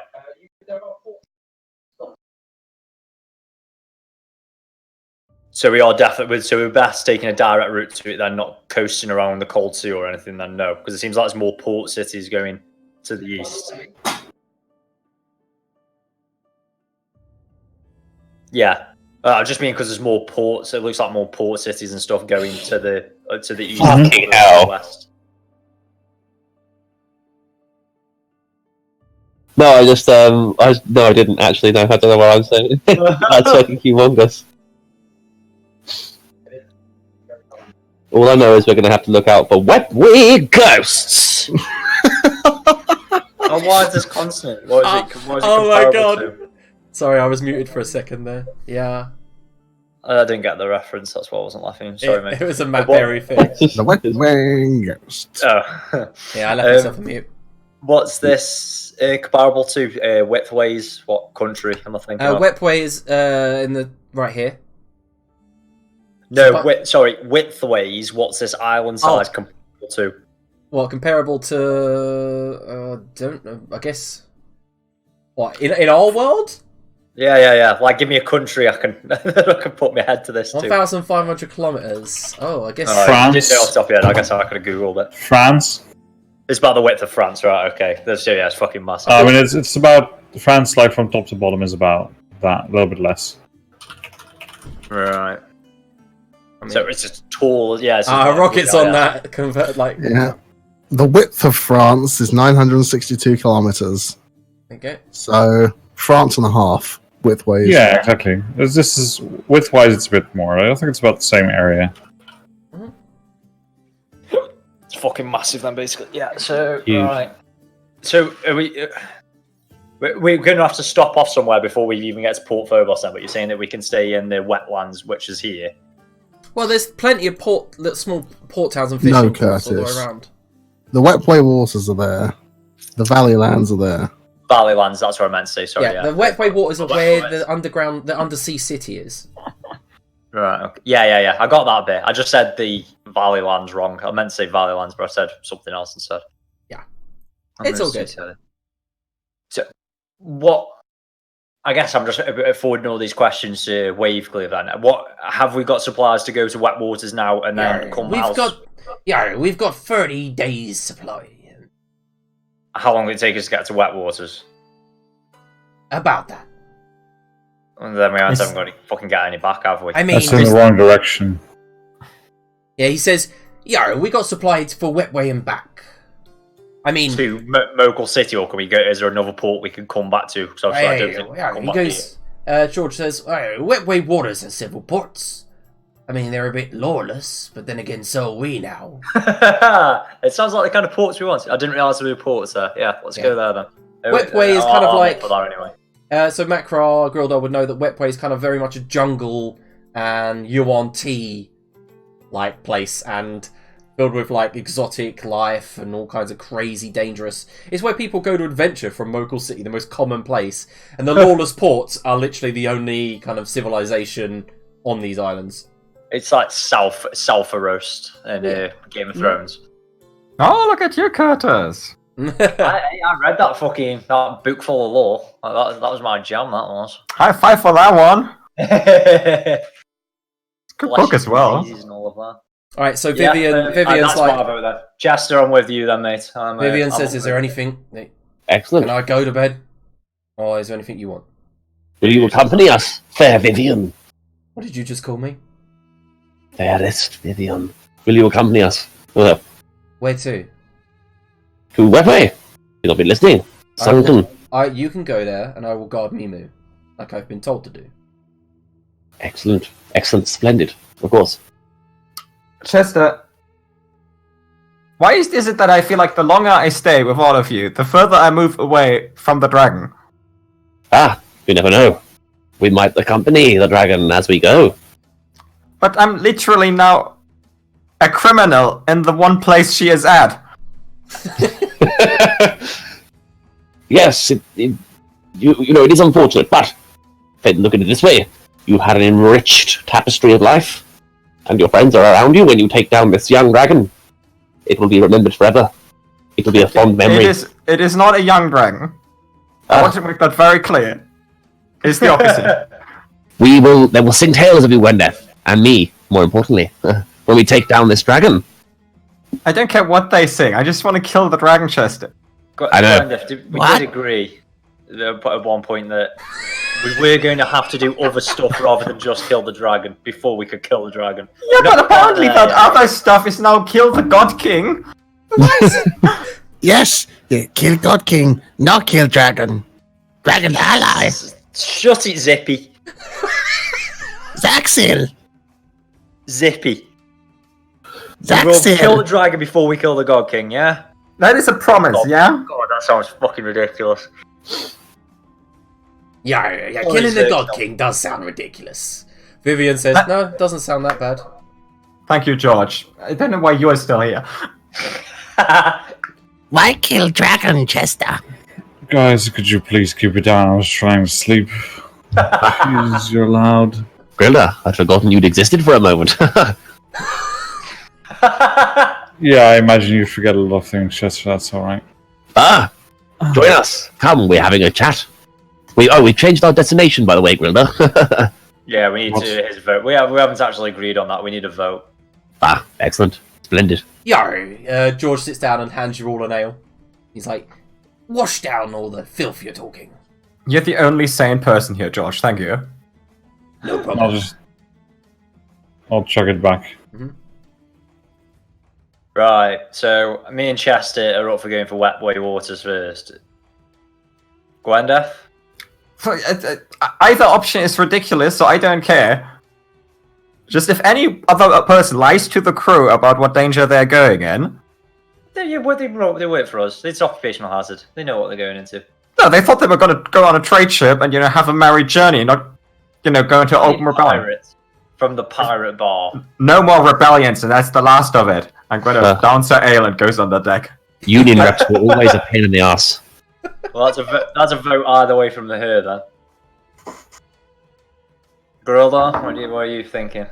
So we are definitely. So we're best taking a direct route to it, then not coasting around the cold sea or anything. Then no, because it seems like there's more port cities going to the east. Yeah, I just mean because there's more ports. It looks like more port cities and stuff going to the east and the west. No, I didn't actually. No, I don't know what I'm saying. That's fucking humongous. All I know is we're going to have to look out for Webway ghosts. Oh, why is this consonant? What is it? What is it oh my god! to? Sorry, I was muted for a second there. Yeah. I didn't get the reference. That's why I wasn't laughing. Sorry, mate. It was a Matt Berry thing. The Webway Ghost. Oh. Yeah, I left myself on mute. What's this comparable to? Widthways? What country am I thinking of? Wepway is in the right here. No, Widthways. What's this island size comparable to? What, comparable to... don't know, I guess... What, in our world? Yeah. Like, give me a country I can I can put my head to this 1,500 kilometres. Oh, I guess... France. Didn't know off the top of your head. I guess I could have googled it. France. It's about the width of France, right? Okay. It's fucking massive. I mean, it's about France. Like from top to bottom is about that, a little bit less. Right. So it's just tall. Yeah. rockets on that. Yeah. The width of France is 962 kilometers. Okay. So France and a half widthways. Yeah, exactly. This is widthwise, it's a bit more. I think it's about the same area. It's fucking massive, then basically. Yeah. So Huge. right. So are we? We're going to have to stop off somewhere before we even get to Port Phobos. Then, but you're saying that we can stay in the wetlands, which is here. Well, there's plenty of small port towns and fishing ports all the way Curtis. around. The Wepway waters are there. The valley lands are there. Valley lands. That's what I meant to say. Sorry. Yeah, the Wepway waters are where the undersea city is. Right. Okay. Yeah. I got that bit. I just said the Valley Lands wrong. I meant to say Valley Lands, but I said something else instead. Yeah. It's all good. So, what? I guess I'm just forwarding all these questions to Waveclear then. What have we got supplies to go to Wet Waters now and then come else? We've got 30 days supply. How long will it take us to get to Wet Waters? About that. And then we haven't got any fucking get any back, have we? I mean, That's in the wrong direction. yeah, he says, we got supplies for Wetway and back. I mean, to Mokhul City, or can we go? Is there another port we can come back to? Because obviously I don't think we can come he back goes. George says, "Wetway Waters has several ports. I mean, they're a bit lawless, but then again, so are we now." here. It sounds like the kind of ports we want. I didn't realise there were ports there. Yeah, let's go there then. Wetway is kind of like. For that anyway. So Makra Grilda would know that Wetway is kind of very much a jungle and Yuan Tea like place, and filled with like exotic life and all kinds of crazy dangerous. It's where people go to adventure from Mokhul City, the most common place, and the lawless ports are literally the only kind of civilization on these islands. It's like Sulphur Roast in Game of Thrones. Oh, look at you, Curtis. I read that book full of lore. That was my jam. That was. High five for that one. Good book as well. And all of that. All right, so Vivian's that's like, my vote then. Jester, I'm with you then, mate. Vivian says, "Is there anything? Excellent. Can I go to bed, or is there anything you want?" Will you accompany us, fair Vivian? What did you just call me? Fairest Vivian. Will you accompany us? Where to? To Wetway. You've not been listening. Sunken. You can go there, and I will guard Mimu, like I've been told to do. Excellent. Excellent. Splendid. Of course. Chester, why is it that I feel like the longer I stay with all of you, the further I move away from the dragon? You never know. We might accompany the dragon as we go. But I'm literally now a criminal in the one place she is at. Yes, you know, it is unfortunate, but look at it this way. You had an enriched tapestry of life, and your friends are around you when you take down this young dragon. It will be remembered forever. It will be a fond memory. It is not a young dragon. I want to make that very clear. It's the opposite. They will sing tales of you, Gwendeth, and me, more importantly, when we take down this dragon. I don't care what they sing. I just want to kill the dragon, Chester. I know. We did agree at one point that we were going to have to do other stuff rather than just kill the dragon before we could kill the dragon. Yeah, but apparently that other stuff is now kill the God King. Yes, kill God King, not kill Dragon. Dragon ally. Shut it, Zippy. Zaxil. Zippy. We'll Zaxil. kill the dragon before we kill the God King, yeah? That is a promise, yeah? God, that sounds fucking ridiculous. Yeah, killing the God King does sound ridiculous. Vivian says, no, it doesn't sound that bad. Thank you, George. I don't know why you are still here. Why kill Dragon, Chester? Guys, could you please keep it down? I was trying to sleep. Jeez, you're loud. Grilda, I'd forgotten you'd existed for a moment. Yeah, I imagine you forget a lot of things, Chester, that's alright. Join us. Come, we're having a chat. We changed our destination, by the way, Grilda. Yeah, we need to vote. We haven't actually agreed on that. We need a vote. Excellent. Splendid. George sits down and hands you all an ale. He's like, wash down all the filth you're talking. You're the only sane person here, George. Thank you. No problem. I'll chuck it back. Mm-hmm. Right, so me and Chester are up for going for Wetway Waters first. Gwenda? Either option is ridiculous, so I don't care. Just if any other person lies to the crew about what danger they're going in. They work for us. It's occupational hazard. They know what they're going into. No, they thought they were going to go on a trade ship and, have a merry journey, not, go into open rebellion. Pirates from the pirate bar. No more rebellions, and that's the last of it. I'm going to downs her ale and goes on the deck. Union reps were always a pain in the ass. Well, that's a vote either way from the her then. Grilda, what are you thinking?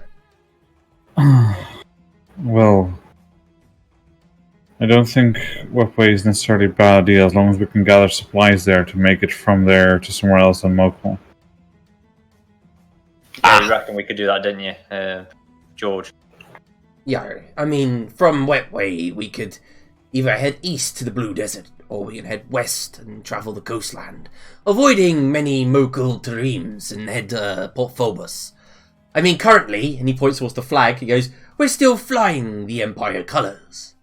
Well, I don't think Wetway is necessarily a bad idea as long as we can gather supplies there to make it from there to somewhere else in Mokhul. Yeah, you reckon we could do that, didn't you, George? Yeah, I mean, from Wetway, we could either head east to the Blue Desert, or we can head west and travel the coastland, avoiding many Mokhul terems and head to Port Phobos. I mean, currently, and he points towards the flag, he goes, we're still flying the Empire colours.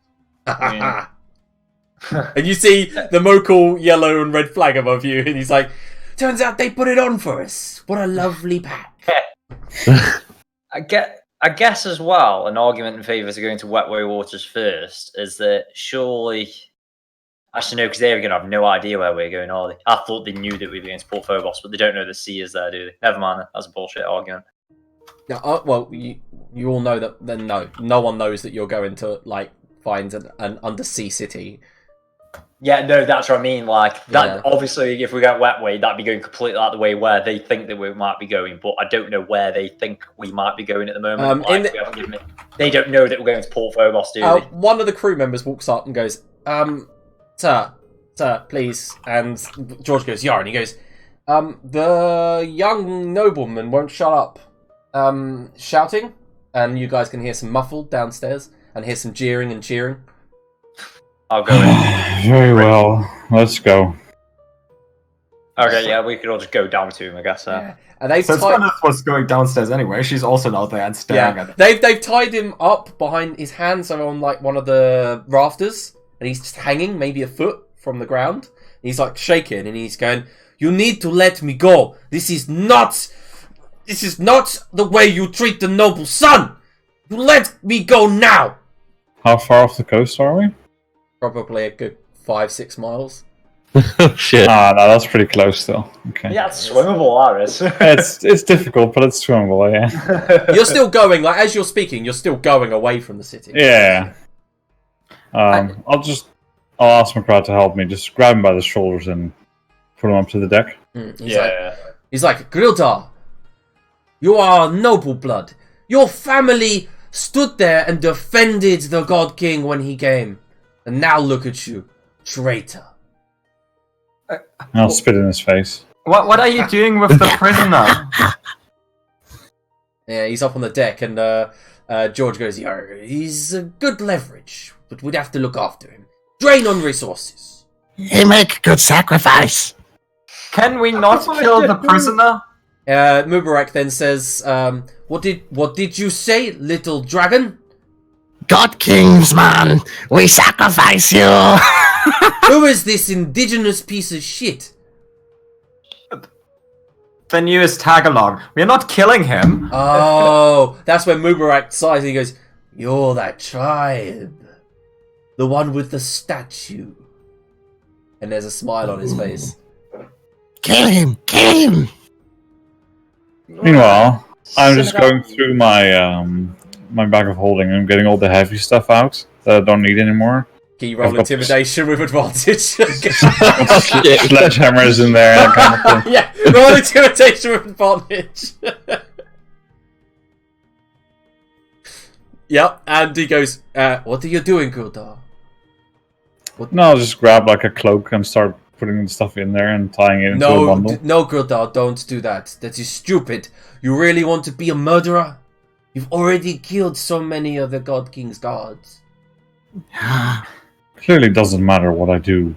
And you see the Mokhul yellow and red flag above you, and he's like, turns out they put it on for us. What a lovely pack. I guess as well, an argument in favour of going to Wetway Waters first is that surely... Actually, no, because they're going to have no idea where we're going, are they? I thought they knew that we were going to Port Phobos, but they don't know the sea is there, do they? Never mind, that's a bullshit argument. Now, well, you all know that. Then no one knows that you're going to like find an undersea city. Yeah, no, that's what I mean. Like that. Yeah. Obviously, if we go Wetway, that'd be going completely out the way where they think that we might be going. But I don't know where they think we might be going at the moment. They don't know that we're going to Port Phobos, do they? One of the crew members walks up and goes, Sir, please. And George goes, yeah, and he goes, the young nobleman won't shut up. Shouting, and you guys can hear some muffled downstairs, and hear some jeering and cheering. I'll go in. Very well, let's go. Okay, yeah, we could all just go down to him, I guess. Yeah. And they've so Gwyneth was going downstairs anyway. She's also not there and staring at him. They've tied him up behind his hands are on like one of the rafters, and he's just hanging maybe a foot from the ground. He's like shaking, and he's going, "You need to let me go. This is not the way you treat the noble son. You let me go now." How far off the coast are we? Probably a good 5-6 miles. Oh shit! Ah, no, that's pretty close still. Okay. Yeah, it's swimmable, that is. it's difficult, but it's swimmable. Yeah. You're still going, like as you're speaking, you're still going away from the city. Yeah. I'll ask McCraw to help me. Just grab him by the shoulders and put him up to the deck. He's like, Grildar, you are noble blood. Your family stood there and defended the God King when he came. And now look at you, traitor. I'll spit in his face. What are you doing with the prisoner? Yeah, he's up on the deck, and George goes, he's a good leverage, but we'd have to look after him. Drain on resources. He make good sacrifice. Can we not kill the prisoner? Mubarak then says, what did you say, little dragon? God Kings, man, we sacrifice you. Who is this indigenous piece of shit? The newest Tagalog. We're not killing him. Oh, that's when Mubarak sighs and he goes, you're that tribe. The one with the statue. And there's a smile on his face. Kill him! Kill him! Meanwhile, I'm just going through my my bag of holding and getting all the heavy stuff out that I don't need anymore. Can you roll intimidation with advantage? Sledgehammers in there and that kind of thing. Yeah, roll intimidation with advantage. Yep, and he goes, what are you doing, Gurdar? No, I'll just grab like a cloak and start putting the stuff in there and tying it into a bundle. No, Gurdar, don't do that. That is stupid. You really want to be a murderer? You've already killed so many of the God King's guards. Clearly doesn't matter what I do.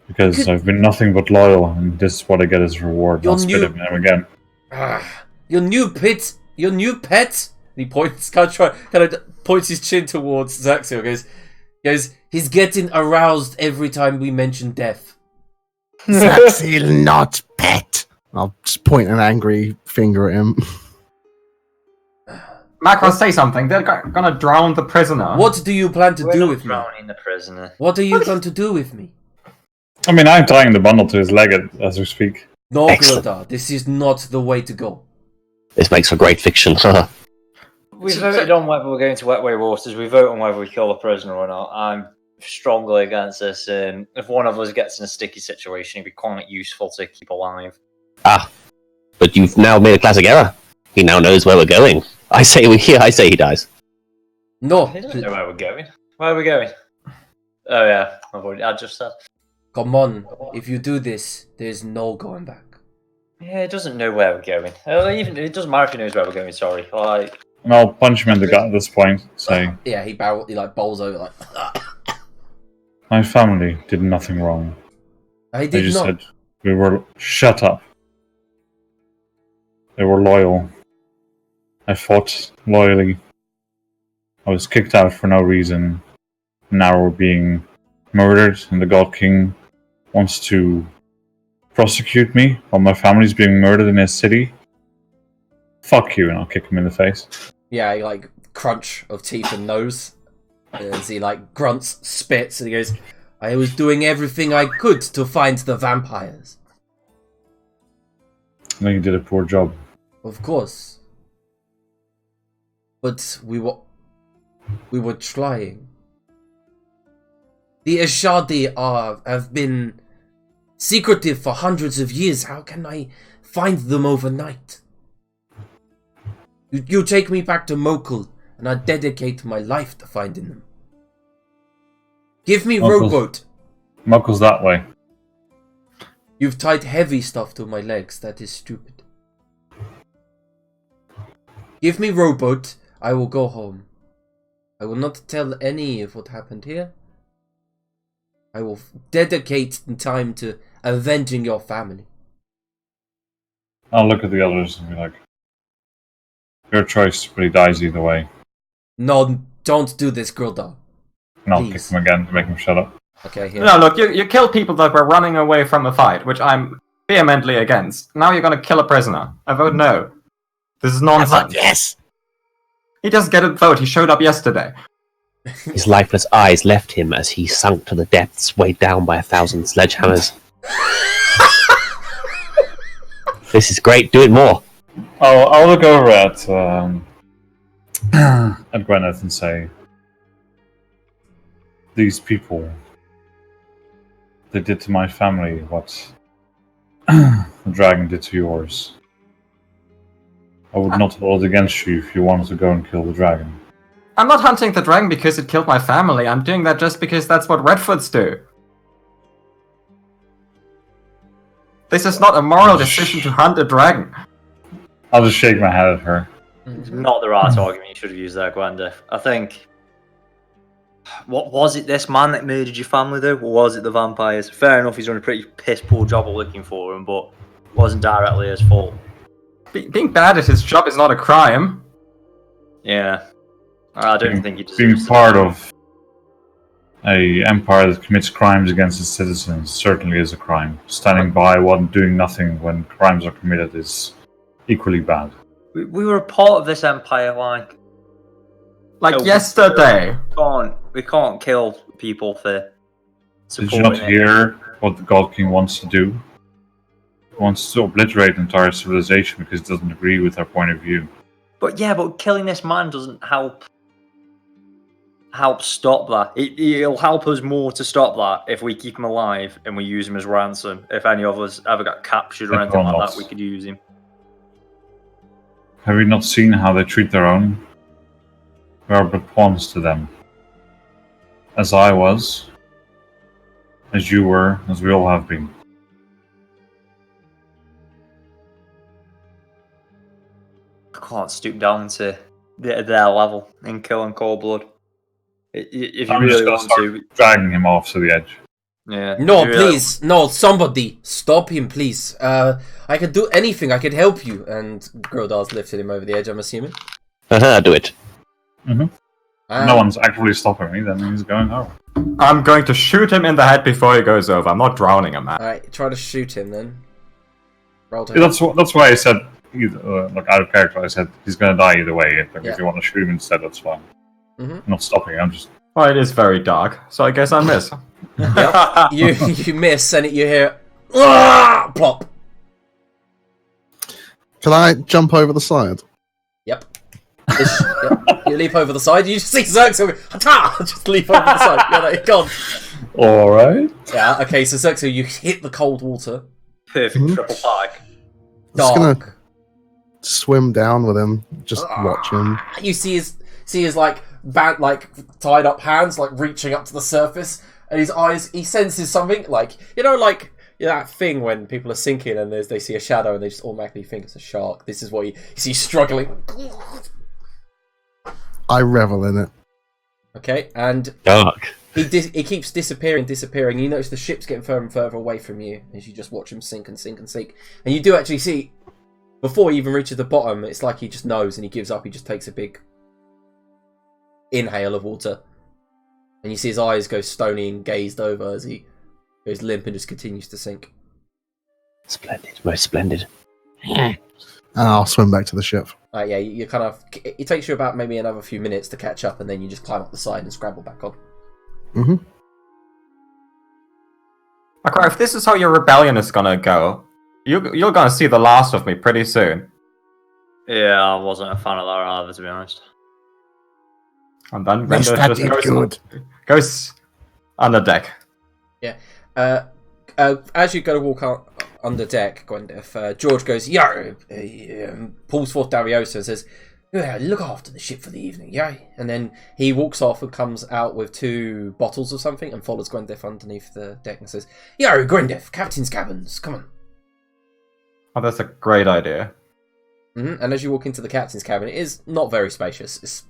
Because I've been nothing but loyal, and this is what I get as a reward. I'll spit him again. Your new pet? He points, kind of points his chin towards Zaxil. Goes, he's getting aroused every time we mention death. Zaxil, not pet. I'll just point an angry finger at him. Macro, say something. They're gonna drown the prisoner. What do you plan to do with me? Drowning the prisoner. What are you going to do with me? I mean, I'm tying the bundle to his leg as we speak. No, Gildar, this is not the way to go. This makes for great fiction. We voted on whether we're going to Wetway Waters. We vote on whether we kill the prisoner or not. I'm strongly against this. If one of us gets in a sticky situation, it'd be quite useful to keep alive. But you've now made a classic error. He now knows where we're going. I say he dies. No. He doesn't know where we're going. Where are we going? Oh yeah, I just said. Come on, if you do this, there's no going back. Yeah, it doesn't know where we're going. Even it doesn't matter if he knows where we're going. Sorry, And I'll punch him in the gut at this point, saying, yeah, he bowls over like. my family did nothing wrong. I They did just not. said we were shut up. They were loyal. I fought loyally. I was kicked out for no reason. Now we're being murdered, and the God King wants to prosecute me while my family's being murdered in his city, fuck you, and I'll kick him in the face. Yeah, he, like, crunch of teeth and nose. As he, like, grunts, spits, and he goes, I was doing everything I could to find the vampires. I think you did a poor job. Of course. But we were trying. The Ashadi have been secretive for hundreds of years. How can I find them overnight? You take me back to Mokhul, and I dedicate my life to finding them. Give me rowboat. Mokhul's that way. You've tied heavy stuff to my legs. That is stupid. Give me rowboat. I will go home. I will not tell any of what happened here. I will dedicate time to avenging your family. I'll look at the others and be like, your choice, but he dies either way. No, don't do this, girl dog. And I'll Please. kick him again to make him shut up. Okay, here. No, look, you killed people that were running away from a fight, which I'm vehemently against. Now you're gonna kill a prisoner. I vote no. This is nonsense. Yes. He doesn't get a vote. He showed up yesterday. His lifeless eyes left him as he sunk to the depths, weighed down by 1,000 sledgehammers. This is great. Do it more. I'll look over at Gwyneth and say, these people, they did to my family what the dragon did to yours. I would not hold it against you if you wanted to go and kill the dragon. I'm not hunting the dragon because it killed my family. I'm doing that just because that's what Redfoots do. This is not a moral decision to hunt a dragon. I'll just shake my head at her. Not the right argument you should have used there, Gwenda. I think... What was it, this man that murdered your family, though? Or was it the vampires? Fair enough, he's done a pretty piss-poor job of looking for them, but it wasn't directly his fault. Being bad at his job is not a crime. Yeah. I don't think he deserves Being to. part of a empire that commits crimes against its citizens certainly is a crime. Standing by while doing nothing when crimes are committed is equally bad. We were a part of this empire, like... Like yesterday. We can't kill people for Did supporting you not it. hear what the God King wants to do? He wants to obliterate entire civilization because he doesn't agree with our point of view. But killing this man doesn't help stop that. It'll help us more to stop that if we keep him alive and we use him as ransom. If any of us ever got captured or It anything will like not. that, we could use him. Have you not seen how they treat their own? We are but pawns to them. As I was, as you were, as we all have been. I can't stoop down to their level in kill in cold blood. If you I'm just really gonna want start to, dragging him off to the edge. yeah. No, if you really- please. No, somebody. Stop him, please. I could do anything. I could help you. And Grodal's lifted him over the edge, I'm assuming. Do it. No one's actively stopping me, then he's going over. I'm going to shoot him in the head before he goes over. I'm not drowning him, man. Alright, try to shoot him then. Roll to That's why I said, like out of character, I said he's going to die either way. Like, Yeah. if you want to shoot him instead, that's fine. Mhm. I'm not stopping. I'm just. Well, it is very dark, so I guess I miss. Yep. you miss and you hear plop. Can I jump over the side? Yep. Yep. You leap over the side. You just see Xerxo just leap over the side. Yeah, no, gone. Alright. Yeah. Okay. So Xerxo, you hit the cold water. Perfect triple pike. Just gonna Dark. swim down with him, just watch him. You see his like tied up hands like reaching up to the surface, and his eyes. He senses something like that thing when people are sinking and they see a shadow and they just automatically think it's a shark. This is what you see struggling. I revel in it. Okay, and Dark. he keeps disappearing. You notice the ship's getting further and further away from you as you just watch him sink and sink and sink. And you do actually see, before he even reaches the bottom, it's like he just knows and he gives up. He just takes a big inhale of water. And you see his eyes go stony and gazed over as he goes limp and just continues to sink. Splendid, most splendid. And I'll swim back to the ship. Yeah, you kind of... It takes you about maybe another few minutes to catch up, and then you just climb up the side and scramble back on. Mm-hmm. Okay, if this is how your rebellion is gonna go, you're gonna see the last of me pretty soon. Yeah, I wasn't a fan of that either, to be honest. And then Yes, Gwenda that just did good. goes on the deck. As you go to walk out under deck, Gwendolyn, George goes, "Yeah," pulls forth Dariosa and says, "Yeah, look after the ship for the evening, yeah." And then he walks off and comes out with 2 bottles of something and follows Gwendolyn underneath the deck and says, "Yeah, Gwendolyn, captain's cabins, come on." Oh, that's a great idea. And as you walk into the captain's cabin, it is not very spacious. It's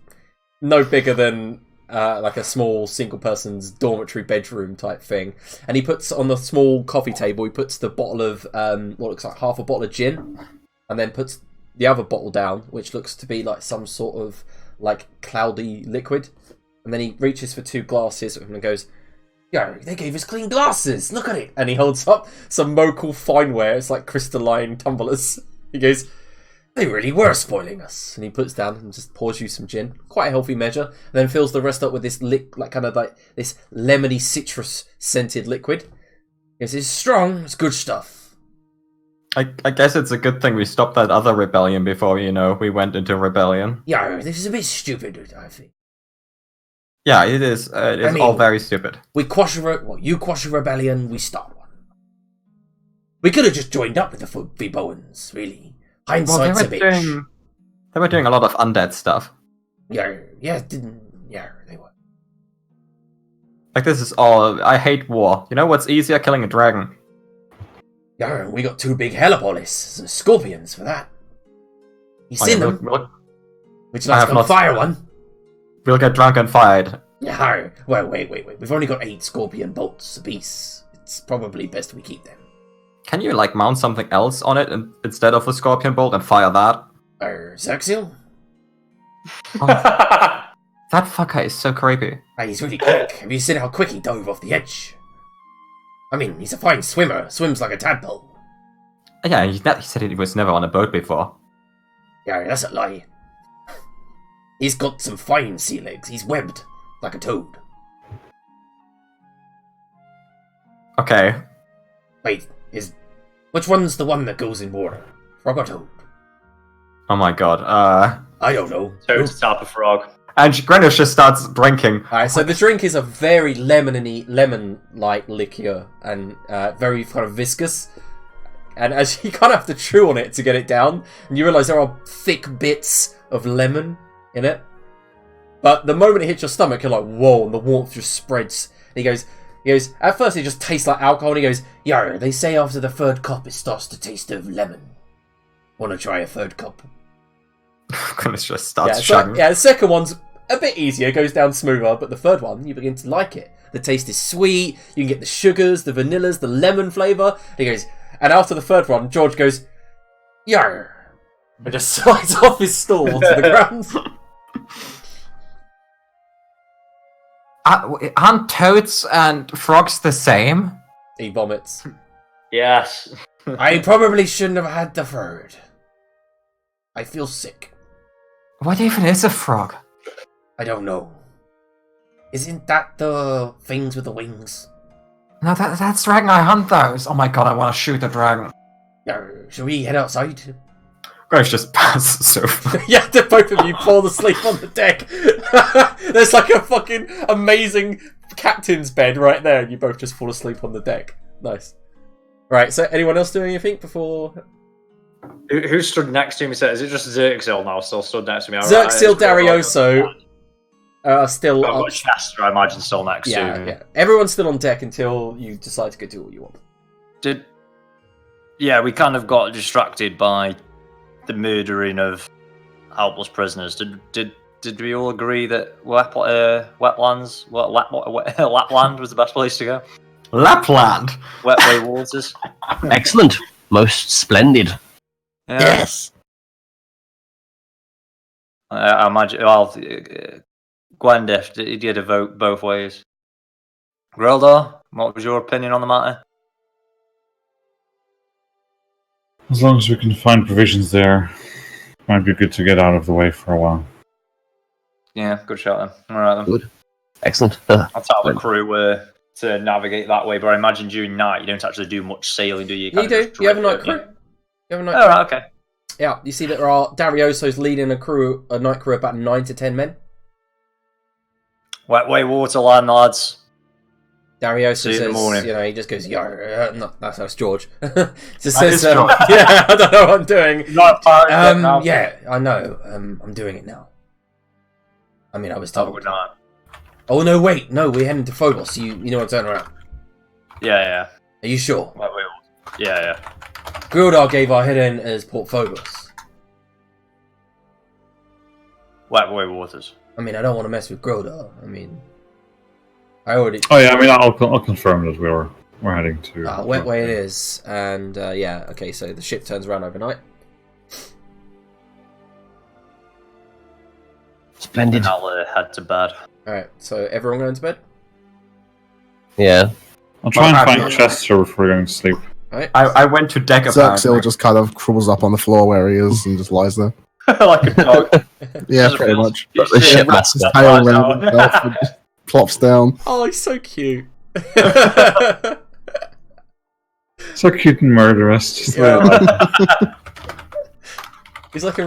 no bigger than like a small single person's dormitory bedroom type thing. And he puts on the small coffee table, he puts the bottle of what looks like half a bottle of gin, and then puts the other bottle down, which looks to be like some sort of like cloudy liquid. And then he reaches for 2 glasses and goes, "Yo, they gave us clean glasses, look at it." And he holds up some Mokhul fineware, it's like crystalline tumblers. He goes, "They really were spoiling us." And he puts down and just pours you some gin, quite a healthy measure, and then fills the rest up with this this lemony citrus scented liquid. He goes, "It's strong, it's good stuff." I guess it's a good thing we stopped that other rebellion before, we went into rebellion. Yeah, this is a bit stupid, I think. Yeah, it is. It's all very stupid. You quash a rebellion, we start one. We could have just joined up with the Bowens, really. Hindsight's a bitch. They were doing a lot of undead stuff. Yeah, they were. Like, this is all... I hate war. You know what's easier? Killing a dragon. Yeah, we got 2 big helipolis and scorpions for that. You seen them? Would you like to go fire one? We'll get drunk and fired. Yeah, well, wait. We've only got 8 scorpion bolts apiece. It's probably best we keep them. Can you, mount something else on it instead of a scorpion bolt and fire that? Xaxiel? That fucker is so creepy. He's really quick. Have you seen how quick he dove off the edge? I mean, he's a fine swimmer. Swims like a tadpole. Yeah, he said he was never on a boat before. Yeah, that's a lie. He's got some fine sea legs. He's webbed like a toad. Okay. Wait, which one's the one that goes in water? Frog or toad? Oh my god. I don't know. Toad's the type of frog. And Greenwich just starts drinking. Alright, so the drink is a very lemon-like liqueur and very kind of viscous. And as you kind of have to chew on it to get it down, and you realise there are thick bits of lemon in it. But the moment it hits your stomach, you're like, whoa, and the warmth just spreads. And he goes, at first it just tastes like alcohol, and he goes, "Yo, they say after the 3rd cup it starts to taste of lemon. Wanna try a 3rd cup?" Greenwich just starts chugging. The second one's a bit easier, goes down smoother, but the 3rd one, you begin to like it. The taste is sweet, you can get the sugars, the vanillas, the lemon flavour. He goes, and after the 3rd one, George goes, "Yo," and just slides off his stool to the ground. Aren't toads and frogs the same? He vomits. Yes. I probably shouldn't have had the 3rd. I feel sick. What even is a frog? I don't know. Isn't that the things with the wings? No, that's dragon. I hunt those. Oh my god, I want to shoot a dragon. Shall we head outside? Greenwich just passes over. Yeah, the both of you fall asleep on the deck. There's like a fucking amazing captain's bed right there, and you both just fall asleep on the deck. Nice. Right, so anyone else doing anything before? Who stood next to me? So is it just Xerxil now still stood next to me? Xerxil, Darioso are still I've got Chester, I imagine, still next to me. Yeah. Everyone's still on deck until you decide to go do what you want. Yeah, we kind of got distracted by the murdering of helpless prisoners. Did we all agree that Lapland was the best place to go? Lapland? Wetway waters? Excellent. Most splendid. Yeah. Yes. I imagine. Well, Gwendif, did you vote both ways? Grildor, what was your opinion on the matter? As long as we can find provisions there, might be good to get out of the way for a while. Yeah, good shot then. All right then. Good. Excellent. I'll tell the crew to navigate that way, but I imagine during night you don't actually do much sailing, do you? You do. You have a night crew. You have a night crew. Oh, right, okay. Yeah, you see that there are Darioso's leading a night crew of about 9 to 10 men. Wet way waterland, lads. Darioso See you says, in the morning. you know, he just goes, no, that's George. Just That is says, George. yeah, I don't know what I'm doing. Not now. Yeah, I know. I'm doing it now. I mean, I was Oh, told. we're not. Oh no, wait, no, we're heading to Phobos. You know what I'm turning around. Yeah. Are you sure? Wet way. Yeah. Grildar gave our head in as Port Phobos. Wet way waters. I mean, I don't want to mess with Grildar. I mean, I already. Oh yeah, I mean, I'll confirm that we're heading to. Wet way it is, and yeah, okay. So the ship turns around overnight. Splendid. And I'll head to bed. All right, so everyone going to bed. Yeah. I'll try and Well, find Chester before going to sleep. All right. I went to deck Xerxil just kind of crawls up on the floor where he is and just lies there. Like a dog. Yeah, Doesn't pretty feel- much. Got the ship Wraps his mascot. tail around himself and just plops down. Oh, he's so cute. So cute and murderous. Just the way I like it. He's like a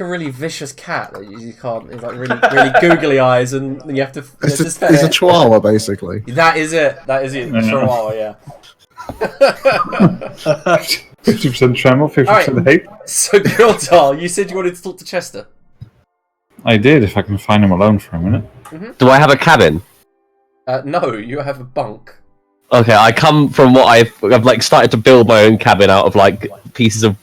really vicious cat that you can't. He's like really googly eyes, and you have to. It's his a, he's hair. a chihuahua, basically. That is it. Chihuahua, yeah. 50% tremble, 50% hate. So, Grildar, you said you wanted to talk to Chester. I did, if I can find him alone for a minute. Do I have a cabin? No, you have a bunk. Okay, I come from what I've like started to build my own cabin out of like pieces of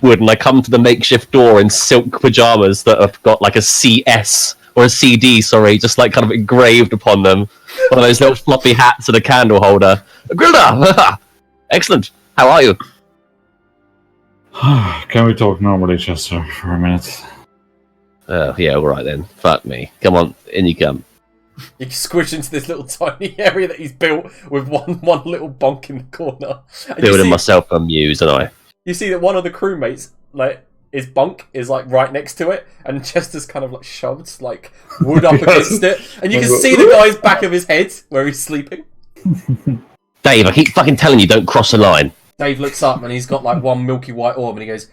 wood, and I come to the makeshift door in silk pajamas that have got like a CS or a CD, sorry, just like kind of engraved upon them. One of those little floppy hats and a candle holder. Grilda! Excellent. How are you? Can we talk normally, Chester, for a minute? Yeah, all right then. Fuck me. Come on, in you come. You squish into this little tiny area that he's built with one little bunk in the corner. And Building myself a muse, and I. You see that one of the crewmates, like, his bunk is like right next to it, and Chester's kind of like shoved like wood up against it, and you can see the guy's back of his head where he's sleeping. Dave, I keep fucking telling you, don't cross the line. Dave looks up and he's got like one milky white orb, and he goes,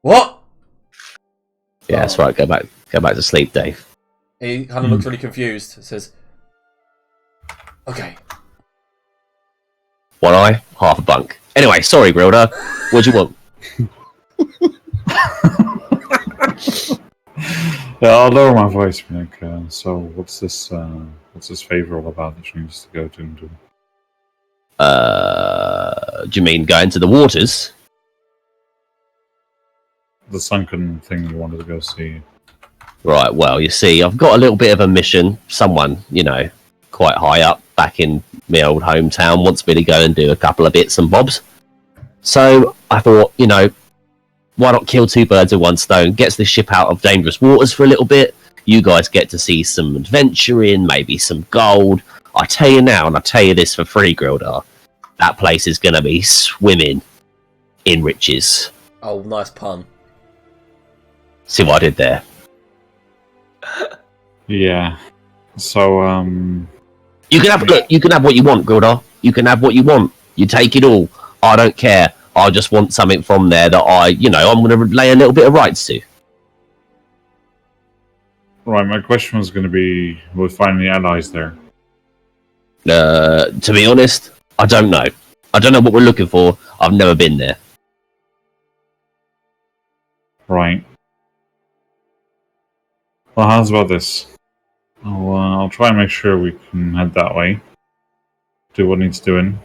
"What?" Yeah, that's right. Go back to sleep, Dave. He kind of looks really confused. Says, "Okay." One eye, half a bunk. Anyway, sorry, Grilda. What do you want? Yeah, I'll lower my voice, Nick. So, what's this favor all about that she needs to go to and do? Do you mean go into the waters? The sunken thing you wanted to go see. Right, well, you see, I've got a little bit of a mission. Someone, quite high up back in my old hometown wants me to go and do a couple of bits and bobs. So I thought, why not kill two birds with one stone? Gets the ship out of dangerous waters for a little bit. You guys get to see some adventuring, maybe some gold. I tell you now, and I tell you this for free, Grildar, that place is going to be swimming in riches. Oh, nice pun. See what I did there? Yeah. So, You can have what you want, Grildar. You can have what you want. You take it all. I don't care. I just want something from there that I'm going to lay a little bit of rights to. right, my question was going to be, will we find any allies there? To be honest, I don't know. I don't know what we're looking for. I've never been there. Right. Well, how's about this? I'll try and make sure we can head that way. Do what needs doing.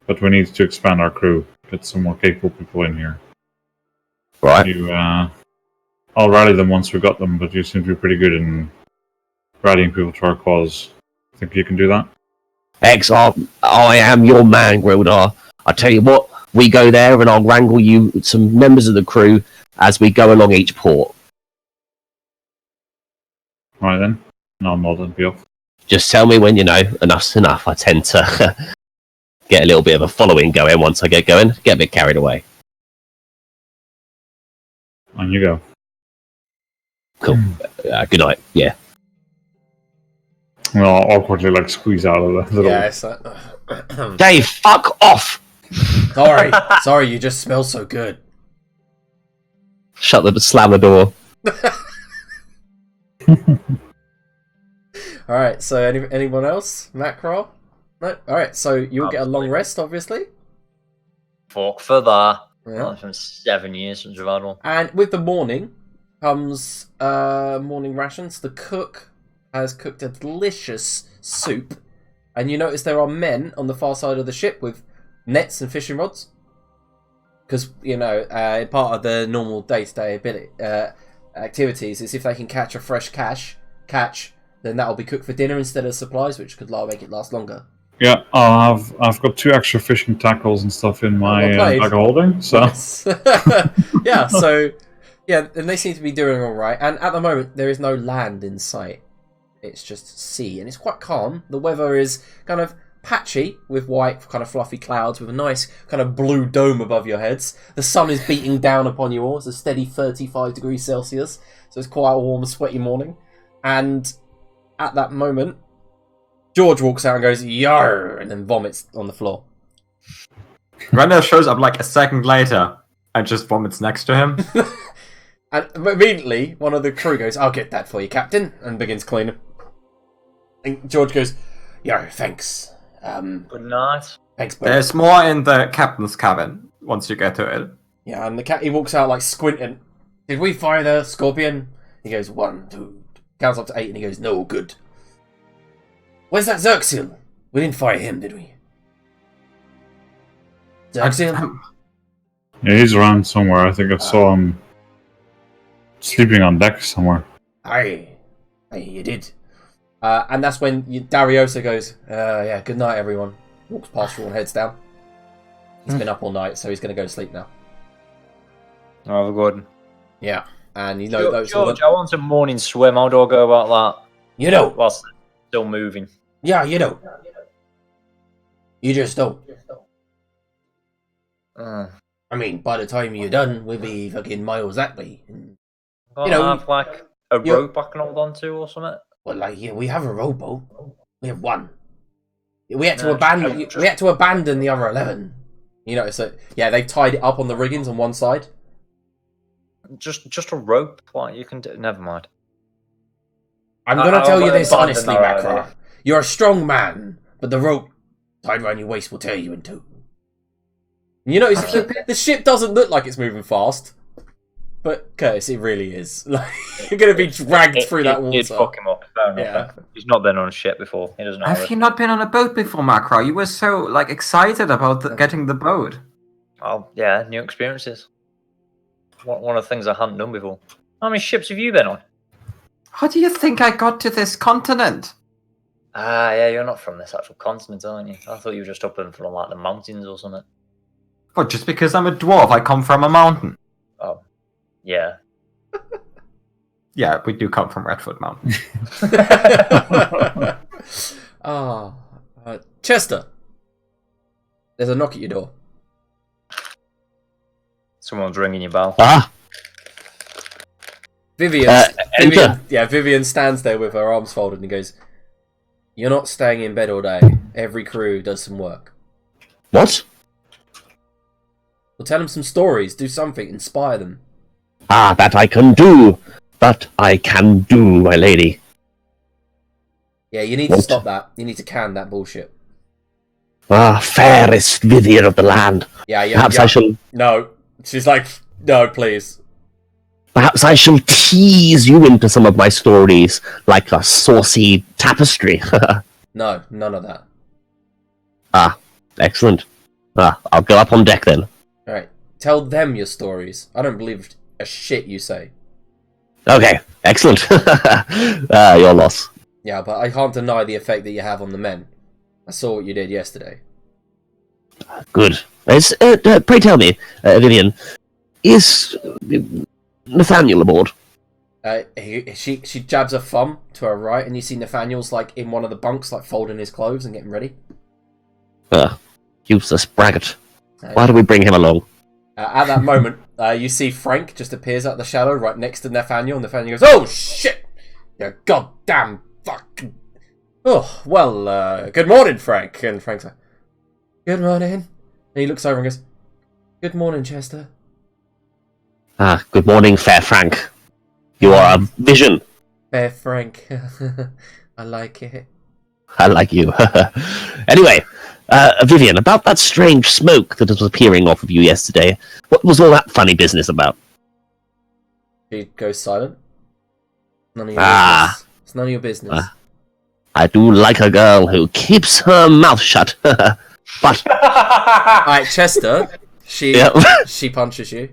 But we need to expand our crew. Get some more capable people in here. Right. I'll rally them once we've got them, but you seem to be pretty good in rallying people to our cause. Think you can do that? I am your man, Grildar. I tell you what, we go there and I'll wrangle you some members of the crew as we go along each port. Right then. No, I'm not. Be off. Just tell me when you know enough's enough. I tend to get a little bit of a following going once I get going. Get a bit carried away. On you go. Cool. Good night. Yeah. Well, I'll awkwardly squeeze out of the door. Yeah, it's like... Dave, fuck off! Sorry, you just smell so good. Slam the door. Alright, so anyone else? Macro? No? Alright, so you'll get a long rest, obviously. Fuck for that. Yeah. Well, it's been 7 years since we've had one. And with the morning comes morning rations. The cook has cooked a delicious soup. And you notice there are men on the far side of the ship with nets and fishing rods. Because, part of the normal day-to-day activities is if they can catch a fresh catch, then that'll be cooked for dinner instead of supplies, which could make it last longer. Yeah, I've got 2 extra fishing tackles and stuff in my bag of holding, so... Yes. And they seem to be doing alright. And at the moment, there is no land in sight. It's just sea, and it's quite calm. The weather is kind of patchy with white, kind of fluffy clouds with a nice kind of blue dome above your heads. The sun is beating down upon you all. It's a steady 35 degrees Celsius, so it's quite a warm, sweaty morning. And at that moment, George walks out and goes, "Yo!" and then vomits on the floor. Randall shows up a second later and just vomits next to him. And immediately, one of the crew goes, "I'll get that for you, Captain," and begins cleaning. And George goes, "Yo, thanks. Good night." Thanks, bud." There's more in the captain's cabin once you get to it. Yeah, and he walks out squinting. "Did we fire the Scorpion?" He goes, 1, 2, counts up to 8, and he goes, "No, good. Where's that Xerxil? We didn't fire him, did we?" Xerxil? Yeah, he's around somewhere. I think I saw him sleeping on deck somewhere. Aye, you did. And that's when Dariosa goes, "Yeah, good night, everyone." Walks past you and heads down. He's been up all night, so he's going to go to sleep now. Have a good one. Yeah, and George, I want a morning swim. How do I go about that? Whilst still moving. Yeah, You just don't. I mean, by the time you're done, we'll be fucking miles that way. And, have a rope I can hold on to or something? Well, we have a rowboat. We have one. We had to abandon the other 11. So they've tied it up on the riggings on one side. Just a rope? You can do. Never mind. I'm gonna tell you this honestly, Macro. You're a strong man, but the rope tied around your waist will tear you in two. The ship doesn't look like it's moving fast. But Curtis, it really is. You're going to be dragged through that water. You'd fuck him up. Yeah. He's not been on a ship before. He doesn't know. Have you not been on a boat before, Macro? You were so excited about getting the boat. Oh yeah, new experiences. One of the things I hadn't done before. How many ships have you been on? How do you think I got to this continent? Yeah, you're not from this actual continent, aren't you? I thought you were just up in from the mountains or something. What? Just because I'm a dwarf, I come from a mountain. Oh. Yeah. Yeah, we do come from Redfoot Mountain. Chester. There's a knock at your door. Someone's ringing your bell. Vivian stands there with her arms folded and goes, "You're not staying in bed all day. Every crew does some work." What? Well, tell them some stories. Do something. Inspire them. That I can do. That I can do, my lady. Yeah, you need to stop that. You need to can that bullshit. Fairest Vivian of the land. Yeah. Perhaps I shall... No. She's like, no, please. Perhaps I shall tease you into some of my stories, like a saucy tapestry. No, none of that. Excellent. I'll go up on deck then. Alright, tell them your stories. I don't believe a shit you say. Okay, excellent. Your loss. Yeah, but I can't deny the effect that you have on the men. I saw what you did yesterday. Good. Pray tell me, Vivian, is Nathaniel aboard? She jabs her thumb to her right, and you see Nathaniel's like in one of the bunks, like folding his clothes and getting ready. Useless braggart. Why do we bring him along? At that moment, you see Frank just appears out of the shadow right next to Nathaniel, and Nathaniel goes, "Oh shit! You goddamn fuck! Oh well, good morning, Frank." And Frank's like, "Good morning." And he looks over and goes, "Good morning, Chester." Good morning, fair Frank. You are a vision. Fair Frank. I like it. I like you. Anyway, Vivian, about that strange smoke that was appearing off of you yesterday, what was all that funny business about? She goes silent. None of your business. It's none of your business. I do like a girl who keeps her mouth shut. But alright, Chester, she punches you.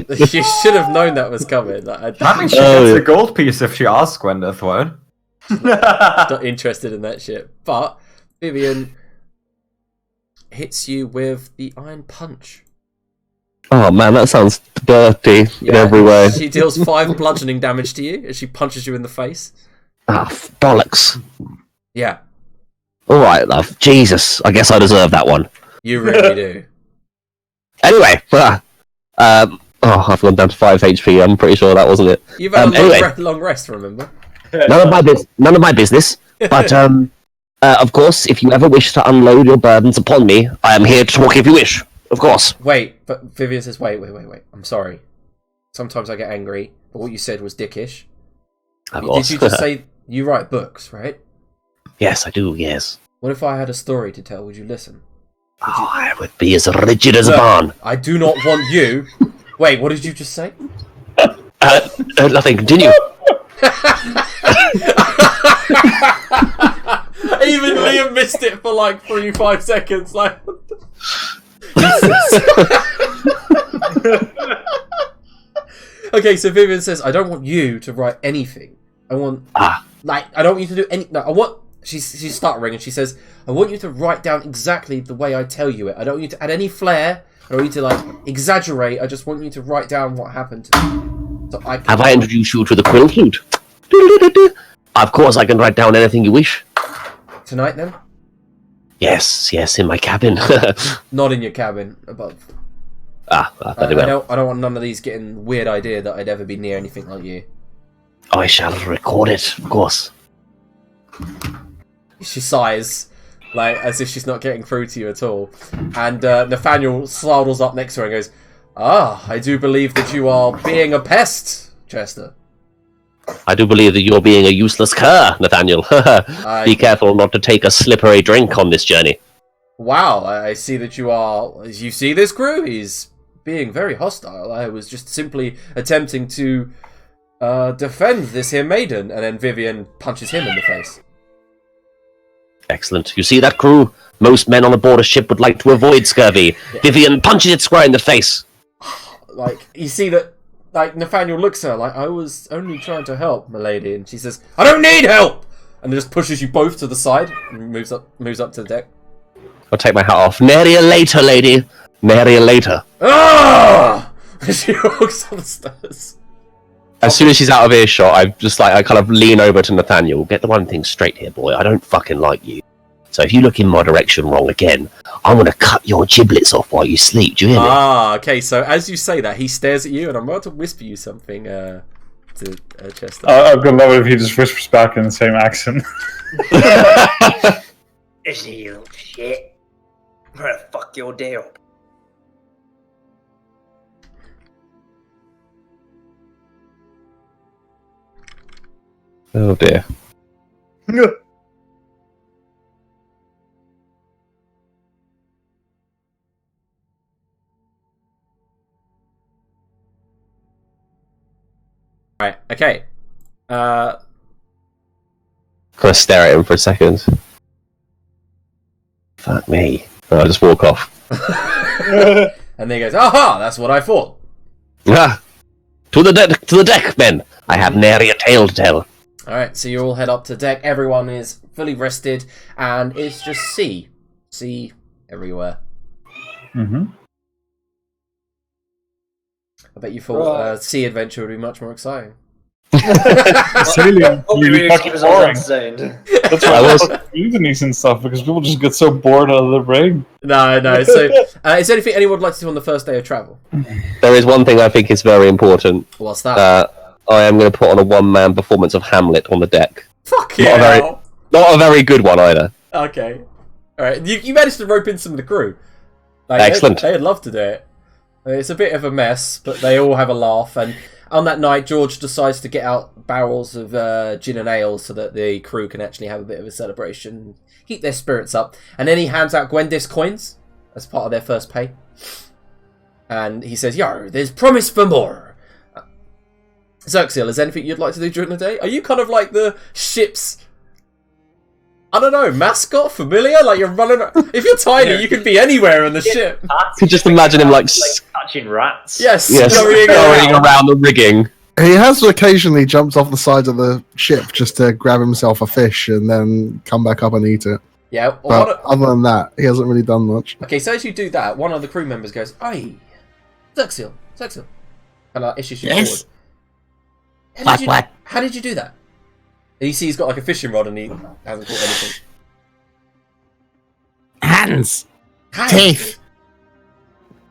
You should have known that was coming. I mean, she gets a gold piece if she asks Gwyneth, won't? Not interested in that shit. But Vivian hits you with the iron punch. Oh man, that sounds dirty in every way. She deals 5 bludgeoning damage to you as she punches you in the face. Bollocks. Yeah. Alright, love. Jesus, I guess I deserve that one. You really do. Anyway, I've gone down to 5 HP. I'm pretty sure that wasn't it. You've had a long rest, remember? None of my business. But of course, if you ever wish to unload your burdens upon me, I am here to talk if you wish. Of course. Wait, but Vivian says, wait. I'm sorry. Sometimes I get angry, but what you said was dickish. Of course. Did you just say you write books, right? Yes, I do, yes. What if I had a story to tell? Would you listen? I would be as rigid as a barn. I do not want you... Wait, what did you just say? Nothing, continue. Even Liam missed it for like 3-5 seconds. Like, okay, so Vivian says, I don't want you to write anything. I want... Like, I don't want you to do any... No, I want... She's stuttering and she says, I want you to write down exactly the way I tell you it. I don't want you to add any flair. I don't want you to, like, exaggerate. I just want you to write down what happened to me. So Have I introduced you to the quill flute? Of course, I can write down anything you wish. Tonight, then? Yes, in my cabin. Not in your cabin, above. Very well. I don't want none of these getting weird idea that I'd ever be near anything like you. I shall record it, of course. She sighs, like, as if she's not getting through to you at all. And Nathaniel sidles up next to her and goes, I do believe that you are being a pest, Chester. I do believe that you're being a useless cur, Nathaniel. Be careful not to take a slippery drink on this journey. Wow, I see that you are... You see this crew? He's being very hostile. I was just simply attempting to defend this here maiden. And then Vivian punches him in the face. Excellent. You see that crew? Most men on a border ship would like to avoid scurvy. Yeah. Vivian punches it square in the face. Like, you see that, like, Nathaniel looks at her like, I was only trying to help, milady. And she says, I don't need help! And then just pushes you both to the side and moves up to the deck. I'll take my hat off. Nary you later, lady. Nary you later. Ah! She walks up the stairs. As soon as she's out of earshot, I kind of lean over to Nathaniel. Get the one thing straight here, boy. I don't fucking like you. So if you look in my direction wrong again, I'm going to cut your giblets off while you sleep. Do you hear me? Okay. So as you say that, he stares at you, and I'm about to whisper you something to Chester. I'd love it if he just whispers back in the same accent. Is he, you little shit? I'm going to fuck your day up. Oh dear. Right, okay. Kind of stare at him for a second. Fuck me. And I'll just walk off. And then he goes, aha, that's what I thought. To the deck, men. I have nary a tale to tell. Alright, so you all head up to deck. Everyone is fully rested, and it's just sea. Sea everywhere. Mm-hmm. I bet you thought sea adventure would be much more exciting. Sailing Hope you really keep fucking us all boring. entertained. That's why I was mutinies and stuff, because people just get so bored out of their brain. No. So, is there anything anyone would like to do on the first day of travel? There is one thing I think is very important. What's that? I am going to put on a one-man performance of Hamlet on the deck. Fuck Not a yeah! very- Not a very good one either. Okay. Alright, you managed to rope in some of the crew. Like, Excellent. They'd love to do it. It's a bit of a mess, but they all have a laugh. And on that night, George decides to get out barrels of gin and ale so that the crew can actually have a bit of a celebration, keep their spirits up. And then he hands out Gwendis coins as part of their first pay. And he says, "Yo, there's promise for more." Xerxil, is there anything you'd like to do during the day? Are you kind of like the ship's, I don't know, mascot, familiar? Like you're running. If you're tiny, you could be anywhere on the ship. You could just imagine him like catching rats. Yes, scurrying around the rigging. He has occasionally jumped off the side of the ship just to grab himself a fish and then come back up and eat it. Yeah. But other than that, he hasn't really done much. Okay, so as you do that, one of the crew members goes, "Hey, Xerxil. And issues you forward. How did you do that?" And you see he's got like a fishing rod and he hasn't caught anything. Hands. Teeth.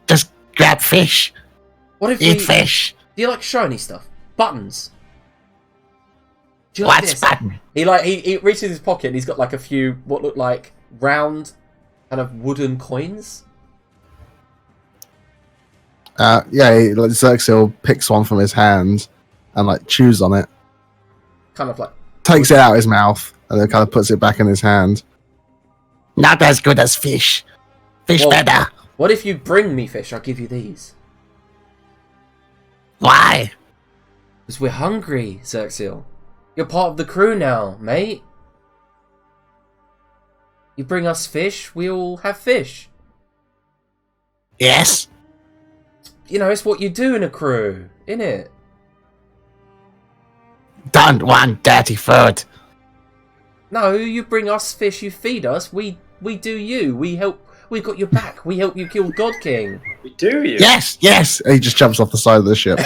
Just grab fish. What if Eat fish. Do you like shiny stuff? Buttons? Do you like What's this? button? He reaches his pocket and he's got like a few what look like round kind of wooden coins. Xerxil picks one from his hand and like chews on it. Kind of like Takes it out of his mouth and then kind of puts it back in his hand. Not as good as fish. Fish better. What if you bring me fish? I'll give you these. Why? Because we're hungry, Xerxil. You're part of the crew now, mate. You bring us fish, we all have fish. Yes. You know, it's what you do in a crew, innit? Don't want dirty food. No, you bring us fish, you feed us, we do you. We help, we've got your back. We help you kill God King. We do you? Yes. And he just jumps off the side of the ship.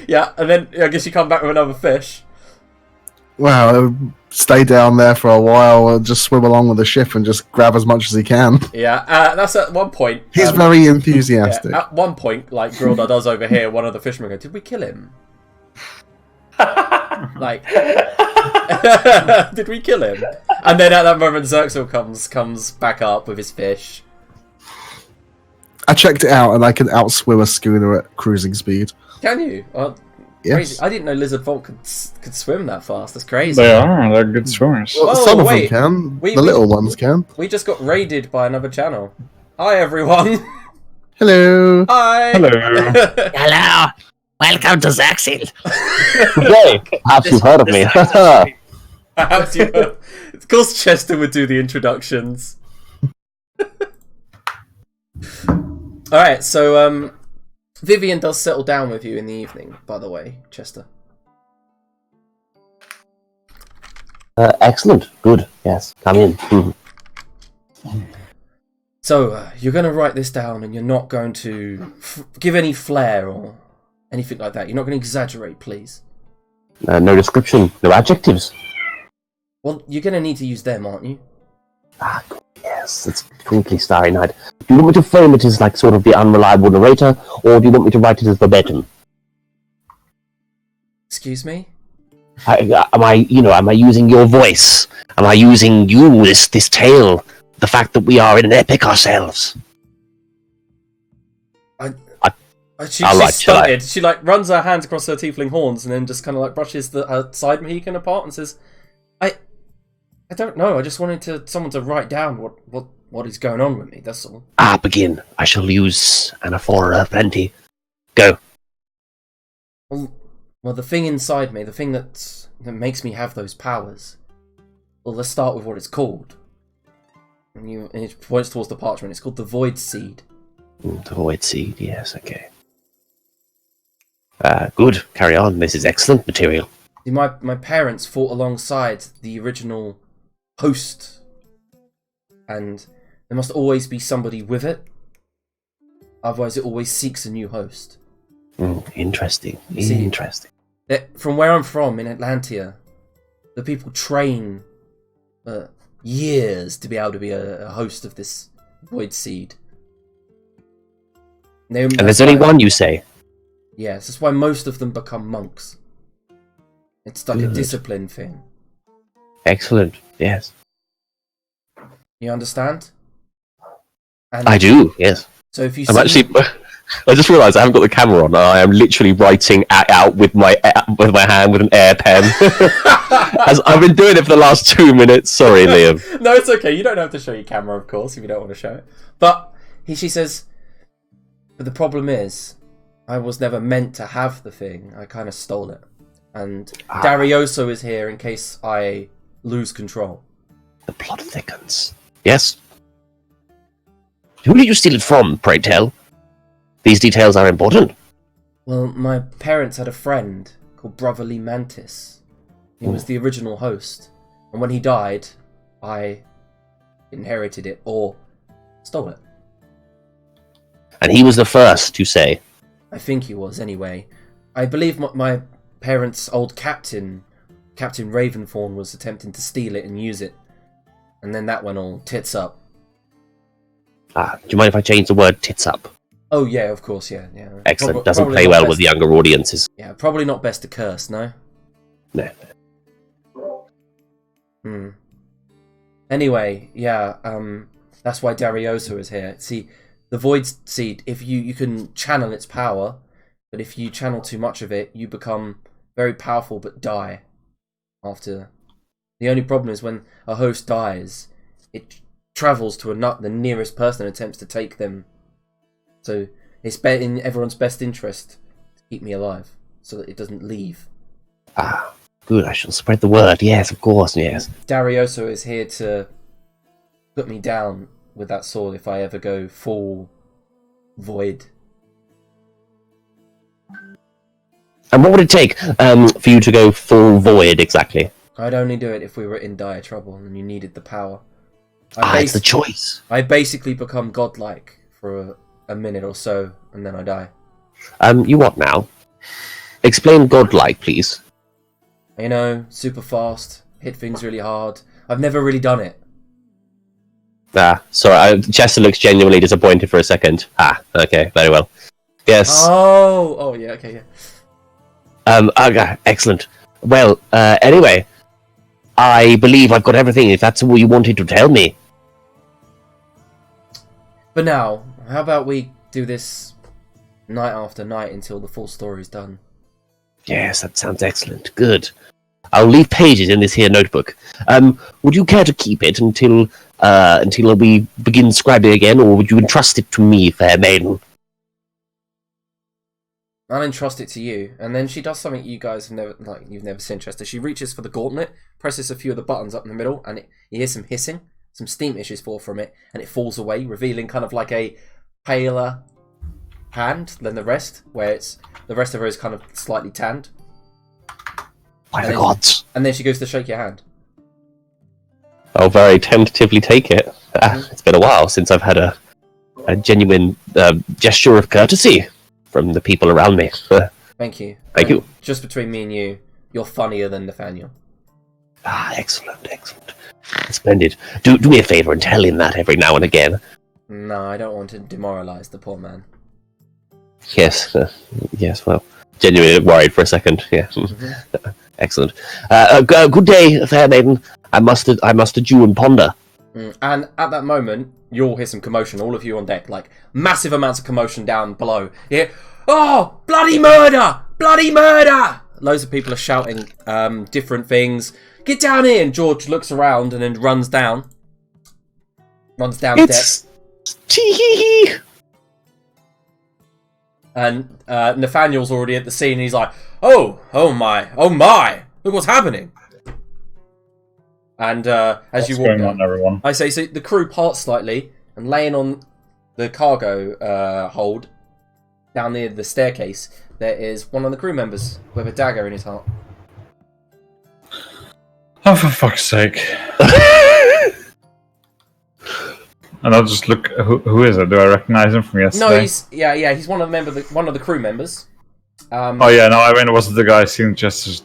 Yeah, and then I guess you come back with another fish. Well, stay down there for a while and just swim along with the ship and just grab as much as he can. Yeah, that's at one point. He's very enthusiastic. Yeah, at one point, like Grilda does overhear one of the fishermen go, "Did we kill him?" Like, did we kill him? And then at that moment, Xerxil comes back up with his fish. I checked it out and I can outswim a schooner at cruising speed. Can you? Yes. Crazy. I didn't know lizard folk could swim that fast. That's crazy. They're good swimmers. Well, Oh, some wait. of them can. We- the little ones can. We just got raided by another channel. Hi, everyone. Hello. Hi. Hello. Hello. Welcome to Xerxil. Yay! Perhaps you've heard of me. Perhaps you. Of course, Chester would do the introductions. All right, so Vivian does settle down with you in the evening. By the way, Chester. Excellent. Good. Yes. Come in. So you're going to write this down, and you're not going to give any flair or anything like that. You're not going to exaggerate, please. No description. No adjectives. Well, you're going to need to use them, aren't you? Ah, yes. It's twinkly starry night. Do you want me to frame it as like sort of the unreliable narrator, or do you want me to write it as verbatim? Excuse me? Am I using your voice? Am I using you, this tale? The fact that we are in an epic ourselves? She's stunted. She like runs her hands across her tiefling horns and then just kind of like brushes her side Mohican apart and says, I don't know. I just wanted someone to write down what is going on with me. That's all. Begin. I shall use anaphora plenty. Go. Well, the thing inside me, the thing that makes me have those powers. Well, let's start with what it's called. And it points towards the parchment. It's called the Void Seed. The Void Seed. Yes. Okay. Good. Carry on. This is excellent material. See, my parents fought alongside the original host, and there must always be somebody with it. Otherwise, it always seeks a new host. Interesting. See, Interesting. From where I'm from in Atlantia, the people train for years to be able to be a host of this void seed. And there's only one, you say? Yes, that's why most of them become monks. It's like a discipline thing. Excellent. Yes. You understand? And I do. Yes. So if you I'm see... actually. I just realised I haven't got the camera on. I am literally writing out with my hand with an air pen. As I've been doing it for the last 2 minutes. Sorry, Liam. No, it's okay. You don't have to show your camera, of course, if you don't want to show it. But she says, but the problem is, I was never meant to have the thing. I kind of stole it. And Darioso is here in case I lose control. The plot thickens. Yes? Who did you steal it from, pray tell? These details are important. Well, my parents had a friend called Brotherly Mantis. He was the original host. And when he died, I inherited it, or stole it. And he was the first, you say? I think he was, anyway. I believe my parents' old captain, Captain Raventhorn, was attempting to steal it and use it. And then that went all tits up. Do you mind if I change the word tits up? Oh, yeah, of course, yeah. Excellent. Doesn't play well with younger audiences. Yeah, probably not best to curse, no? No. Anyway, yeah, that's why Darioso is here. See, the Void Seed, if you can channel its power, but if you channel too much of it, you become very powerful but die after. The only problem is when a host dies, it travels to the nearest person and attempts to take them. So it's in everyone's best interest to keep me alive, so that it doesn't leave. Good, I shall spread the word. Yes, of course, yes. Darioso is here to put me down with that sword if I ever go full void. And what would it take for you to go full void, exactly? I'd only do it if we were in dire trouble and you needed the power. It's the choice. I basically become godlike for a minute or so, and then I die. You what now? Explain godlike, please. You know, super fast, hit things really hard. I've never really done it. Sorry, Chester looks genuinely disappointed for a second. Okay, very well. Yes. Oh, yeah, okay, yeah. Okay, excellent. Well, anyway, I believe I've got everything, if that's all you wanted to tell me. But now, how about we do this night after night until the full story's done? Yes, that sounds excellent. Good. I'll leave pages in this here notebook. Would you care to keep it until we begin scribing again, or would you entrust it to me, fair maiden? I'll entrust it to you, and then she does something you guys have you've never seen, Chester. She reaches for the gauntlet, presses a few of the buttons up in the middle, and you hear some hissing, some steam issues fall from it, and it falls away, revealing kind of like a paler hand than the rest, where the rest of her is kind of slightly tanned. By the gods! And then she goes to shake your hand. I'll very tentatively take it. It's been a while since I've had a genuine gesture of courtesy from the people around me. Thank you. Thank you. Just between me and you, you're funnier than Nathaniel. Excellent. Splendid. Do me a favour and tell him that every now and again. No, I don't want to demoralise the poor man. Yes, well, genuinely worried for a second, yeah. Mm-hmm. Excellent. Good day, fair maiden. I must adieu and ponder. And at that moment, you'll hear some commotion, all of you on deck, like massive amounts of commotion down below. You hear, oh, bloody murder! Bloody murder! Loads of people are shouting different things. Get down here! And George looks around and then runs down. Deck. Tee-hee-hee! And Nathaniel's already at the scene and he's like, oh my, look what's happening. And as you walk down, everyone? I say, so the crew part slightly, and laying on the cargo hold down near the staircase, there is one of the crew members with a dagger in his heart. Oh, for fuck's sake. And I'll just look. Who is it? Do I recognize him from yesterday? No, he's one of the crew members. Oh yeah, no, I mean it wasn't the guy seeing Chester's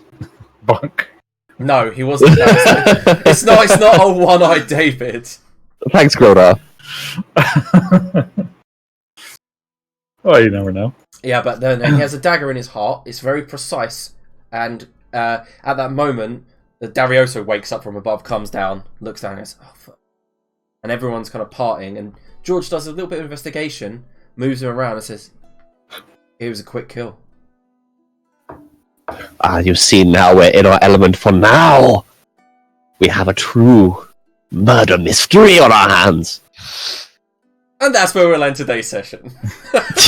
bunk. No, he wasn't. It's not a one-eyed David. Thanks, Groda. Oh, you never know. Yeah, but then he has a dagger in his heart. It's very precise, and at that moment, the Darioso wakes up from above, comes down, looks down, and goes, "Oh fuck!" And everyone's kind of parting, and George does a little bit of investigation, moves him around, and says, "It was a quick kill." You see, now we're in our element for now. We have a true murder mystery on our hands. And that's where we'll end today's session.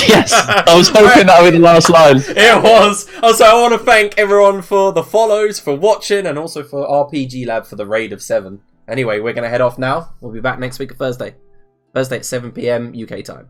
Yes, I was hoping that would be the last line. It was. Also, I want to thank everyone for the follows, for watching, and also for RPG Lab for the raid of 7. Anyway, we're going to head off now. We'll be back next week, Thursday at 7 PM UK time.